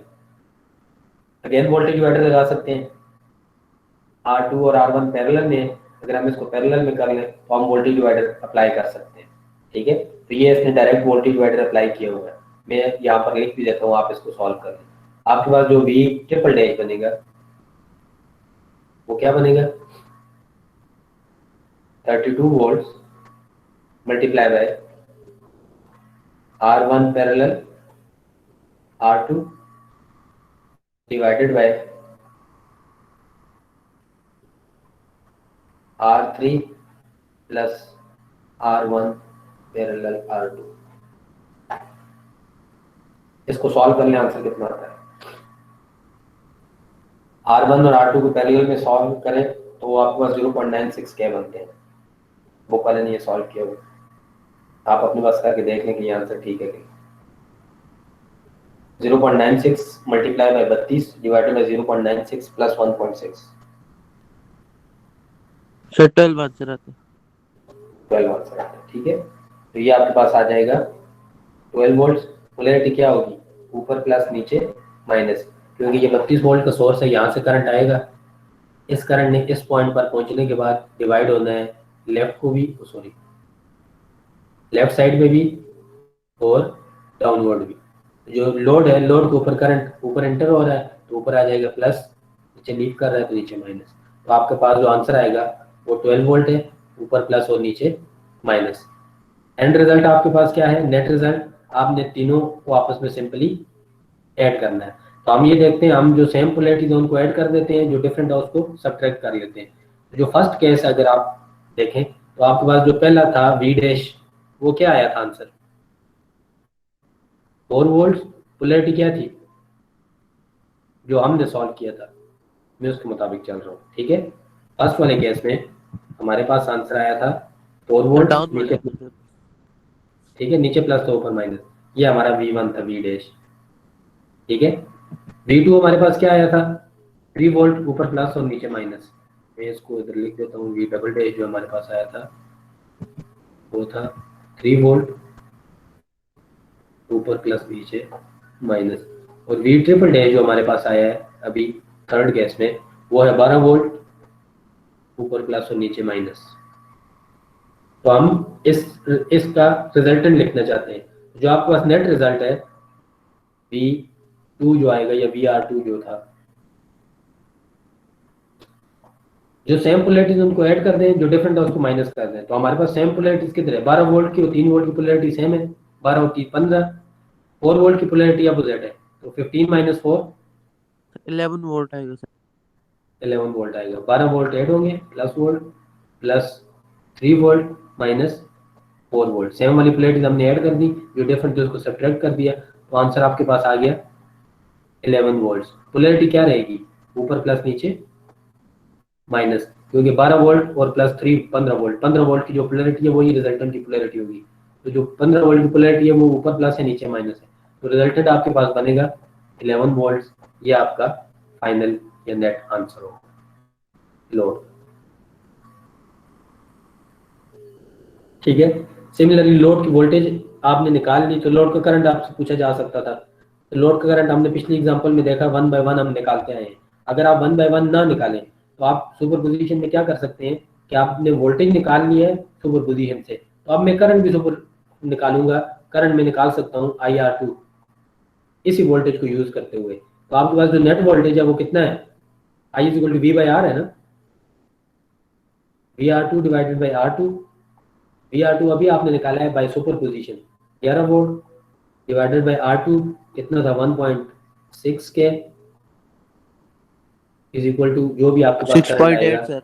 अगेन वोल्टेज डिवाइडर लगा सकते हैं। R2 और R1 पैरेलल में, अगर हम इसको पैरेलल में कर लें तो हम वोल्टेज डिवाइडर अप्लाई कर सकते हैं, ठीक है। तो ये इसने डायरेक्ट वोल्टेज डिवाइडर अप्लाई किया हुआ है, मैं यहाँ पर लिख भी देता हूँ, आप इसको सॉल्व कर लें। आपके पास जो V ट्रिपल डैश बनेगा वो क्या बनेगा, 32 volt multiply by R1 parallel R2 divided by R3 plus R1 parallel R2। इसको सॉल्व करने आंसर कितना आता है, R1 और R2 को पैरेलल में सॉल्व करें तो वो आपके पास 0.96 के बनते हैं। बुक वाले ने ये सॉल्व किया हुआ, आप अपने पास करके देख लें कि ये आंसर ठीक है कि 0.96 multiply by 32 divided by 0.96 plus 1.6, sir 12 answer आता है। 12 आंसर आता है, ठीक है। तो ये आपके पास आ जाएगा 12 वोल्ट। पोलैरिटी क्या होगी, ऊपर प्लस नीचे माइनस, क्योंकि ये 32 वोल्ट का सोर्स है, यहाँ से करंट आएगा, इस करंट ने इस पॉइंट पर पहुंचने के बाद डिवाइड होना है लेफ्ट को भी, सॉरी लेफ्ट साइड में भी और डाउनवर्ड भी। जो लोड है, लोड के ऊपर करंट ऊपर एंटर हो रहा है तो ऊपर आ जाएगा प्लस, नीचे लीव कर रहा है तो नीचे माइनस। तो आपके पास जो आंसर आएगा वो 12 वोल्ट है, ऊपर प्लस और नीचे माइनस। एंड रिजल्ट आपके पास क्या है, नेट रिजल्ट आपने तीनों को आपस में सिंपली ऐड करना है। तो हम ये देखते हैं, हम जो सेम पोलैरिटी है उनको ऐड कर देते हैं, जो डिफरेंट है उसको सब्ट्रैक्ट कर लेते हैं। जो फर्स्ट केस अगर आप देखें तो आपके पास जो पहला था वी डैश, वो क्या आया था आंसर, 4 वोल्ट। पोलैरिटी क्या थी जो हमने सॉल्व किया था, मैं उसके मुताबिक चल रहा हूँ, ठीक है। फर्स्ट वाले केस में हमारे पास आंसर आया था 4 वोल्ट, नीचे ठीक है, नीचे प्लस तो ऊपर माइनस। ये हमारा V1 था, वी डैश, ठीक है। V2 हमारे पास क्या आया था, 3 वोल्ट, ऊपर प्लस और नीचे माइनस। मैं इसको इधर लिख देता हूँ, V डबल डैश जो हमारे पास आया था वो था 3 वोल्ट, ऊपर प्लस नीचे माइनस। और V ट्रिपल डैश जो हमारे पास आया है अभी थर्ड केस में, वो है 12 वोल्ट, ऊपर प्लस और नीचे माइनस। तो हम इसका रिजल्टेंट लिखना चाहते हैं। जो आपके पास नेट रिजल्ट है V2 जो आएगा या VR2 जो था, जो सेम पोलैरिटीज उनको ऐड कर दें, जो डिफरेंट है उसको माइनस कर दें। तो हमारे पास सेम पोलैरिटीज किधर है, 12 वोल्ट की और 3 वोल्ट की पोलैरिटी सेम है, 12 और 3 15। 4 वोल्ट की पोलैरिटी अपोजिट है, तो 15 माइनस 4 11 वोल्ट आएगा सर। 11 वोल्ट आएगा। 12 वोल्ट ऐड होंगे, plus volt plus 3 volt minus 4 volt. Same वाली पोलैरिटीज हमने ऐड कर दी, जो डिफरेंट है उसको सब्ट्रैक्ट कर दिया, तो आंसर आपके पास आ गया 11 वोल्ट। पोलैरिटी क्या रहेगी, ऊपर प्लस नीचे माइनस, क्योंकि 12 वोल्ट और प्लस 3 15 वोल्ट। 15 वोल्ट की जो पोलैरिटी है वही रिजल्टेंट की पोलैरिटी होगी। तो जो 15 वोल्ट की पोलैरिटी है वो ऊपर प्लस है नीचे माइनस है, तो रिजल्टेंट आपके पास बनेगा 11 वोल्ट। ये आपका फाइनल या नेट आंसर होगा। लोड, ठीक है। सिमिलरली लोड की वोल्टेज आपने निकाल ली, तो लोड का करंट आपसे पूछा जा सकता था। तो लोड का करंट हमने पिछली एग्जांपल में देखा, 1 बाय 1 हम निकालते आए हैं। अगर आप 1 बाय 1 ना निकालें तो आप सुपरपोजिशन में क्या कर सकते हैं कि आपने वोल्टेज निकाल ली है सुपरपोजिशन से, तो अब मैं करंट भी सुपर निकालूंगा। करंट में निकाल सकता हूँ IR2 इसी वोल्टेज को यूज करते हुए। तो आपके पास जो नेट वोल्टेज है वो कितना है, I = V by R है ना, VR2 divided by R2। VR2 अभी आपने निकाला है by superposition, 11 volt divided by R2 कितना था 1.6 के इज इक्वल टू जो भी आपके पास करंट आएगा 6.8 सर,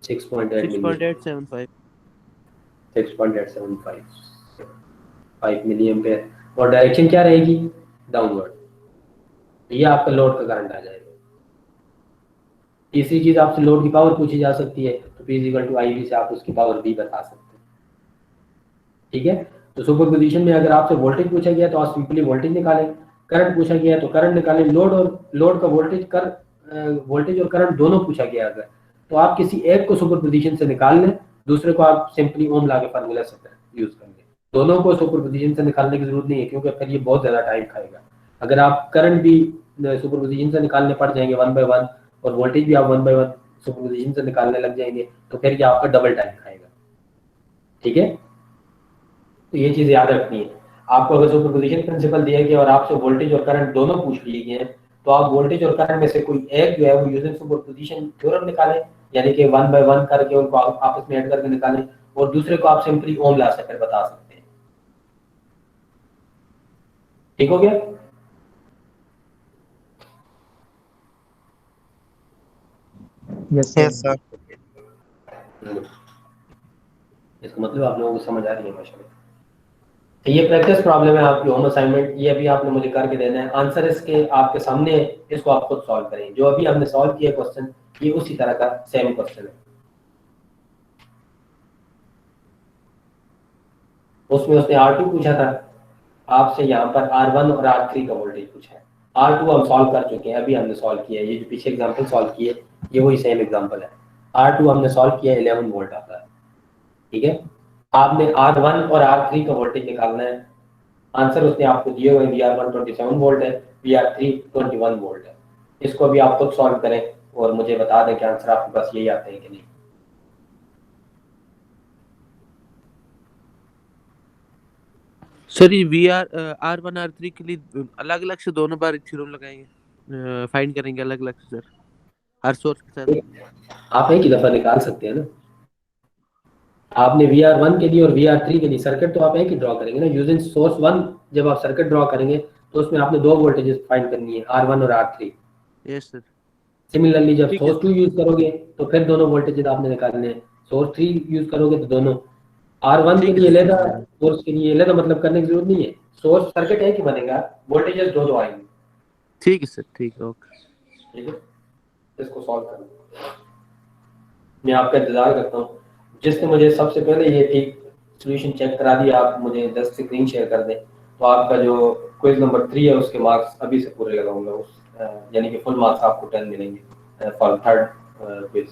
6.8 6.875 5 मिली एम्पेयर। और डायरेक्शन क्या रहेगी, डाउनवर्ड। ये आपका लोड का करंट आ जाएगा। तीसरी चीज आपसे लोड की पावर पूछी जा सकती है, तो P = IV से आप उसकी पावर भी बता सकते हैं, ठीक है। तो सुपरपोजिशन में अगर आपसे वोल्टेज पूछा गया तो आप सिंपली वोल्टेज निकालें, करंट पूछा गया तो करंट निकालें, लोड का वोल्टेज और करंट दोनों पूछा गया अगर, तो आप किसी एक को सुपरपोजिशन से निकाल लें, दूसरे को आप सिंपली ओम लॉ के फार्मूला से यूज कर लें। दोनों को सुपरपोजिशन से निकालने की जरूरत नहीं है, क्योंकि फिर ये बहुत ज्यादा टाइम खाएगा। अगर आप करंट भी सुपरपोजिशन से निकालने पड़ जाएंगे 1 बाय 1, और वोल्टेज भी आप 1 बाय 1 सुपरपोजिशन से निकालने लग जाएंगे, तो फिर ये आपका डबल टाइम खाएगा, ठीक है। तो ये चीज याद रखनी है आपको। अगर सुपरपोजिशन प्रिंसिपल दिया गया और आपसे वोल्टेज और करंट दोनों पूछ लिए गए हैं, तो आप वोल्टेज और करंट में से कोई एक जो है वो यूजिंग सुपरपोजिशन थ्योरम निकालें, यानी कि 1 बाय 1 करके उनको आपस में ऐड करके निकालें, और दूसरे को आप सिंपली ओम लॉ से फिर बता सकते हैं, ठीक हो गया। Yes sir. इसका मतलब आप लोगों को समझ आ रही है माशाल्लाह। तो ये प्रैक्टिस प्रॉब्लम है आपकी होम असाइनमेंट, ये अभी आपने मुझे करके देना है। आंसर इसके आपके सामने है, इसको आप खुद सॉल्व करें। जो अभी हमने सॉल्व किया क्वेश्चन, ये उसी तरह का सेम क्वेश्चन है। उसमें उसने R2 पूछा था आपसे, यहाँ पर R1 और R3 का वोल्टेज पूछा है। R2 हम सॉल्व कर चुके हैं, अभी हमने सॉल्व किया है। ये जो पीछे एग्जांपल सॉल्व किए ये वही सेम एग्जांपल है। R2 हमने सॉल्व किया, 11 वोल्ट आता है, ठीक है। आपने R1 और R3 का वोल्टेज निकालना है। आंसर उसने आपको दिए हुए, VR1 27 वोल्ट है, VR3 21 वोल्ट है। इसको भी आप खुद सॉल्व करें और मुझे बता दें कि आंसर आपके पास यही आते हैं कि नहीं। सर ये R1 R3 के लिए अलग अलग से दोनों बार थ्योरम लगाएंगे, फाइंड करेंगे अलग अलग से सर। हर सोर्स के साथ। आप एक ही दफा निकाल सकते हैं ना। आपने VR1 के लिए और VR3 के लिए सर्किट तो आप एक ही ड्रॉ करेंगे ना, यूजिंग सोर्स 1। जब आप सर्किट ड्रॉ करेंगे तो उसमें आपने दो वोल्टेजेस फाइंड करनी है, R1 और R3। Yes sir. सिमिलरली जब ठीक है सोर्स 2 यूज करोगे तो फिर दोनों वोल्टेजेस आपने निकालने हैं। सोर्स 3 यूज करोगे तो दोनों। R1 के ठीक है लिए सर। लेदा, सोर्स के लिए लेदा, मतलब करने की जरूरत नहीं है। सोर्स सर्किट एक ही बनेगा, वोल्टेजेस दो दो आएंगे। ठीक है सर, ठीक है, ओके। ठीक है, इसको सॉल्व करना, मैं आपका इंतजार करता हूँ। जिसने मुझे सबसे पहले ये ठीक सॉल्यूशन चेक करा दिया, आप मुझे 10 स्क्रीन शेयर कर दें, तो आपका जो क्विज नंबर 3 है उसके मार्क्स अभी से पूरे लगाऊंगा। उस यानी कि फुल मार्क्स आपको 10 मिलेंगे फॉर थर्ड क्विज।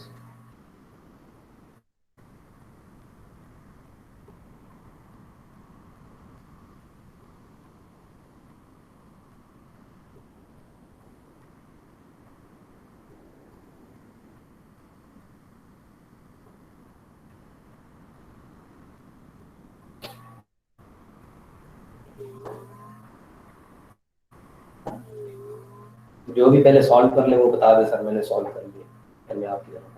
जो भी पहले सॉल्व कर ले वो बता दे, सर मैंने सॉल्व कर लिया, फिर मैं आपकी तरफ।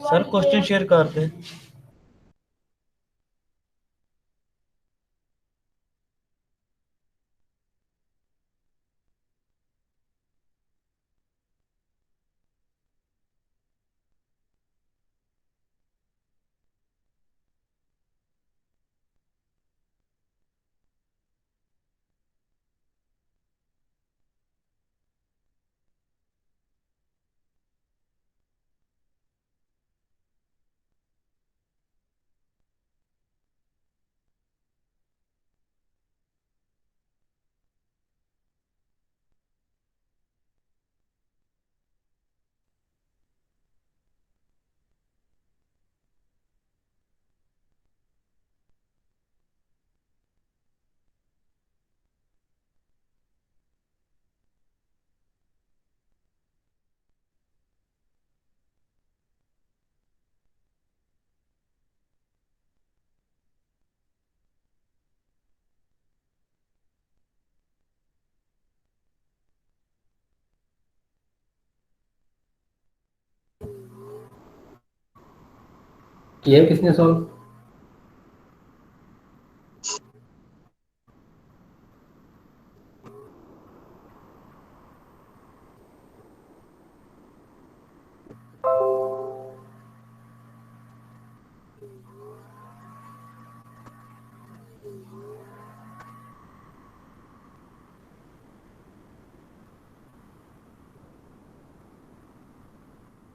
सर क्वेश्चन शेयर करते हैं। किया किसने सॉल्व?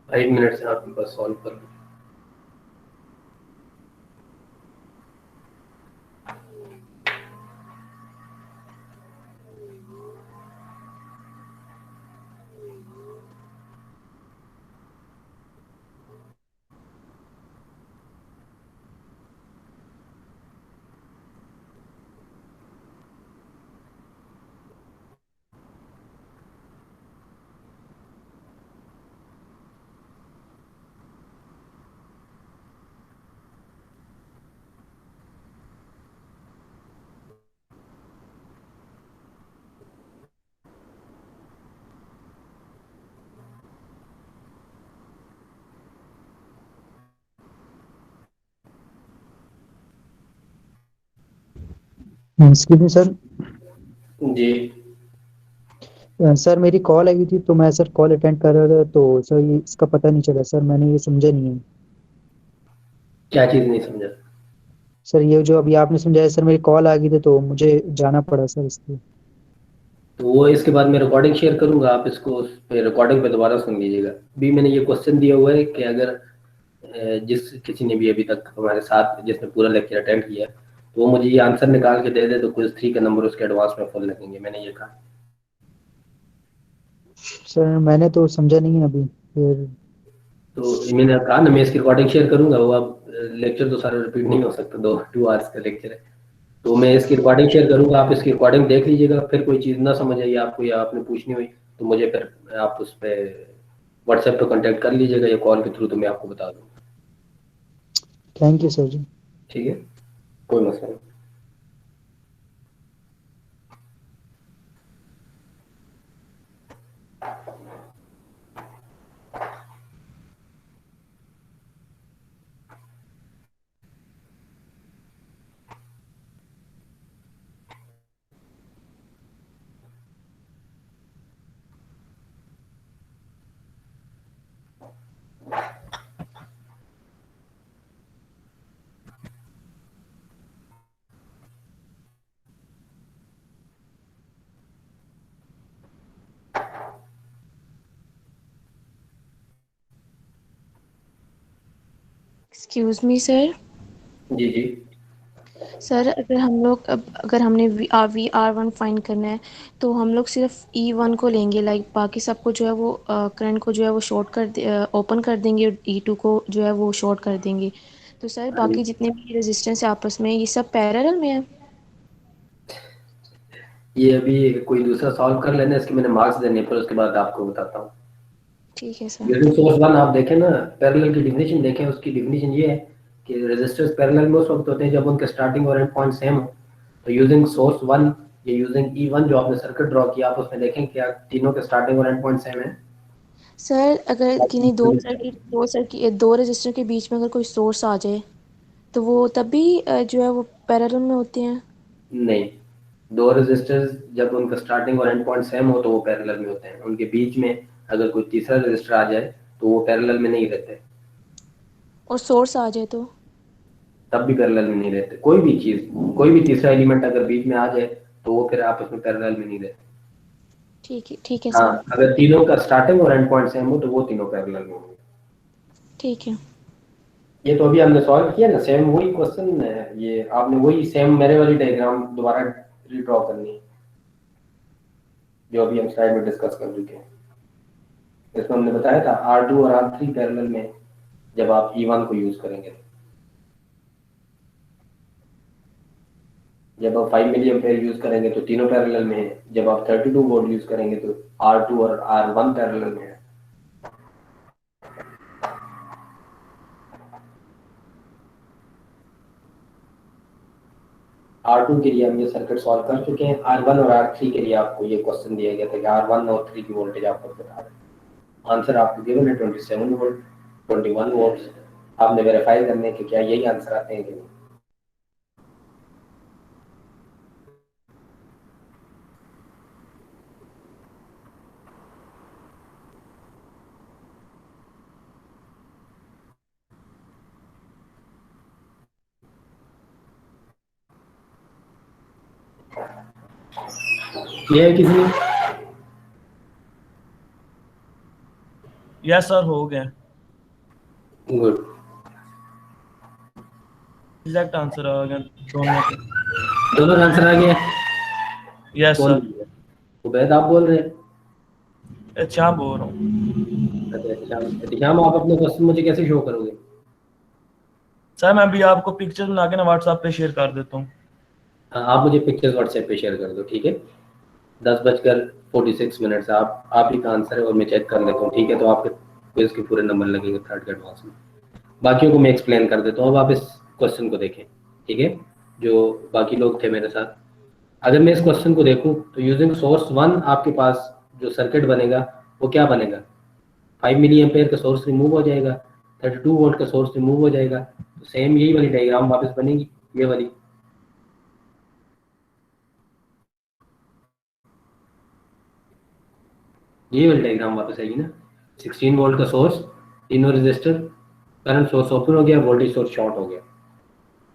फाइव मिनट से आपके पास सॉल्व कर लो। Excuse me sir. जी सर मेरी कॉल आई हुई थी तो मैं सर कॉल अटेंड कर रहा था, तो सर ये इसका पता नहीं चला सर, मैंने ये समझा नहीं है। क्या चीज़ नहीं समझा? सर ये जो अभी आपने समझाया सर, मेरी कॉल आ गई थी तो मुझे जाना पड़ा सर इसलिए। तो वो इसके बाद मैं रिकॉर्डिंग शेयर करूंगा, आप इसको उस पे रिकॉर्डिंग पे दोबारा सुन लीजिएगा। अभी मैंने ये क्वेश्चन दिया हुआ है कि अगर जिस किसी ने भी अभी तक हमारे साथ जिसने पूरा लेक्चर अटेंड किया तो वो मुझे ये आंसर निकाल के दे दे तो क्विज 3 का नंबर उसके एडवांस में फुल लगेंगे, मैंने ये कहा। सर मैंने तो समझा नहीं है अभी फिर। तो मैंने कहा ना मैं इसकी रिकॉर्डिंग शेयर करूंगा, वो अब लेक्चर तो सारा रिपीट नहीं हो सकता, 2 आवर्स का लेक्चर है। तो मैं इसकी रिकॉर्डिंग शेयर करूंगा, आप इसकी रिकॉर्डिंग देख लीजिएगा। फिर कोई चीज़ ना समझ आई आपको या आपने पूछनी हुई तो मुझे फिर आप उस पर व्हाट्सएप पे कांटेक्ट कर लीजिएगा या कॉल के थ्रू, तो मैं आपको बता दूंगा। थैंक यू सर जी। ठीक है, कोई मसला नहीं। Excuse me sir. जी जी सर अगर हम लोग अब अगर हमने वी आर वन फाइंड करना है तो हम लोग सिर्फ ई वन को लेंगे, लाइक बाकी सबको जो है वो करंट को जो है वो शॉर्ट कर ओपन कर देंगे, ई टू को जो है वो शॉर्ट कर देंगे। तो सर हाँ जी। बाकी जितने भी रेजिस्टेंस है आपस में ये सब पैरेलल में है। ये अभी कोई दूसरा सॉल्व कर लेना, इसके मैंने मार्क्स देने पर उसके बाद आपको बताता हूँ। ठीक है सर। यूजिंग सोर्स वन आप देखें ना, पैरेलल की डिफिनीशन देखें, उसकी डिफिनीशन ये है कि रेजिस्टर्स पैरेलल में उस वक्त होते हैं जब उनके स्टार्टिंग और एंड पॉइंट सेम हो। तो यूजिंग सोर्स वन या यूजिंग ई वन जो आपने सर्किट ड्रॉ किया, आप उसमें देखें क्या तीनों के स्टार्टिंग और एंड पॉइंट सेम है? सर अगर किन्हीं दो रजिस्टर के बीच में अगर कोई सोर्स आ जाए तो वो तब भी जो है वो पैरेलल में होते हैं। नहीं, दो रजिस्टर्स जब उनका स्टार्टिंग और एंड पॉइंट सेम हो तो वो पैरेलल में होते हैं। उनके बीच में अगर कोई तीसरा रजिस्टर आ जाए तो वो पैरेलल में नहीं रहते, और सोर्स आ जाए तो तब भी पैरेलल में नहीं रहते। कोई भी चीज, कोई भी तीसरा एलिमेंट अगर बीच में आ जाए तो वो फिर आपस में पैरेलल में नहीं रहते। ठीक है हाँ, सर। अगर तीनों का स्टार्टिंग और एंड पॉइंट सेम हो तो वो तीनों पैरेलल में होंगे। ठीक है। ये तो अभी हमने सॉल्व किया ना, सेम वही क्वेश्चन है ये, आपने वही सेम मेरे वाली डायग्राम दोबारा रीड्रॉ करनी है जो अभी हम स्लाइड में डिस्कस कर चुके हैं। इसमें हमने बताया था R2 और R3 पैरेलल में जब आप E1 को यूज करेंगे, जब आप 5 मिली एम्पेयर यूज करेंगे तो तीनों पैरेलल में है, जब आप 32 वोल्ट यूज करेंगे तो R2 और R1 पैरेलल में है। R2 के लिए हम ये सर्किट सॉल्व कर चुके हैं। R1 और R3 के लिए आपको ये क्वेश्चन दिया गया था कि R1 और 3 की वोल्टेज आपको बता दें। आंसर आपको गिवन है 27 वोल्ट, 21 वोल्ट। आपने वेरीफाई करने के क्या यही आंसर आते हैं कि नहीं। ये है किसी यस सर हो गया। गुड, एग्जैक्ट आंसर आ गया दोनों के। दोनों आंसर आ गया। यस कौन? सर। उबैद आप बोल रहे हैं? अच्छा बोल रहा हूँ अच्छा, आप अपने क्वेश्चन मुझे कैसे शो करोगे? सर। मैं अभी आपको पिक्चर बना के ना व्हाट्सएप पे शेयर कर देता हूँ। आप मुझे पिक्चर्स व्हाट्सएप पे शेयर कर दो, ठीक है। 10:46 आप ही का आंसर है और मैं चेक कर लेता हूँ, ठीक है। तो आपके क्विज के पूरे नंबर लगेंगे थर्ड के एडवांस में। बाकियों को मैं एक्सप्लेन कर देता हूँ। अब आप इस क्वेश्चन को देखें, ठीक है। जो बाकी लोग थे मेरे साथ, अगर मैं इस क्वेश्चन को देखूं तो यूजिंग सोर्स 1 आपके पास जो सर्किट बनेगा वो क्या बनेगा? 5 मिली एम्पेयर का सोर्स रिमूव हो जाएगा, 32 वोल्ट का सोर्स रिमूव हो जाएगा, तो सेम यही वाली डायग्राम वापस बनेगी, ये वाली। ये वाली डायग्राम वापस आएगी ना। 16 वोल्ट का सोर्स, तीनों रेजिस्टर, करंट सोर्स ओपन हो गया, वोल्टेज सोर्स शॉर्ट हो गया।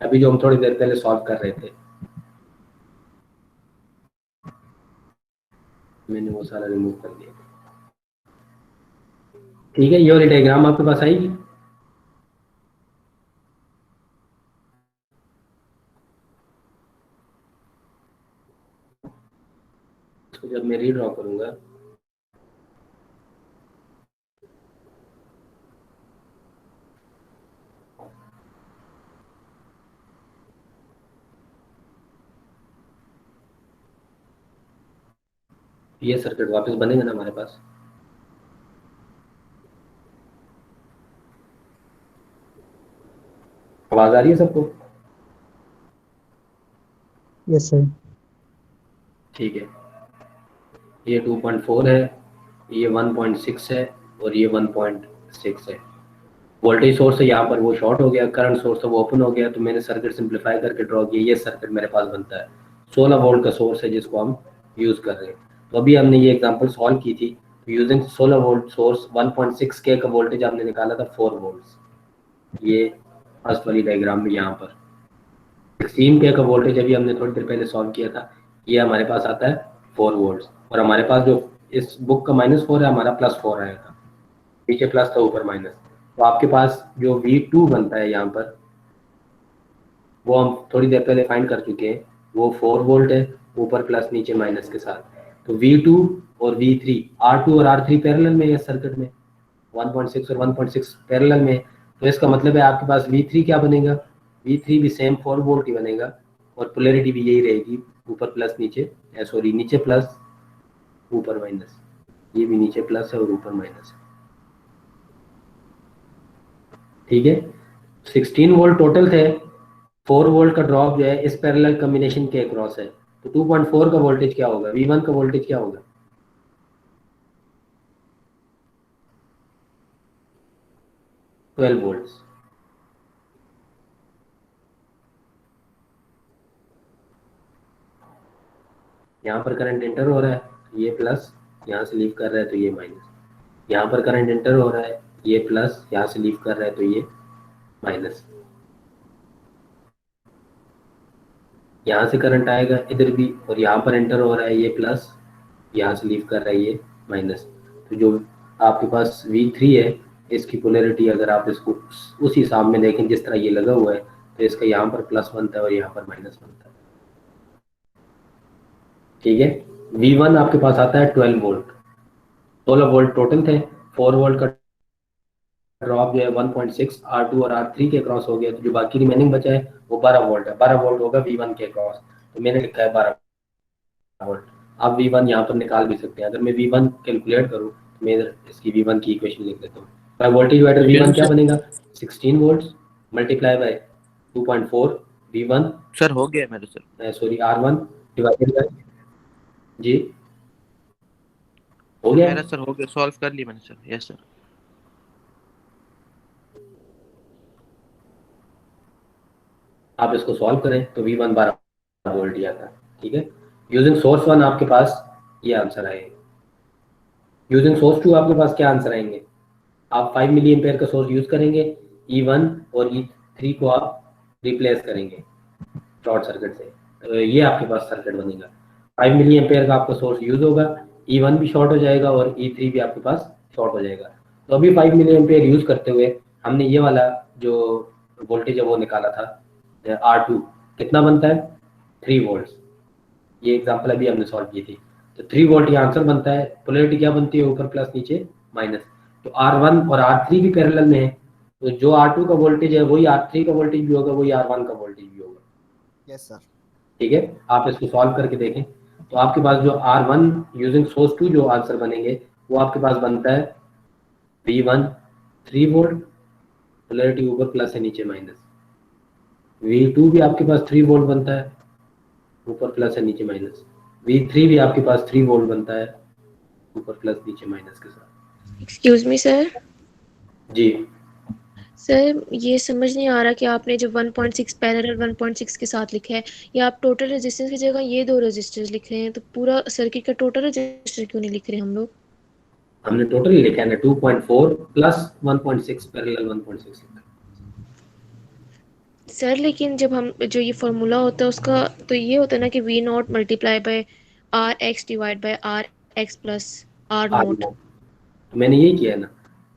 अभी जो हम थोड़ी देर पहले सॉल्व कर रहे थे, मैंने वो सारा रिमूव कर दिया, ठीक है। ये वाली डायग्राम आपके पास आएगी। इसको जब मैं रीड्रॉ करूंगा ये सर्किट वापस बनेगा ना हमारे पास। आवाज आ रही है सबको? Yes sir. ठीक है। ये 2.4 है, ये 1.6 है और ये 1.6 है। वोल्टेज सोर्स है यहाँ पर वो शॉर्ट हो गया, करंट सोर्स है वो ओपन हो गया, तो मैंने सर्किट सिंप्लीफाई करके ड्रॉ किया। ये सर्किट मेरे पास बनता है। 16 वोल्ट का सोर्स है जिसको हम यूज कर रहे हैं। तो अभी हमने ये एग्जांपल सॉल्व की थी, तो यूजिंग 16 वोल्ट सोर्स 1.6 के का वोल्टेज आपने निकाला था 4 वोल्ट। ये फर्स्ट वाली डायग्राम में यहाँ पर 16 के का वोल्टेज अभी हमने थोड़ी देर पहले सॉल्व किया था, ये हमारे पास आता है 4 वोल्ट। और हमारे पास जो इस बुक का -4 है, हमारा +4 आएगा, नीचे प्लस था ऊपर माइनस। तो आपके पास जो V2 बनता है यहाँ पर, वो हम थोड़ी देर पहले फाइंड कर चुके हैं, वो 4 वोल्ट है, ऊपर प्लस नीचे माइनस के साथ। तो V2 और V3, R2 और R3 पैरेलल में है इस सर्किट में, 1.6 और 1.6 पैरेलल में। तो इसका मतलब है आपके पास V3 क्या बनेगा? V3 भी सेम 4 वोल्ट ही बनेगा और पोलैरिटी भी यही रहेगी, ऊपर प्लस नीचे, सॉरी नीचे प्लस ऊपर माइनस। ये भी नीचे प्लस है और ऊपर माइनस है, ठीक है। 16 वोल्ट टोटल थे, 4 वोल्ट का ड्रॉप जो है इस पैरेलल कॉम्बिनेशन के अक्रॉस है। तो 2.4 का वोल्टेज क्या होगा? V1 का वोल्टेज क्या होगा? 12 वोल्ट्स। यहाँ पर करंट एंटर हो रहा है, ये प्लस, यहाँ से लीव कर रहा है तो ये माइनस। यहाँ पर करंट एंटर हो रहा है, ये प्लस, यहाँ से लीव कर रहा है तो ये माइनस। यहाँ से करंट आएगा इधर भी, और यहाँ पर एंटर हो रहा है ये प्लस, यहाँ से लीव कर रहा है ये माइनस। तो जो आपके पास V3 है, इसकी पोलैरिटी अगर आप इसको उस हिसाब में देखें जिस तरह ये लगा हुआ है, तो इसका यहाँ पर प्लस बनता है और यहाँ पर माइनस बनता है। ठीक है, V1 आपके पास आता है 12 वोल्ट, 16 वोल्ट टोटल थे, 4 वोल्ट का ड्रॉप जो है 1.6 R2 और R3 के क्रॉस हो गया, तो जो बाकी रिमेनिंग बचा है वो 12 वोल्ट है। 12 वोल्ट होगा V1 के क्रॉस, तो मैंने लिखा है 12 वोल्ट। आप V1 यहाँ पर निकाल भी सकते हैं। अगर मैं V1 कैलकुलेट करूँ तो मैं इधर इसकी V1 की इक्वेशन लिख देता हूँ। वोल्टेज डिवाइडर V1 क्या बनेगा, 16 volt multiply bye 2.4 V1 sir हो गया मेरे sir, sorry R1 divided by, जी हो गया मेरा सर हो गया, सॉल्व कर ली मैंने सर। Yes sir. आप इसको सॉल्व करें तो V1 12 वोल्ट ही आता है। ठीक है, यूजिंग सोर्स 1 आपके पास ये आंसर आएगा। यूजिंग सोर्स 2 आपके पास क्या आंसर आएंगे, आप 5 मिली एम्पेयर का सोर्स यूज करेंगे, E1 और E3 को आप रिप्लेस करेंगे शॉर्ट सर्किट से, तो ये आपके पास सर्किट बनेगा। 5 मिली एम्पेयर का आपका सोर्स यूज होगा, E1 भी शॉर्ट हो जाएगा और E3 भी आपके पास शॉर्ट हो जाएगा। तो अभी 5 मिली एम्पेयर यूज करते हुए हमने ये वाला जो वोल्टेज है वो निकाला था, R2 कितना बनता है 3 वोल्ट। ये एग्जांपल अभी हमने सॉल्व की थी, तो 3 वोल्ट ये आंसर बनता है। पोलैरिटी क्या बनती है, ऊपर प्लस नीचे माइनस। तो R1 और R3 भी पैरेलल में है, तो जो R2 का वोल्टेज है वही R3 का वोल्टेज भी होगा, वही R1 का वोल्टेज भी होगा। Yes sir. ठीक है, आप इसको सॉल्व करके देखें तो आपके पास जो R1 यूजिंग सोर्स 2 जो आंसर बनेंगे वो आपके पास बनता है V1 3 वोल्ट, पोलैरिटी ऊपर प्लस है नीचे माइनस। V2 भी आपके पास 3 वोल्ट बनता है, ऊपर प्लस है नीचे माइनस। V3 भी आपके पास 3 वोल्ट बनता है, ऊपर प्लस नीचे माइनस के साथ। Excuse me sir. जी सर ये समझ नहीं आ रहा कि आपने जो 1.6 पैरेलल 1.6 के साथ लिखा है, या आप टोटल रेजिस्टेंस की जगह ये दो रेजिस्टेंस लिख रहे हैं, तो पूरा सर्किट का टोटल रेजिस्टेंस क्यों नहीं लिख रहे हम लोग? हमने टोटल ही लिखा है ना, 2.4 प्लस 1.6 पैरेलल 1.6 लिखा है। सर लेकिन जब हम जो ये फॉर्मूला होता है उसका तो ये होता है ना कि V not multiply by R X divide by R X plus R not. तो मैंने यही किया है ना,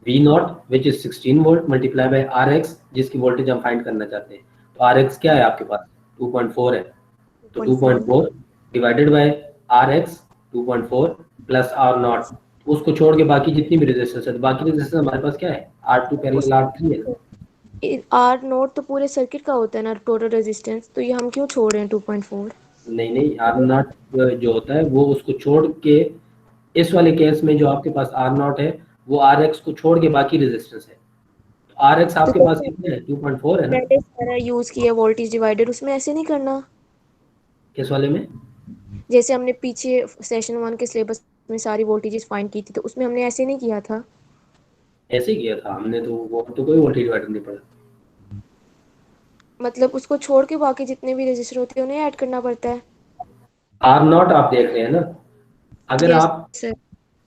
V not which is 16 volt multiply by R X, जिसकी वोल्टेज हम फाइंड करना चाहते हैं। तो आर एक्स क्या है आपके पास 2.4 है, तो 2.4 divided by R X 2.4 plus R not, उसको छोड़ के बाकी जितनी भी रेजिस्टेंस है, बाकी रेजिस्टेंस हमारे पास क्या है R2 पैरेलल R3 है। आर नॉट तो पूरे सर्किट का होता है ना टोटल रेजिस्टेंस, तो ये हम क्यों छोड़ रहे हैं 2.4? नहीं, आर नॉट जो होता है वो उसको छोड़ के, इस वाले केस में जो आपके पास आर नॉट है वो आर एक्स को छोड़ के बाकी रेजिस्टेंस है। तो आर एक्स आपके पास कितने है 2.4 है ना। मैंने सारा यूज किया वोल्टेज डिवाइडर, उसमें ऐसे नहीं करना। किस वाले में? जैसे हमने पीछे सेशन 1 के सिलेबस में सारी वोल्टेजेस फाइंड की थी, तो उसमें हमने ऐसे नहीं किया था। ऐसे ही किया था हमने, तो वो तो कोई वोल्टेज डिवाइडर नहीं पड़ा। मतलब उसको छोड़ के बाकी जितने भी रजिस्टर होते हैं उन्हें ऐड करना पड़ता है। आर नॉट आप देख रहे हैं ना, अगर Yes, आप sir.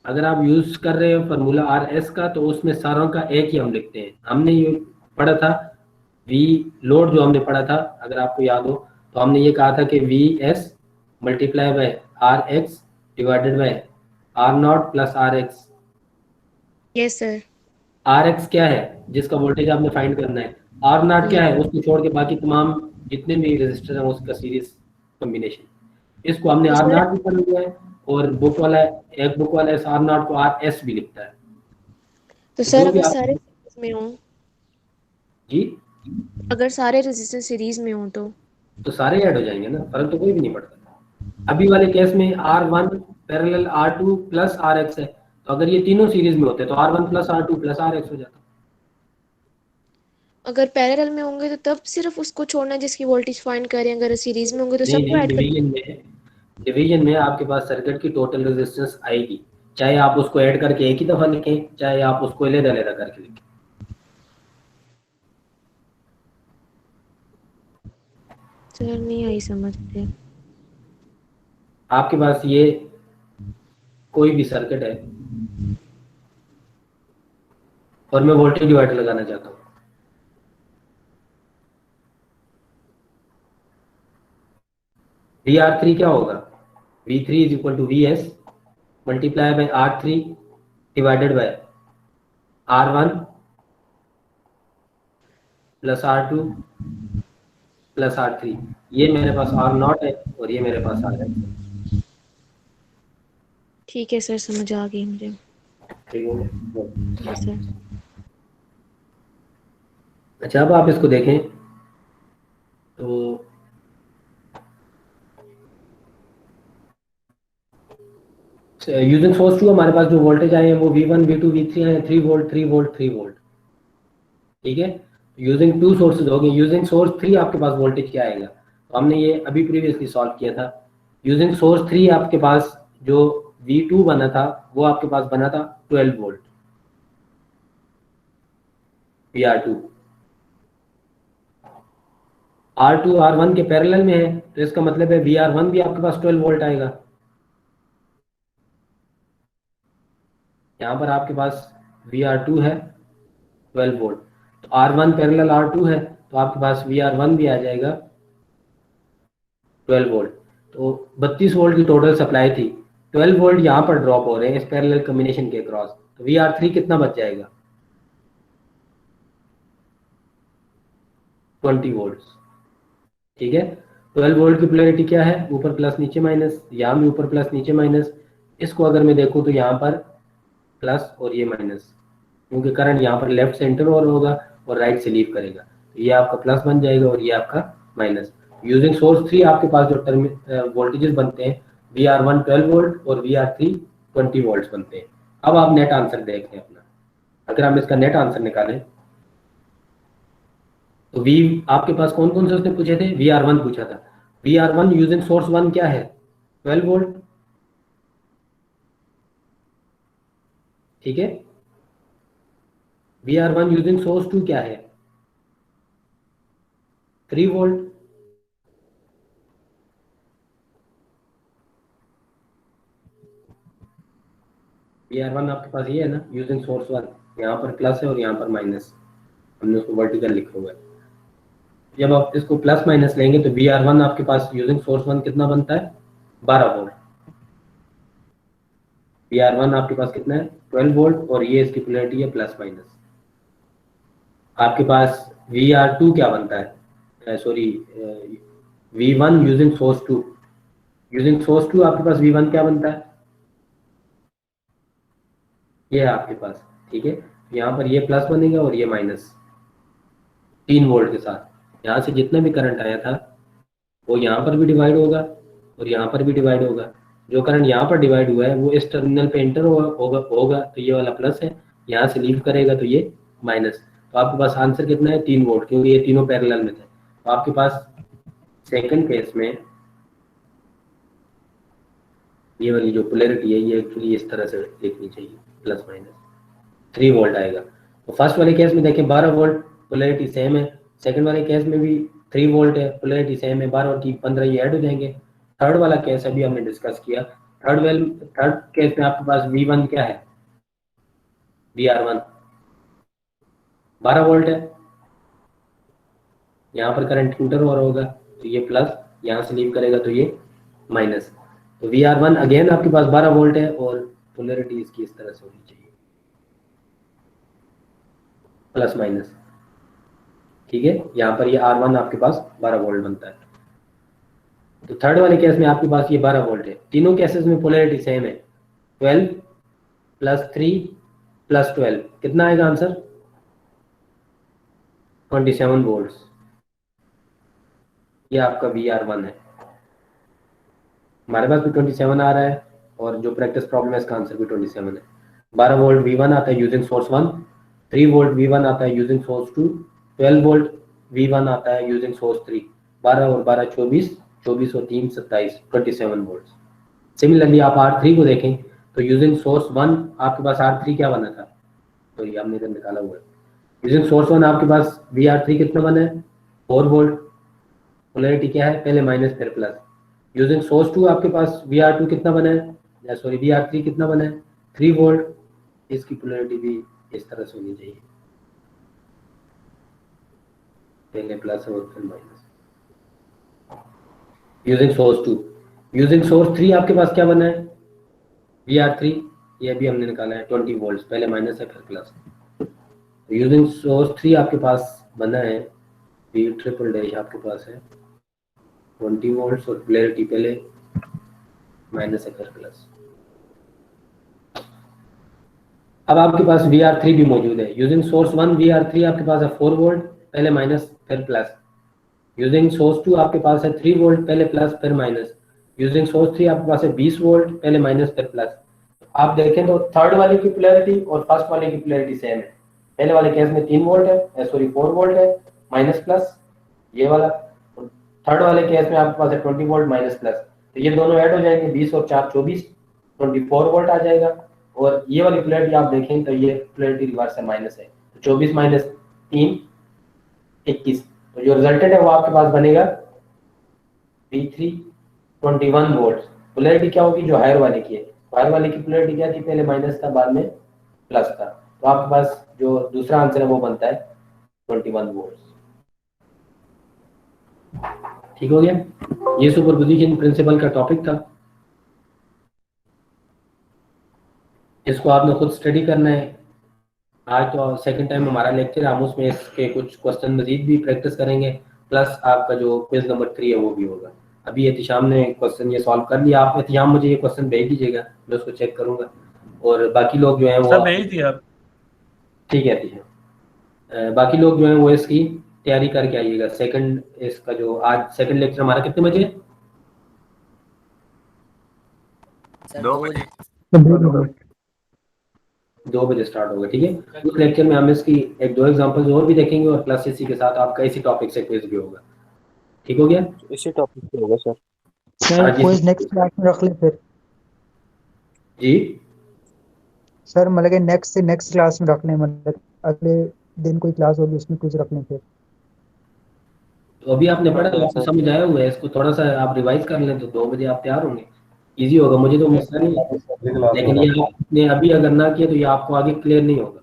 अगर आप यूज कर रहे हो फार्मूला आर एस का, तो उसमें सारों का एक ही हम लिखते हैं। हमने ये पढ़ा था वी लोड, जो हमने पढ़ा था अगर आपको याद हो, तो हमने ये कहा था कि V S multiply by R X divided by R not plus R X. Yes, sir. R X क्या है जिसका वोल्टेज आपने फाइंड करना है, आर नॉट क्या है उसको छोड़ के बाकी तमाम जितने भी रेजिस्टर हैं उसका सीरीज कॉम्बिनेशन। इसको हमने आर नॉट भी पढ़ लिया है, और बुक वाला एक बुक वाला आर नॉट को आर एस भी लिखता है। तो सर अगर सारे सीरीज में हो, जी अगर सारे रेजिस्टेंस सीरीज में हो तो सारे ऐड हो जाएंगे ना, फर्क तो कोई भी नहीं पड़ता। अभी वाले केस में R1 parallel R2 plus RX है, तो अगर ये तीनों सीरीज में होते तो R1 plus R2 plus RX हो जाता। अगर पैरेलल में होंगे तो तब सिर्फ उसको छोड़ना जिसकी वोल्टेज फाइंड करें, अगर सीरीज में होंगे तो सबको ऐड कर। डिवीजन में आपके पास सर्किट की टोटल रेजिस्टेंस आएगी, चाहे आप उसको ऐड करके एक ही दफा लिखें, चाहे आप उसको अलग-अलग करके लिखें। सर नहीं आई समझते। आपके पास ये कोई भी सर्किट है और मैं वोल्टेज डिवाइडर लगाना चाहता हूँ, VR3 क्या होगा? V3 is equal to VS multiply by R3 divided by R1 plus R2 plus R3। ये मेरे पास R0 है और ये मेरे पास R है। ठीक है सर, समझ आ गई मुझे। ठीक है यस सर। अच्छा, अब आप इसको देखें तो यूजिंग सोर्स 2 हमारे पास जो वोल्टेज आए हैं वो V1 V2 V3 आए हैं, 3 वोल्ट 3 वोल्ट 3 वोल्ट। ठीक है, यूजिंग 2 सोर्सेज हो गए। यूजिंग सोर्स 3 आपके पास वोल्टेज क्या आएगा? तो हमने ये अभी प्रीवियसली सॉल्व किया था। यूजिंग सोर्स 3 आपके पास जो V2 बना था वो आपके पास बना था 12 वोल्ट VR2। R2 R1 के पैरेलल में है तो इसका मतलब है VR1 भी आपके पास 12 वोल्ट आएगा। यहाँ पर आपके पास VR2 है 12 वोल्ट, तो R1 पैरेलल R2 है तो आपके पास VR1 भी आ जाएगा 12 वोल्ट। तो 32 वोल्ट की टोटल सप्लाई थी, 12 वोल्ट यहाँ पर ड्रॉप हो रहे हैं इस पैरेलल कॉम्बिनेशन के क्रॉस, तो VR3 कितना बच जाएगा? 20 वोल्ट। ठीक है, 12 वोल्ट की पोलैरिटी क्या है? ऊपर प्लस नीचे माइनस, यहाँ भी ऊपर प्लस नीचे माइनस। इसको अगर मैं देखूँ तो यहाँ पर प्लस और ये माइनस, क्योंकि करंट यहाँ पर लेफ्ट से एंटर होगा और राइट से लीव करेगा, तो ये आपका प्लस बन जाएगा और ये आपका माइनस। यूजिंग सोर्स 3 आपके पास जो टर्म वोल्टेजेस बनते हैं VR1 12 वोल्ट और VR3 20 वोल्ट बनते हैं। अब आप नेट आंसर देख लें अपना। अगर हम इसका नेट आंसर निकालें तो V आपके पास कौन कौन से उसने पूछे थे? VR1 पूछा था। VR1 यूजिंग सोर्स 1 क्या है? 12 वोल्ट। ठीक है, VR1 यूजिंग सोर्स 2 क्या है? 3 वोल्ट। VR1 आपके पास ये है ना, यूजिंग सोर्स 1, यहाँ पर प्लस है और यहाँ पर माइनस, हमने उसको वर्टिकल लिखा हुआ है। जब आप इसको प्लस माइनस लेंगे तो VR1 आपके पास यूजिंग सोर्स 1 कितना बनता है? 12 वोल्ट। VR1 आपके पास कितना है? 12 वोल्ट और ये इसकी पोलैरिटी है प्लस माइनस। आपके पास VR2 क्या बनता है? Sorry, V1 using source 2, using source 2 आपके पास V1 क्या बनता है? ये है आपके पास। ठीक है, यहाँ पर ये प्लस बनेगा और ये माइनस 3 वोल्ट के साथ। यहाँ से जितना भी करंट आया था वो यहाँ पर भी डिवाइड होगा और यहाँ पर भी डिवाइड होगा। जो करंट यहाँ पर डिवाइड हुआ है वो इस टर्मिनल पे एंटर होगा तो ये वाला प्लस है, यहाँ से लीव करेगा तो ये माइनस। तो आपके पास आंसर कितना है? 3 वोल्ट, क्योंकि ये तीनों पैरेलल में थे। तो आपके पास सेकंड केस में ये वाली जो पोलैरिटी है ये एक्चुअली इस तरह से देखनी चाहिए, प्लस माइनस 3 वोल्ट आएगा। तो फर्स्ट वाले केस में देखें 12 वोल्ट, पोलैरिटी सेम है। सेकंड वाले केस में भी 3 वोल्ट है, पोलैरिटी सेम है। 12 और 15 ये ऐड हो जाएंगे। थर्ड वाला केस अभी हमने डिस्कस किया। थर्ड केस में आपके पास V1 क्या है? VR1 12 वोल्ट है, यहाँ पर करंट इंटर हो रहा होगा तो ये प्लस, यहाँ से लीव करेगा तो ये माइनस। तो VR1 अगेन आपके पास 12 वोल्ट है और पोलैरिटी इसकी इस तरह से होनी चाहिए, प्लस माइनस। ठीक है, यहाँ पर ये R1 आपके पास 12 वोल्ट बनता है। तो थर्ड वाले केस में आपके पास ये 12 वोल्ट है। तीनों केसेस में पोलैरिटी सेम है। 12 प्लस 3 प्लस 12 कितना आएगा आंसर? 27 वोल्ट। ये आपका VR1 है। हमारे पास भी 27 आ रहा है और जो प्रैक्टिस प्रॉब्लम है इसका आंसर भी 27 है। 12 वोल्ट V1 आता है यूजिंग सोर्स 1, 3 वोल्ट V1 आता है यूजिंग सोर्स 2, 12 वोल्ट V1 आता है यूजिंग सोर्स 3। 12 और 12 24, 24 और 3 27, 27 वोल्ट। सिमिलरली आप R3 को देखें तो यूजिंग सोर्स 1 आपके पास R3 क्या बना था? तो ये हमने इधर निकाला हुआ है। यूजिंग सोर्स 1 आपके पास VR3 कितना बना है? 4 वोल्ट। पोलैरिटी क्या है, पहले माइनस फिर प्लस। यूजिंग सोर्स 2 आपके पास VR2 कितना बना है, सॉरी VR3 कितना बना है, 3 वोल्ट। इसकी पोलैरिटी भी इस तरह से होनी चाहिए, पहले प्लस और फिर minus. Using source 2, using source 3 आपके पास क्या बना है, VR3, ये भी हमने निकाला है 20 वोल्ट, पहले माइनस है फिर प्लस। यूजिंग सोर्स 3 आपके पास बना है V ट्रिपल डैश आपके पास है 20 वोल्ट और पोलैरिटी पहले माइनस है फिर प्लस। अब आपके पास VR3 भी मौजूद है। यूजिंग सोर्स 1 VR3 आपके पास है 4 वोल्ट, पहले माइनस फिर प्लस। यूजिंग सोर्स 2 आपके पास है 3 वोल्ट, पहले प्लस फिर माइनस। यूजिंग सोर्स 3 आपके पास है 20 वोल्ट, पहले माइनस फिर प्लस। आप देखें तो थर्ड वाले की पोलैरिटी और फर्स्ट वाले की पोलैरिटी सेम है। पहले वाले केस में 3 वोल्ट है, सॉरी 4 वोल्ट है, माइनस प्लस ये वाला। थर्ड वाले केस में आपके पास है 20 वोल्ट माइनस प्लस, तो ये दोनों ऐड हो जाएंगे, 20 और 4 24, 24 वोल्ट आ जाएगा। और ये वाली पोलैरिटी आप देखें तो ये पोलैरिटी रिवर्स है, माइनस है, तो 24 माइनस 3 21, तो जो रिजल्टेंट है वो आपके पास बनेगा V3 21 वोल्ट। पोलैरिटी क्या होगी, जो हायर वाले की है, हायर वाले की पोलैरिटी क्या थी, पहले माइनस था बाद में प्लस था, तो आपके पास जो दूसरा आंसर है वो बनता है 21 वोल्ट। ठीक हो गया, ये सुपरपोजिशन प्रिंसिपल का टॉपिक था। इसको आपने खुद स्टडी करना है। आज तो सेकंड टाइम हमारा लेक्चर है, हम उसमें इसके कुछ क्वेश्चन मजीद भी प्रैक्टिस करेंगे, प्लस आपका जो क्विज नंबर 3 है वो भी होगा। अभी एहतिशाम ने क्वेश्चन ये सॉल्व कर लिया, आप एहतिशाम मुझे ये क्वेश्चन भेज दीजिएगा, मैं उसको चेक करूंगा। और बाकी लोग जो हैं वो सब भेज दिया आप, ठीक है एहतिशाम, बाकी लोग जो हैं वो इसकी तैयारी करके आइएगा। सेकंड इसका जो आज सेकंड लेक्चर हमारा कितने बजे, 2 बजे। 2 बजे स्टार्ट होगा, ठीक है। उस लेक्चर में हम इसकी 1-2 एग्जांपल्स और भी देखेंगे और प्लस इसी के साथ आपका इसी टॉपिक से क्विज भी होगा। ठीक हो गया, इसी टॉपिक पे होगा sir. Sir quiz next class में रख ले फिर। जी सर मतलब कि नेक्स्ट से नेक्स्ट क्लास में रख लें, मतलब अगले दिन कोई क्लास होगी उसमें कुछ रख लें फिर। तो अभी आपने पढ़ा, आपको समझ आया हुआ है, इसको थोड़ा सा आप रिवाइज कर लें तो 2 बजे आप तैयार होंगे, इजी होगा। मुझे तो मसला नहीं है, लेकिन ये आपने अभी अगर ना किया तो ये आपको आगे क्लियर नहीं होगा।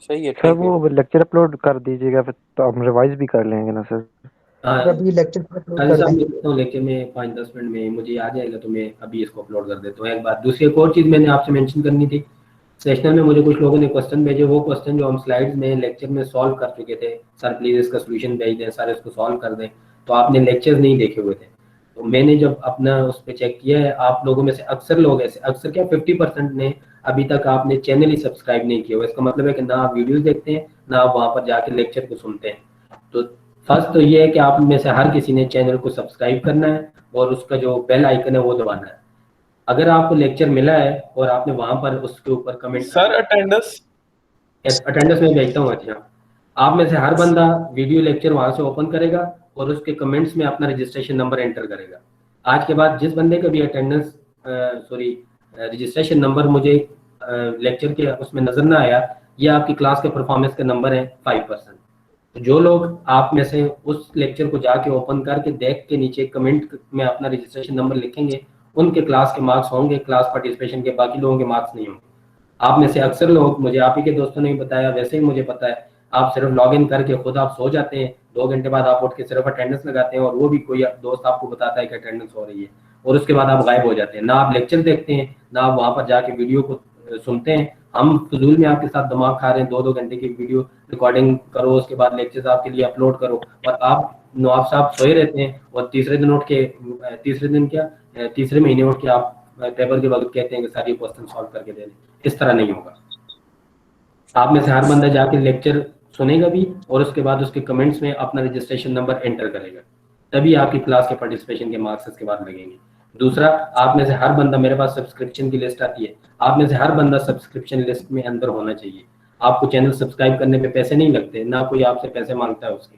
सही है, सर वो लेक्चर अपलोड कर दीजिएगा फिर तो हम रिवाइज भी कर लेंगे ना सर। हाँ, अभी लेक्चर अपलोड कल कर शाम देंगे। तो लेक्चर में 5-10 मिनट में मुझे आ जाएगा, तो मैं अभी इसको अपलोड कर देता हूँ। एक बात, दूसरी एक और चीज़ मैंने आपसे मेंशन करनी थी, सेशनल में मुझे कुछ लोगों ने क्वेश्चन भेजे, वो क्वेश्चन जो हम स्लाइड्स में लेक्चर में सॉल्व कर चुके थे, सर प्लीज़ इसका सोल्यूशन भेज दें, सर इसको सॉल्व कर दें, तो आपने लेक्चर्स नहीं देखे हुए थे। तो मैंने जब अपना उस पर चेक किया है, आप लोगों में से अक्सर लोग ऐसे, अक्सर क्या 50% ने अभी तक आपने चैनल ही सब्सक्राइब नहीं किया हुआ। इसका मतलब है कि ना आप वीडियोस देखते हैं, ना आप वहाँ पर जाके लेक्चर को सुनते हैं। तो फर्स्ट तो ये है कि आप में से हर किसी ने चैनल को सब्सक्राइब करना है और उसका जो बेल आइकन है वो दबाना है। अगर आपको लेक्चर मिला है और आपने वहां पर उसके ऊपर कमेंट, सर अटेंडेंस में भेजता हूँ। अच्छा, आप में से हर बंदा वीडियो लेक्चर वहां से ओपन करेगा और उसके कमेंट्स में अपना रजिस्ट्रेशन नंबर एंटर करेगा। आज के बाद जिस बंदे का भी अटेंडेंस रजिस्ट्रेशन नंबर मुझे लेक्चर के उसमें नजर ना आया, ये आपकी क्लास के परफॉर्मेंस का नंबर है 5%। तो जो लोग आप में से उस लेक्चर को जाके ओपन करके देख के नीचे कमेंट में अपना रजिस्ट्रेशन नंबर लिखेंगे, उनके क्लास के मार्क्स होंगे, क्लास पार्टिसिपेशन के। बाकी लोगों के मार्क्स नहीं होंगे। आप में से अक्सर लोग, मुझे आप ही के दोस्तों ने भी बताया, वैसे ही मुझे पता है, आप सिर्फ लॉग इन करके खुद आप सो जाते हैं, 2 घंटे बाद आप उठ के सिर्फ अटेंडेंस लगाते हैं और वो भी कोई दोस्त आपको बताता है कि अटेंडेंस हो रही है, और उसके बाद आप गायब हो जाते हैं। ना आप लेक्चर देखते हैं, ना आप वहां पर जाके वीडियो को सुनते हैं। हम फजूल में आपके साथ दिमाग खा रहे हैं, 2-2 घंटे की वीडियो रिकॉर्डिंग करो, उसके बाद लेक्चर्स आपके लिए अपलोड करो, और आप नवाब साहब सोए रहते हैं और तीसरे दिन उठ के, तीसरे महीने उठ के आप पेपर के वक्त कहते हैं कि सारी क्वेश्चन सॉल्व करके दे दें। इस तरह नहीं होगा। आप में से हर बंदा जाके लेक्चर सुनेगा भी और उसके बाद उसके कमेंट्स में अपना रजिस्ट्रेशन नंबर एंटर करेगा, तभी आपकी क्लास के पार्टिसिपेशन के मार्क्स इसके बाद लगेंगे। दूसरा, आप में से हर बंदा, मेरे पास सब्सक्रिप्शन की लिस्ट आती है, आप में से हर बंदा सब्सक्रिप्शन लिस्ट में अंदर होना चाहिए। आपको चैनल सब्सक्राइब करने पे पैसे नहीं लगते, ना कोई आपसे पैसे मांगता है उसके,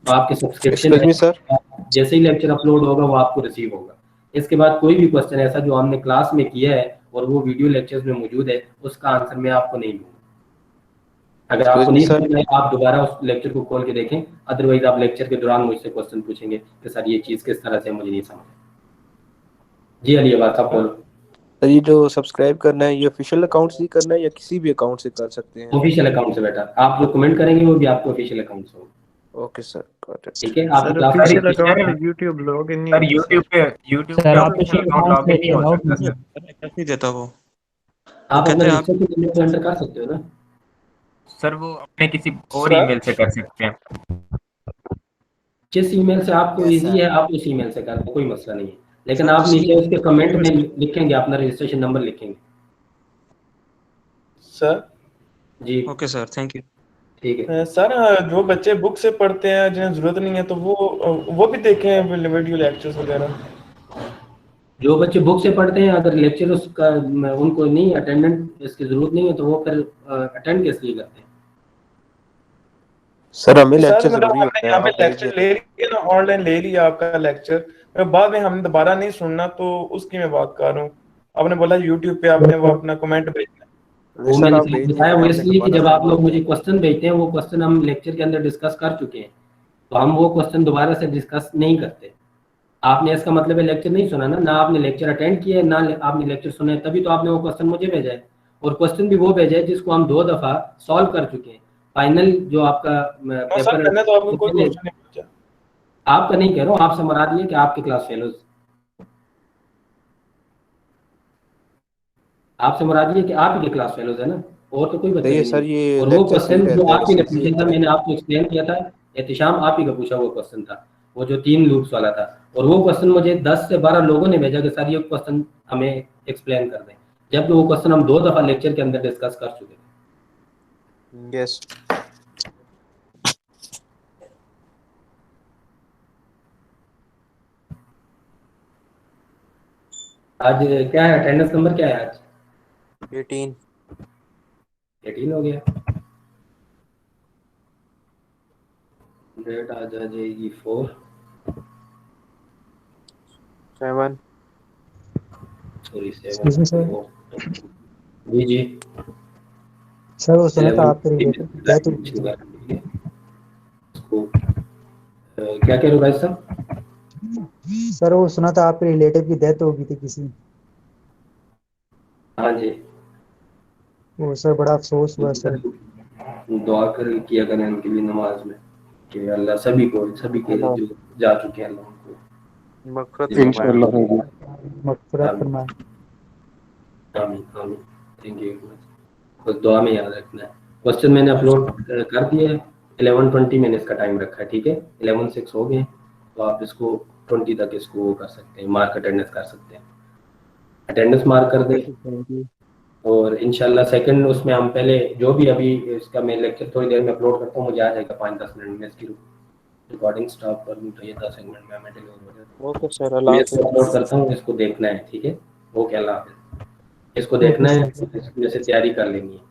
तो आपके सब्सक्रिप्शन जैसे ही लेक्चर अपलोड होगा वो आपको रिसीव होगा। इसके बाद कोई भी क्वेश्चन ऐसा जो हमने क्लास में किया है और वो वीडियो लेक्चर्स में मौजूद है, उसका आंसर मैं आपको नहीं दूंगा। अगर आपको नहीं समझ में आप दोबारा उस लेक्चर को खोल के देखें, अदरवाइज आप लेक्चर के दौरान मुझसे क्वेश्चन पूछेंगे कि सर ये चीज़ किस तरह से मुझे नहीं समझ। जी अली बात आप बोलो। सर ये जो सब्सक्राइब करना है ये ऑफिशियल अकाउंट से करना है या किसी भी अकाउंट से कर सकते हैं? ऑफिशियल अकाउंट से बेटा, आप जो कमेंट करेंगे वो भी आपको ऑफिशियल अकाउंट से होगा। Okay sir, got it. ठीक है, आप सर ऑफिशियल अकाउंट पे YouTube लॉगिन नहीं सर होता YouTube सर पे आप ऑफिशियल अकाउंट लॉगिन नहीं हो सकता सर। कैसे देता वो आप कहते अपना हैं आप रजिस्टर के लिमिट एंटर कर सकते हो ना सर वो अपने किसी और सर? ईमेल से कर सकते हैं। जिस ईमेल से आपको Yes, इजी sir. है आप उस ईमेल से कर दो, कोई मसला नहीं है। लेकिन सर, आप जिसकी- नीचे उसके कमेंट में लिखेंगे अपना रजिस्ट्रेशन नंबर लिखेंगे। सर जी ओके सर, थैंक यू। ठीक है। सर जो बच्चे बुक से पढ़ते हैं जिन्हें जरूरत नहीं है तो वो भी देखें वीडियो लेक्चर्स वगैरह। जो बच्चे बुक से पढ़ते हैं अगर लेक्चर उसका उनको नहीं अटेंडेंट इसकी जरूरत नहीं है तो वो फिर अटेंड किस लिए करते हैं? सर हमें सर लेक्चर मतलब जरूरी हमने होता है। यहाँ पे आप लेक्चर ले लिया ना, ऑनलाइन ले लिया आपका लेक्चर, बाद में हमने दोबारा नहीं सुनना तो उसकी मैं बात कर रहा हूँ। आपने बोला YouTube पे आपने वो अपना कमेंट भेजना। वो सर मैंने आप भेज बताया वो दीजिए, इसलिए कि आपने जब दोबारा आप लोग मुझे क्वेश्चन भेजते हैं वो क्वेश्चन हम लेक्चर के अंदर डिस्कस कर चुके हैं, तो हम वो क्वेश्चन दोबारा से डिस्कस नहीं करते। आपने इसका मतलब है लेक्चर नहीं सुना ना आपने लेक्चर अटेंड किया है ना आपने लेक्चर सुना है, तभी तो आपने वो क्वेश्चन मुझे भेजा है। और क्वेश्चन भी वो भेजा है जिसको हम 2 दफा सॉल्व कर चुके हैं। फाइनल जो आपका सर मैंने तो आपको कोई क्वेश्चन नहीं पूछा। आपका नहीं कह रहा हूँ, आपसे मुराद ये कि आपके क्लास फेलोज, आपसे मुराद ये कि आप ही के क्लास फेलोज है ना, और तो कोई बच्चा नहीं नहीं सर, ये और वो लेक्चर सही क्वेश्चन जो रहता है आपके ने इसीलिए पूछा था मैंने आपको एक्सप्लेन किया था, एहतिशाम आप ही का पूछा वो क्वेश्चन था, वो जो 3 लूप्स वाला था। और वो क्वेश्चन मुझे 10 से 12 लोगों ने भेजा कि सर ये क्वेश्चन हमें एक्सप्लेन कर दें, जबकि वो क्वेश्चन हम 2 दफा लेक्चर के अंदर डिस्कस कर चुके थे। यस। आज क्या है अटेंडेंस नंबर क्या है आज? 18 हो गया। डेट आज आ जाएगी 4 7 सॉरी Excuse me, sir. 7 जी जी सर वो सुना था आपके रिलेटेड डेथ हुई थी। क्या कह रहे हो भाई साहब? सर वो सुना था आपके रिलेटिव की डेथ हो गई थी किसी। हाँ जी, वो सर बड़ा अफसोस हुआ सर। दुआ कर किया करें उनके लिए नमाज में कि अल्लाह सभी के जो जा चुके हैं अल्लाह उनको मग़फ़िरत इंशाअल्लाह होगी। मग़फ़िरत फरमाए। आमीन आमीन। थैंक यू, बस दुआ में याद रखना है। क्वेश्चन मैंने अपलोड कर दिया है, 11:20 मैंने इसका टाइम रखा है, ठीक है। 11:06 हो गए तो आप इसको 20 तक इसको वो कर सकते हैं, मार्क अटेंडेंस कर सकते हैं, अटेंडेंस मार्क कर दें। और इंशाल्लाह सेकंड उसमें हम पहले जो भी अभी इसका मैं लेक्चर थोड़ी देर में अपलोड करता हूँ, मुझे आ जाएगा 5-10 मिनट में इसकी रिकॉर्डिंग स्टॉप कर दूँ तो ये 10 मिनट में मैं डिलीवर हो जाता ओके सर, है। मैं इसको अपलोड करता हूँ, इसको देखना है, ठीक है। ओके, अल्लाह हाफ़िज़। इसको देखना है, इसमें से तैयारी कर लेनी है।